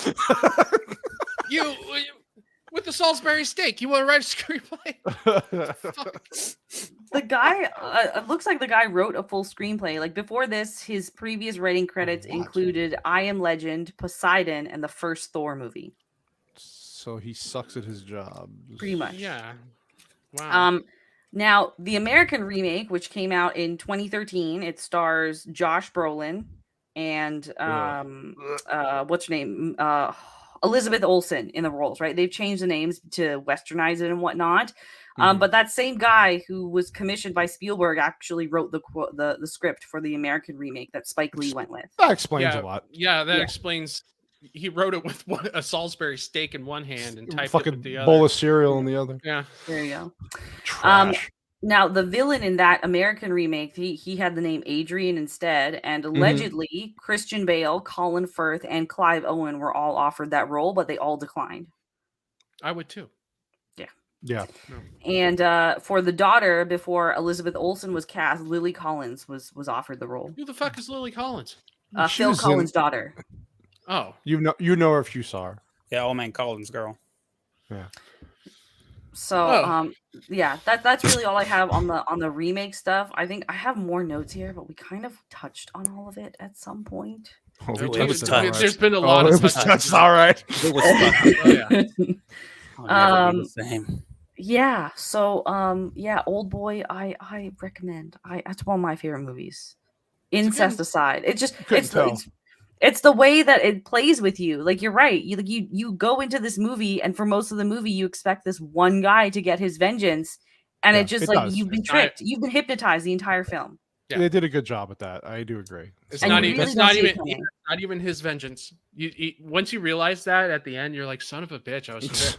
you with the Salisbury steak. You want to write a screenplay? The guy, it looks like the guy wrote a full screenplay. Like before this, his previous writing credits included I Am Legend, Poseidon, and the first Thor movie. So he sucks at his job. Pretty much. Yeah. Wow. Now, the American remake, which came out in 2013, it stars Josh Brolin and what's her name? Elizabeth Olsen in the roles, right? They've changed the names to westernize it and whatnot. But that same guy who was commissioned by Spielberg actually wrote the script for the American remake that Spike Lee went with. That explains a lot. Yeah, that explains. He wrote it with a Salisbury steak in one hand and typed fucking it with the other. Bowl of cereal in the other. Yeah, there you go. Trash. Now the villain in that American remake, he had the name Adrian instead, and allegedly Christian Bale, Colin Firth, and Clive Owen were all offered that role, but they all declined. I would too. Yeah. And for the daughter, before Elizabeth Olsen was cast, Lily Collins was offered the role. Who the fuck is Lily Collins? Phil Collins' daughter. Oh, you know her if you saw her. Yeah, Old Man Collins' girl. Yeah. So that's really all I have on the remake stuff. I think I have more notes here, but we kind of touched on all of it at some point. There's been a lot of it was touched. All right. It was the same. Yeah. So Old Boy, I recommend. That's one of my favorite movies. Incest aside, it's the way that it plays with you. Like you're right. You go into this movie, and for most of the movie, you expect this one guy to get his vengeance, and you've been tricked. You've been hypnotized the entire film. Yeah. They did a good job at that. I do agree. It's not even his vengeance. Once you realize that at the end, you're like, son of a bitch. I was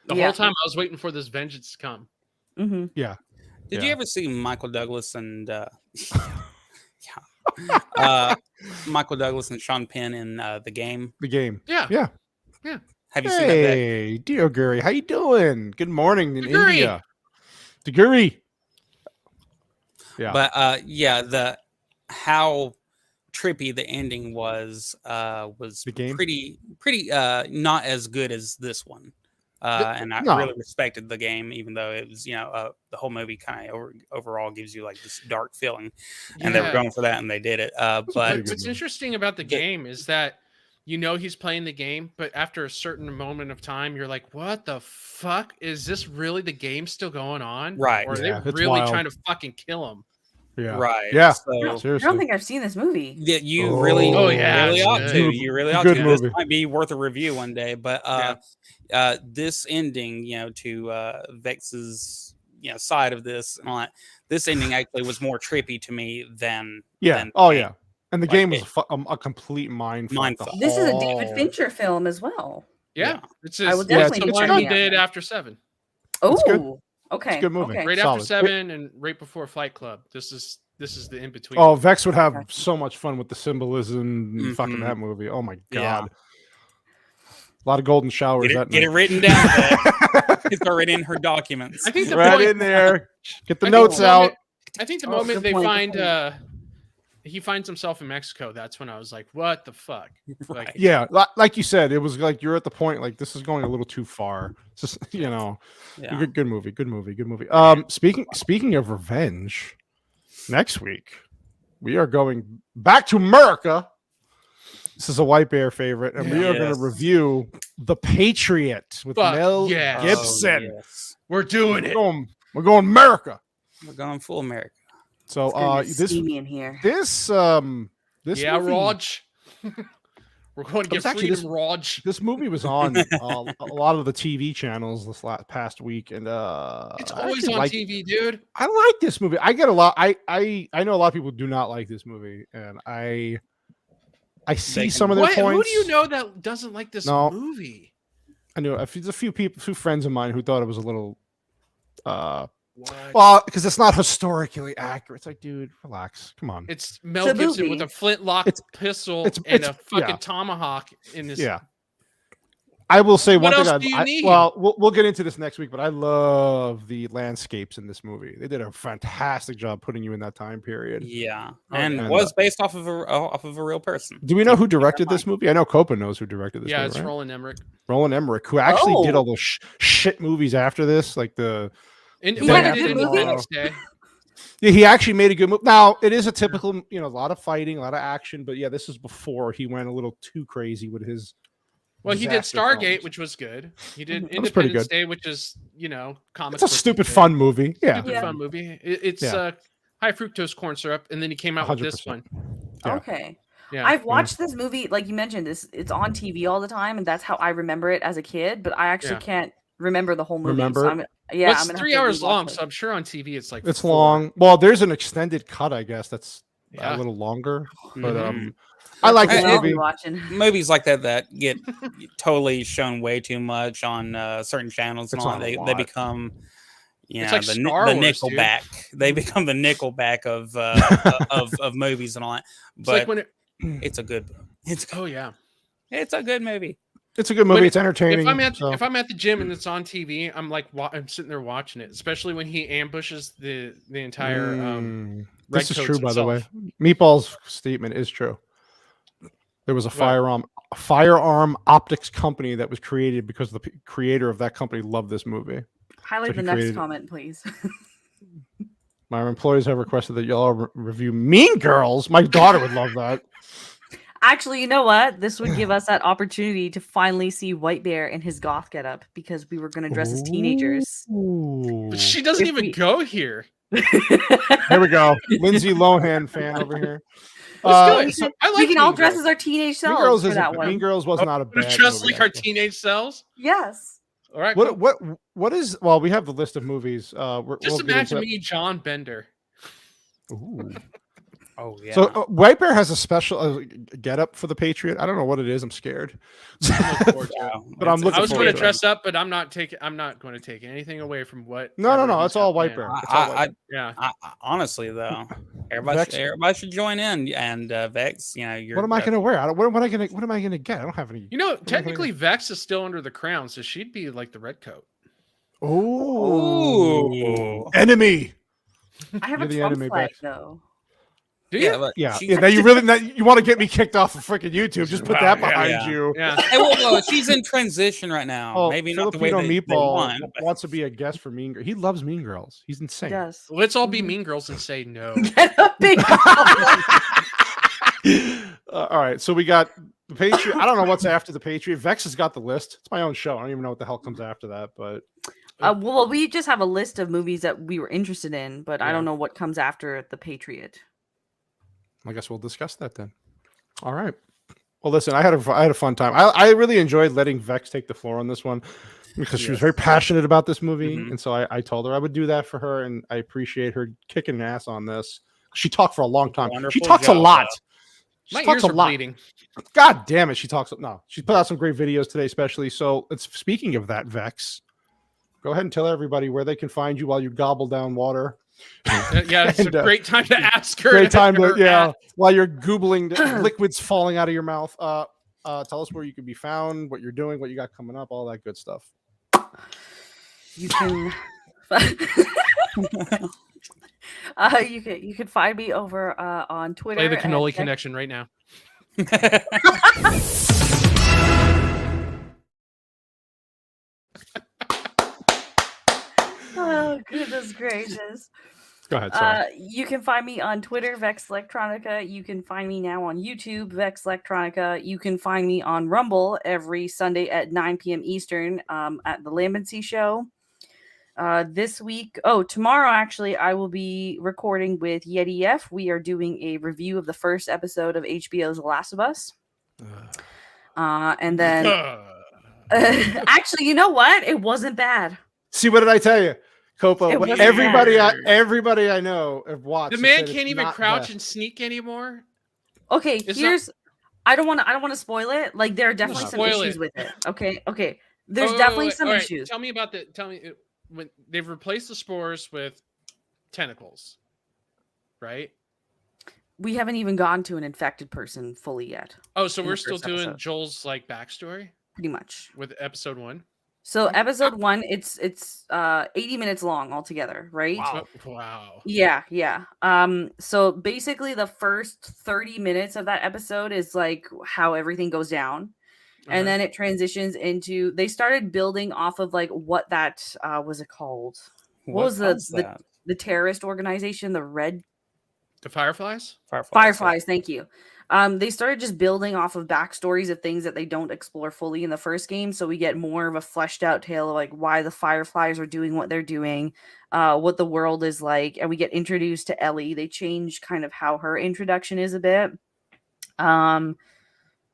the whole time I was waiting for this vengeance to come. Mm-hmm. Yeah. Did you ever see Michael Douglas and Michael Douglas and Sean Penn in The Game? The Game. Yeah. Have you seen that? Hey, Dio Guri, how you doing? Good morning in India. Guri. Yeah. But how trippy the ending was The Game? pretty not as good as this one. And I really respected The Game, even though it was, the whole movie kind of overall gives you like this dark feeling, and they were going for that, and they did it. But what's interesting about The Game is that he's playing the game, but after a certain moment of time, you're like, "What the fuck is this? Really, the game still going on? Right? Or are they really trying to fucking kill him?" Yeah. Right. Yeah. So, seriously. I don't think I've seen this movie. Yeah, you really ought to. You really ought to. Movie. This might be worth a review one day. But this ending, to Vex's side of this, this ending actually was more trippy to me than yeah. And The Game was a complete mindfuck. This is a David Fincher film as well. Yeah. I would definitely what he did after 7. Oh, okay. It's a good movie. Okay. Right after 7 and right before Fight Club. This is the in between. Oh, Vex would have so much fun with the symbolism and fucking that movie. Oh my god. A lot of golden showers. Get it written down. It's already in her documents. I think in there. Get the notes out. I think the moment they find he finds himself in Mexico, that's when I was like, what the fuck? Right. Yeah, like you said, it was like you're at the point like this is going a little too far. It's just, good movie. Speaking of revenge, next week we are going back to America. This is a White Bear favorite, and we are going to review The Patriot with Mel Gibson. Oh, yes. We're doing it. We're going America. We're going full America. So this in here. This movie, Raj. We're going to get freedom, Raj. This movie was on a lot of the TV channels this past week, and it's always on TV, dude. I like this movie. I get a lot. I know a lot of people do not like this movie, and I I see some of their What? points. Who do you know that doesn't like this movie? I know there's a few friends of mine who thought it was a little, What? well, because it's not historically accurate. It's like, dude, relax. Come on. It's Mel Gibson with a flintlock pistol and a fucking tomahawk in this. Yeah. I will say What one else thing. do you need? Well, we'll get into this next week, but I love the landscapes in this movie. They did a fantastic job putting you in that time period. Yeah, and was based off of a real person. Do we know who directed this movie? I know Copa knows who directed this. Yeah, movie, it's right? Roland Emmerich. Roland Emmerich, who actually did all those shit movies after this, like the. He did Independence Day. Yeah, he actually made a good movie. Now it is a typical, a lot of fighting, a lot of action, but yeah, this is before he went a little too crazy with his. Well, he did Stargate, which was good. He did Independence Day, which is comic. It's a stupid fun movie. Yeah, stupid fun movie. It's high fructose corn syrup, and then he came out 100%. with this one. Yeah. Okay. Yeah. I've watched this movie, like you mentioned, it's on TV all the time, and that's how I remember it as a kid. But I actually can't remember the whole movie. Remember? So it's 3 hours long, so I'm sure on TV it's like it's long. Well, there's an extended cut, I guess. That's a little longer, but I like this movie. Movies like that get totally shown way too much on certain channels. And all. They become, it's like the Nickelback. They become the Nickelback of movies and all that. But like when it's a good. It's a good movie. It's a good movie. It's entertaining. If I'm at the gym and it's on TV, I'm like I'm sitting there watching it. Especially when he ambushes the entire. This is true, by the way. Meatball's statement is true. There was a firearm optics company that was created because the creator of that company loved this movie. Highlight the next comment, please. My employees have requested that y'all review Mean Girls. My daughter would love that. Actually, you know what? This would give us that opportunity to finally see White Bear in his goth getup because we were going to dress as teenagers. But she doesn't even go here. There we go. Lindsay Lohan fan over here. Let's do it. I like we can all dress as our teenage selves for that one. Mean Girls was not a bad dress movie, like our teenage selves? Yes. All right. What is? Well, we have the list of movies. Just imagine me, John Bender. Ooh. Oh yeah. So White Bear has a special get up for the Patriot. I don't know what it is. I'm scared. But I'm looking. I was going to dress up, but I'm not going to take anything away from what. No. It's all White Bear. Honestly, though, everybody should join in. And Vex, what am I going to wear? What am I going to get? I don't have any. Technically, Vex is still under the crown, so she'd be like the red coat. Oh, enemy. I have a Trump flag though. Do you? Yeah. Now you want to get me kicked off of freaking YouTube? Just put that behind you. Yeah. Hey, well, she's in transition right now. Maybe not the way Meatball wants to be a guest for Mean Girls. He loves Mean Girls. He's insane. Yes. Let's all be Mean Girls and say no. All right. So we got the Patriot. I don't know what's after the Patriot. Vex has got the list. It's my own show. I don't even know what the hell comes after that, but. Well, we just have a list of movies that we were interested in, but I don't know what comes after the Patriot. I guess we'll discuss that then. All right. Well, listen, I had a fun time. I really enjoyed letting Vex take the floor on this one because she was very passionate about this movie, and so I told her I would do that for her, and I appreciate her kicking ass on this. She talked for a long time. She talks a lot. My ears are bleeding. God damn it, she talks. No, she put out some great videos today, especially. So, speaking of that, Vex, go ahead and tell everybody where they can find you while you gobble down water. Yeah, it's a great time to ask her. Great time to while you're googling liquids falling out of your mouth. Tell us where you can be found, what you're doing, what you got coming up, all that good stuff. You can you can find me over on Twitter. Play the cannoli connection right now. Oh, goodness gracious. Go ahead. Sorry. You can find me on Twitter, Vex Electronica. You can find me now on YouTube, Vex Electronica. You can find me on Rumble every Sunday at 9 p.m. Eastern at the Lambency Show. Tomorrow, actually, I will be recording with Yeti F. We are doing a review of the first episode of HBO's The Last of Us. And then... actually, you know what? It wasn't bad. See, what did I tell you? Copa, everybody I know have watched. The man can't even crouch and sneak anymore. Okay, I don't want to spoil it. Like there are definitely some spoil issues it. with it. Okay. There's Oh, definitely wait, some all right, issues. Tell me when they've replaced the spores with tentacles, right? We haven't even gotten to an infected person fully yet. Oh, so in we're the still first doing episode. Joel's like backstory Pretty much. with episode 1. So episode 1, it's 80 minutes long altogether, right? Wow. Yeah. So basically the first 30 minutes of that episode is like how everything goes down. And then it transitions into they started building off of like what that was it called? What was the terrorist organization, The Fireflies? Fireflies, thank you. They started just building off of backstories of things that they don't explore fully in the first game, so we get more of a fleshed out tale of like why the Fireflies are doing what they're doing, what the world is like, and we get introduced to Ellie. They change kind of how her introduction is a bit.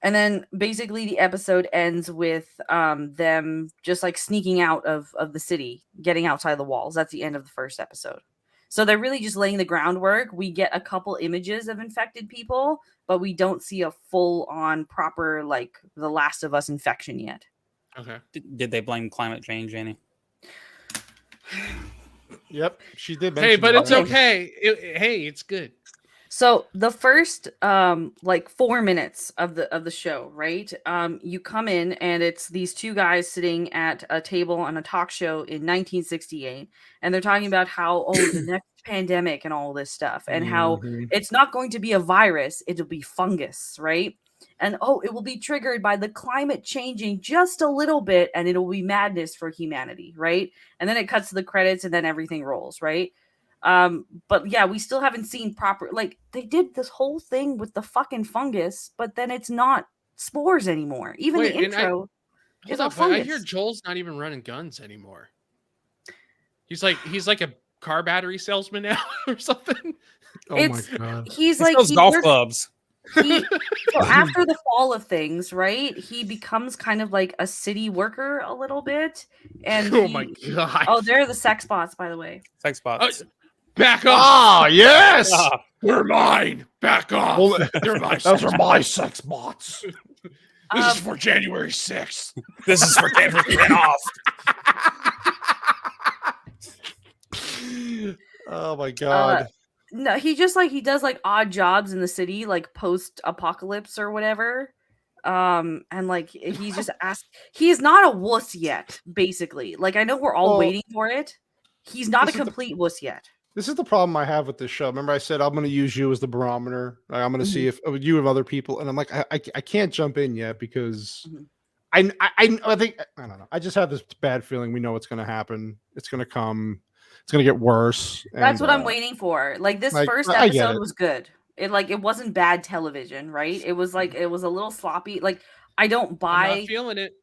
And then basically the episode ends with them just like sneaking out of the city, getting outside the walls. That's the end of the first episode. So they're really just laying the groundwork. We get a couple images of infected people, but we don't see a full-on proper, like, The Last of Us infection yet. Okay. Did they blame climate change, Annie? Yep, she did. Hey, but it's okay. Hey, it's good. So the first like 4 minutes of the show, right? You come in and it's these two guys sitting at a table on a talk show in 1968, and they're talking about how the next pandemic and all this stuff, and how it's not going to be a virus, it'll be fungus, right? And it will be triggered by the climate changing just a little bit, and it'll be madness for humanity, right? And then it cuts to the credits, and then everything rolls, right? But yeah, we still haven't seen proper, like they did this whole thing with the fucking fungus, but then it's not spores anymore. Even the intro is all fungus. I hear Joel's not even running guns anymore. He's like a car battery salesman now or something. My god. He's like those golf clubs. So after the fall of things, right? He becomes kind of like a city worker a little bit. And my god. Oh, they're the sex bots, by the way. Sex bots. Back off! Ah, yes! They're mine! Back off! Well, They're my those are my sex bots. This is for January 6th. This is for January off. Oh my god. No, he just like he does like odd jobs in the city, like post apocalypse or whatever. And like he's just asked. He is not a wuss yet. Basically, like I know we're all waiting for it. He's not a complete wuss yet. This is the problem I have with this show. Remember, I said I'm going to use you as the barometer. I'm going to see if you have other people, and I'm like, I can't jump in yet because I think I don't know. I just have this bad feeling. We know what's going to happen. It's going to come. It's going to get worse. That's what I'm waiting for. Like this first episode was good. It wasn't bad television, right? It was like it was a little sloppy. Like I don't buy. I'm not feeling it.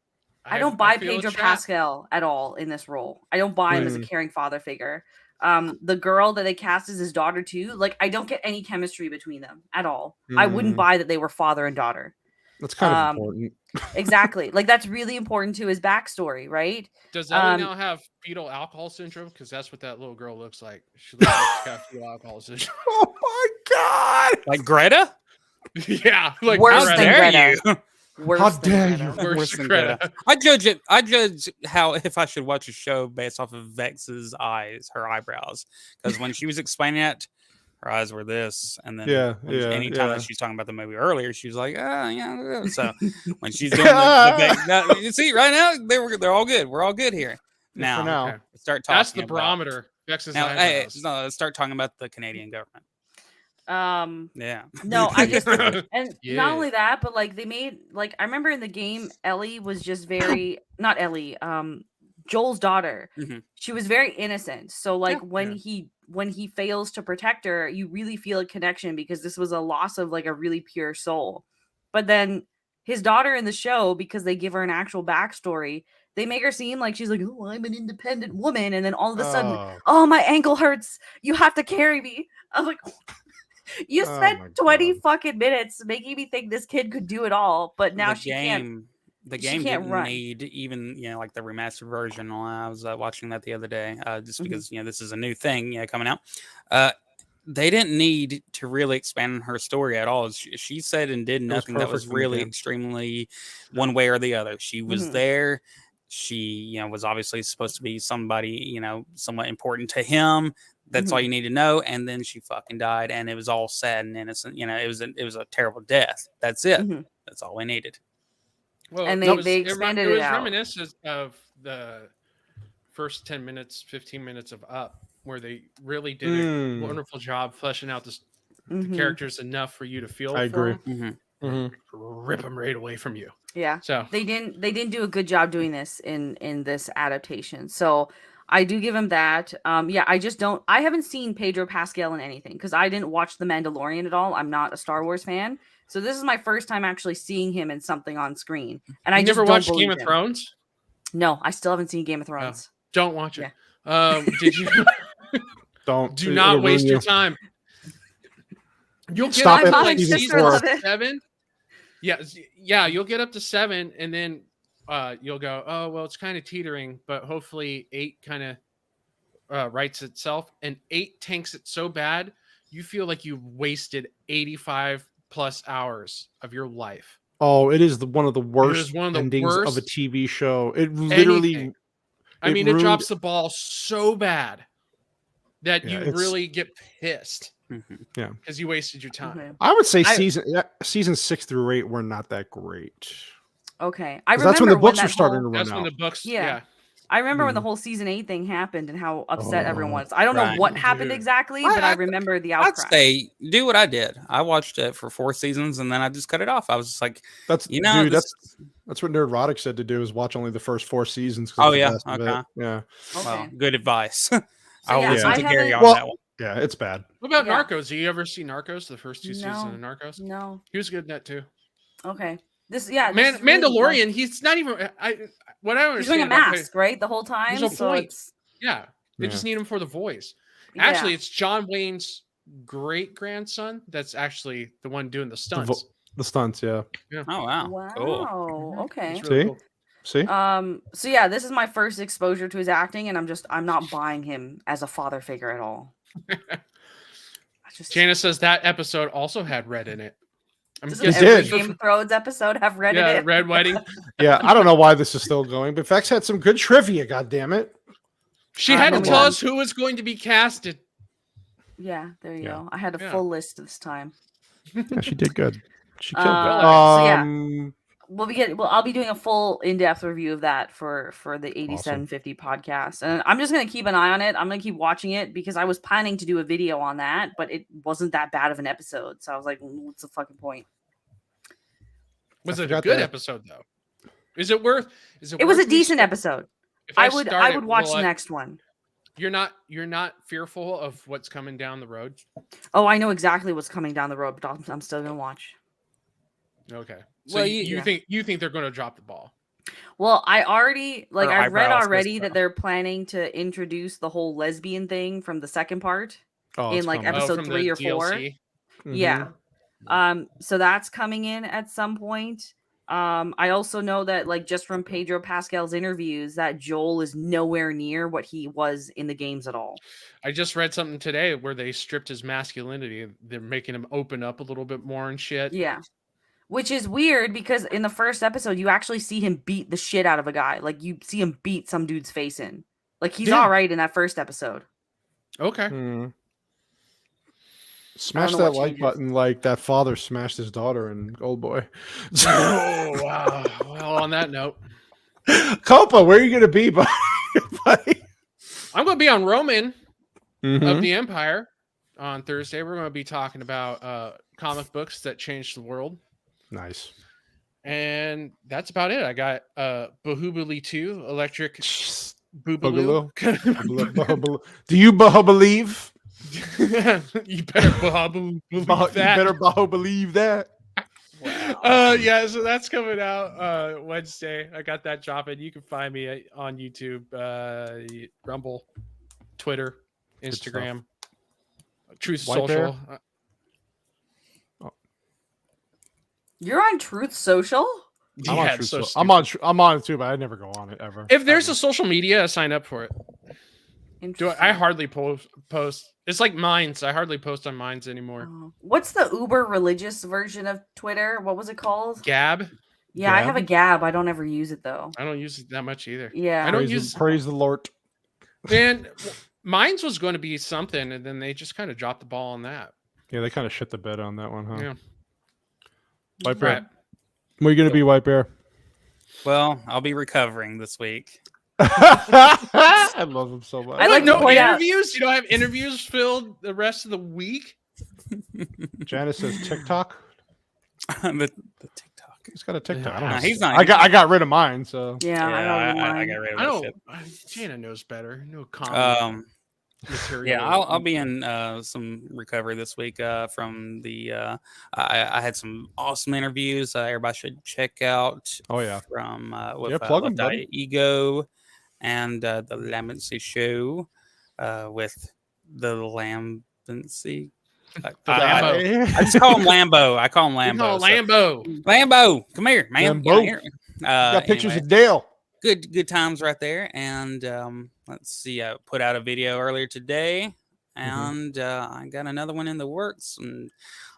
I don't buy Pedro Pascal at all in this role. I don't buy him as a caring father figure. The girl that they cast as his daughter too, like I don't get any chemistry between them at all. I wouldn't buy that they were father and daughter. That's kind of important. Exactly. Like that's really important to his backstory, right? Does Ellie now have fetal alcohol syndrome? Because that's what that little girl looks like. She looks like she's got fetal alcohol syndrome. Oh my god! Like Greta? Yeah. Like worse than Greta. How dare you? Worse than Greta. I judge how if I should watch a show based off of Vex's eyes, her eyebrows, because when she was explaining it, her eyes were this, and then anytime that she's talking about the movie earlier, she was like, yeah. So when she's doing you see right now they're all good. We're all good here. Now, start talking. That's the barometer. Vex's eyebrows. Let's start talking about the Canadian government. No, I just and not only that, but like they made like I remember in the game Ellie was just very not Ellie, Joel's daughter. She was very innocent. So like when he fails to protect her, you really feel a connection because this was a loss of like a really pure soul. But then his daughter in the show, because they give her an actual backstory, they make her seem like she's like, oh, I'm an independent woman, and then all of a sudden, oh, my ankle hurts. You have to carry me. I'm like, you spent 20 fucking minutes making me think this kid could do it all, but now she can't. The game didn't need even like the remastered version. I was watching that the other day, just because this is a new thing coming out. they didn't need to really expand on her story at all. She said and did nothing that was really extremely one way or the other. She was there. She, was obviously supposed to be somebody, somewhat important to him. That's all you need to know. And then she fucking died, and it was all sad and innocent. It was a terrible death. That's it. That's all we needed. Well, and they expanded it out. It was reminiscent of the first 10 minutes, 15 minutes of Up, where they really did a wonderful job fleshing out the characters enough for you to feel. I agree. Rip them right away from you. Yeah. So they didn't do a good job doing this in this adaptation. So I do give him that. I haven't seen Pedro Pascal in anything because I didn't watch The Mandalorian at all. I'm not a Star Wars fan. So this is my first time actually seeing him in something on screen. And I just never watched Game of Thrones? No, I still haven't seen Game of Thrones. Don't watch it. Yeah. Did you? Do not waste your time. You'll get up to like season 7. Yeah, you'll get up to 7, and then you'll go, oh well, it's kind of teetering, but hopefully 8 kind of rights itself, and 8 tanks it so bad you feel like you've wasted 85 plus hours of your life. Oh, it is one of the worst endings of a TV show. It literally. It drops the ball so bad that you really get pissed. Yeah, because you wasted your time. I would say season 6 through 8 were not that great. Okay, that's when the books were starting to run out. That's when the books. Yeah. I remember when the whole season 8 thing happened and how upset everyone was. I don't know what happened exactly, but I remember the outcry. I'd say do what I did. I watched it for 4 seasons and then I just cut it off. I was just like, that's what Nerdrotic said to do, is watch only the first 4 seasons. Oh yeah, okay. Yeah. Well, good advice. I will listen to Gary on that one. Yeah, it's bad. What about Narcos? Do you ever see Narcos? The first 2 seasons of Narcos? No. He was good in that too. Okay. Mandalorian. Really he's not even. What I understand. He's wearing a mask, right, the whole time. There's no point. Yeah, they just need him for the voice. Actually, it's John Wayne's great grandson that's actually the one doing the stunts. The stunts, yeah. Oh wow. Wow. Cool. Okay. Really cool. See? So yeah, this is my first exposure to his acting, and I'm not buying him as a father figure at all. Janice says that episode also had red in it. Does every Game of Thrones episode have red in it? Red wedding. Yeah, I don't know why this is still going, but Vex had some good trivia, goddammit. She had to tell us who was going to be casted. Yeah, there you go. I had a full list this time. Yeah, she did good. She killed it. I'll be doing a full in-depth review of that for the 8750 podcast, and I'm just gonna keep an eye on it. I'm gonna keep watching it because I was planning to do a video on that, but it wasn't that bad of an episode, so I was like, what's the fucking point? Was it a good episode though? Is it worth? It was a decent episode. I would watch the next one. You're not fearful of what's coming down the road? Oh, I know exactly what's coming down the road, but I'm still gonna watch. Okay. So you think they're going to drop the ball? Well, I've read already that they're planning to introduce the whole lesbian thing from the second part in episode 3 or 4. Mm-hmm. Yeah. So that's coming in at some point. I also know that just from Pedro Pascal's interviews that Joel is nowhere near what he was in the games at all. I just read something today where they stripped his masculinity. They're making him open up a little bit more and shit. Yeah. Which is weird because in the first episode, you actually see him beat the shit out of a guy. You see him beat some dude's face in. He's all right in that first episode. Okay. Smash that like button like that father smashed his daughter in Oldboy. Oh, wow. Well, on that note. Copa, where are you going to be, buddy? I'm going to be on Roman of the Empire on Thursday. We're going to be talking about comic books that changed the world. Nice. And that's about it. I got Bahubali 2, Electric Boogaloo. Do you believe? You better believe that. Wow. So that's coming out Wednesday. I got that dropping. You can find me on YouTube, Rumble, Twitter, Instagram, Truth Social. You're on Truth Social? I'm on it too, but I never go on it ever. If there's a social media, I sign up for it. I hardly post. It's like Minds. I hardly post on Minds anymore. What's the uber religious version of Twitter? What was it called? Gab. Yeah, I have a Gab. I don't ever use it though. I don't use it that much either. Yeah, I don't use. Praise the Lord. Man, Minds was going to be something, and then they just kind of dropped the ball on that. Yeah, they kind of shit the bed on that one, huh? Yeah. White Bear. What are you going to be, White Bear? Well, I'll be recovering this week. I love him so much. I like no interviews. You don't have interviews filled the rest of the week. Janice says TikTok. the TikTok. He's got a TikTok. Nah, he's not. I got rid of mine. So yeah, I got rid of that shit. Jana knows better. No comment. Material. Yeah, I'll be in some recovery this week from the. I had some awesome interviews. Everybody should check out. Oh yeah, from with plug them, Diet Ego and the Lambency Show with the Lambency. I just call him Lambo. I call him Lambo. Lambo, come here, man. Lambo. Got pictures of Dale. Good times right there. And let's see, I put out a video earlier today, and I got another one in the works. And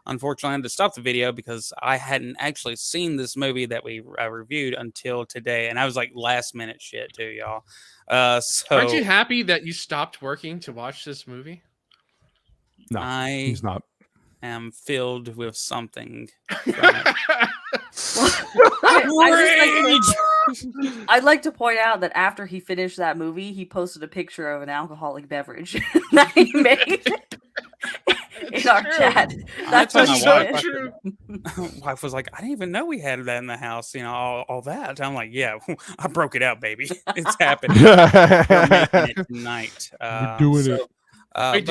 unfortunately, I had to stop the video because I hadn't actually seen this movie that we reviewed until today, and I was like last minute shit too, y'all. So aren't you happy that you stopped working to watch this movie? No, he's not. Am filled with something. I'd like to point out that after he finished that movie, he posted a picture of an alcoholic beverage that he made in our chat. That's my wife was like, I didn't even know we had that in the house, you know, all that. I'm like, yeah, I broke it out, baby. It's happening. We're making it tonight. We're doing it. Wait,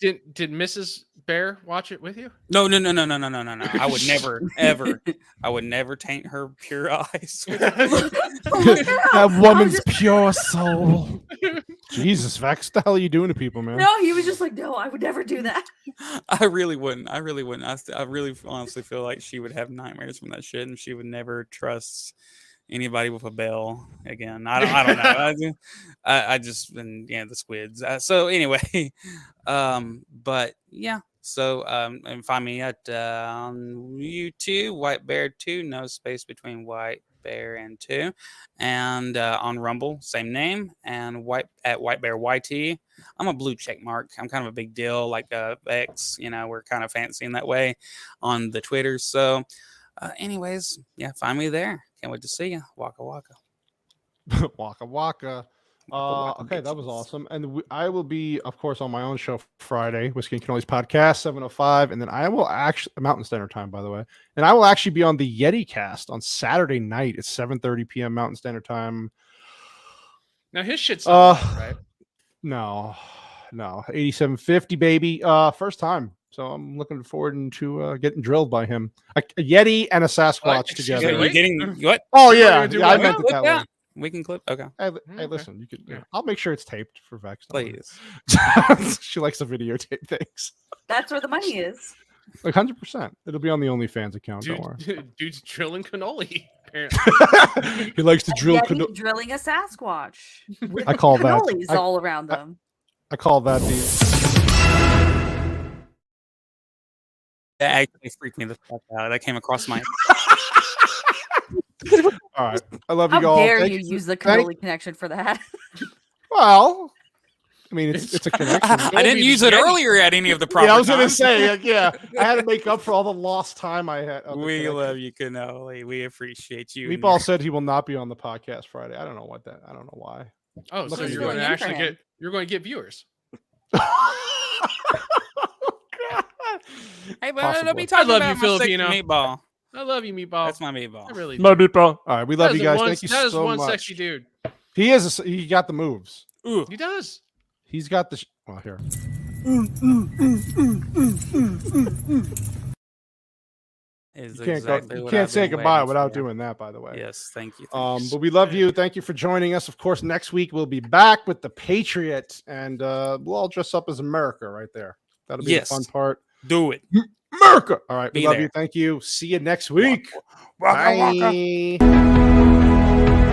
did Mrs. Bear watch it with you? No. I would never, ever. I would never taint her pure eyes. That woman's pure soul. Jesus, Vax, what the hell are you doing to people, man? No, he was just like, no, I would never do that. I really wouldn't. I really honestly feel like she would have nightmares from that shit, and she would never trust anybody with a bell again. I don't know. I just, and yeah, the squids. So anyway, but yeah. So and find me at on YouTube, White Bear 2, no space between White Bear and 2, and on Rumble, same name, and White Bear YT. I'm a blue check mark. I'm kind of a big deal, like X. You know, we're kind of fancy in that way on the Twitter. So, anyways, yeah, find me there. Can't wait to see you. Waka waka. Waka waka. Okay, that was awesome. And I will be, of course, on my own show Friday, Whiskey and Cannolis podcast, 7:05, and then I will actually Mountain Standard Time, by the way. And I will actually be on the Yeti Cast on Saturday night at 7:30 p.m. Mountain Standard Time. Now his shit's not right. No, 8750, baby. First time. So I'm looking forward to getting drilled by him. A Yeti and a Sasquatch together. You're getting what? Oh yeah, I meant it that way. We can clip. Okay. Hey, listen. You could. Yeah. I'll make sure it's taped for Vex. Please. She likes to videotape things. That's where the money is. Like 100%. It'll be on the OnlyFans account. Don't worry. Dude's drilling cannoli. Apparently. He likes to drill. Drilling a Sasquatch. I call that. Cannolis all around them. I call that That actually freaked me the fuck out. That came across my. All right. I love you all. How dare you use the cannoli connection for that? Well, I mean, it's a connection. I didn't use it earlier at any of the proper I was going to times. say, yeah, I had to make up for all the lost time I had. We love you, Cannoli. We appreciate you. Meatball said he will not be on the podcast Friday. I don't know why. Oh, so you're going to actually get viewers. Hey, but let me talk about Filipino Meatball. I love you, Meatball. That's my Meatball. I really do. My Meatball. All right, we love you guys. Thank you so much. That is one sexy dude. He is. He got the moves. Ooh. He does. He's got the. Well, here. You can't say goodbye without doing that, by the way. Yes, thank you. But we love you. Thank you for joining us. Of course, next week we'll be back with the Patriot, and we'll all dress up as America right there. That'll be the fun part. Do it. America. All right. Be We love there. you. Thank you. See you next week. Waka, waka. Bye.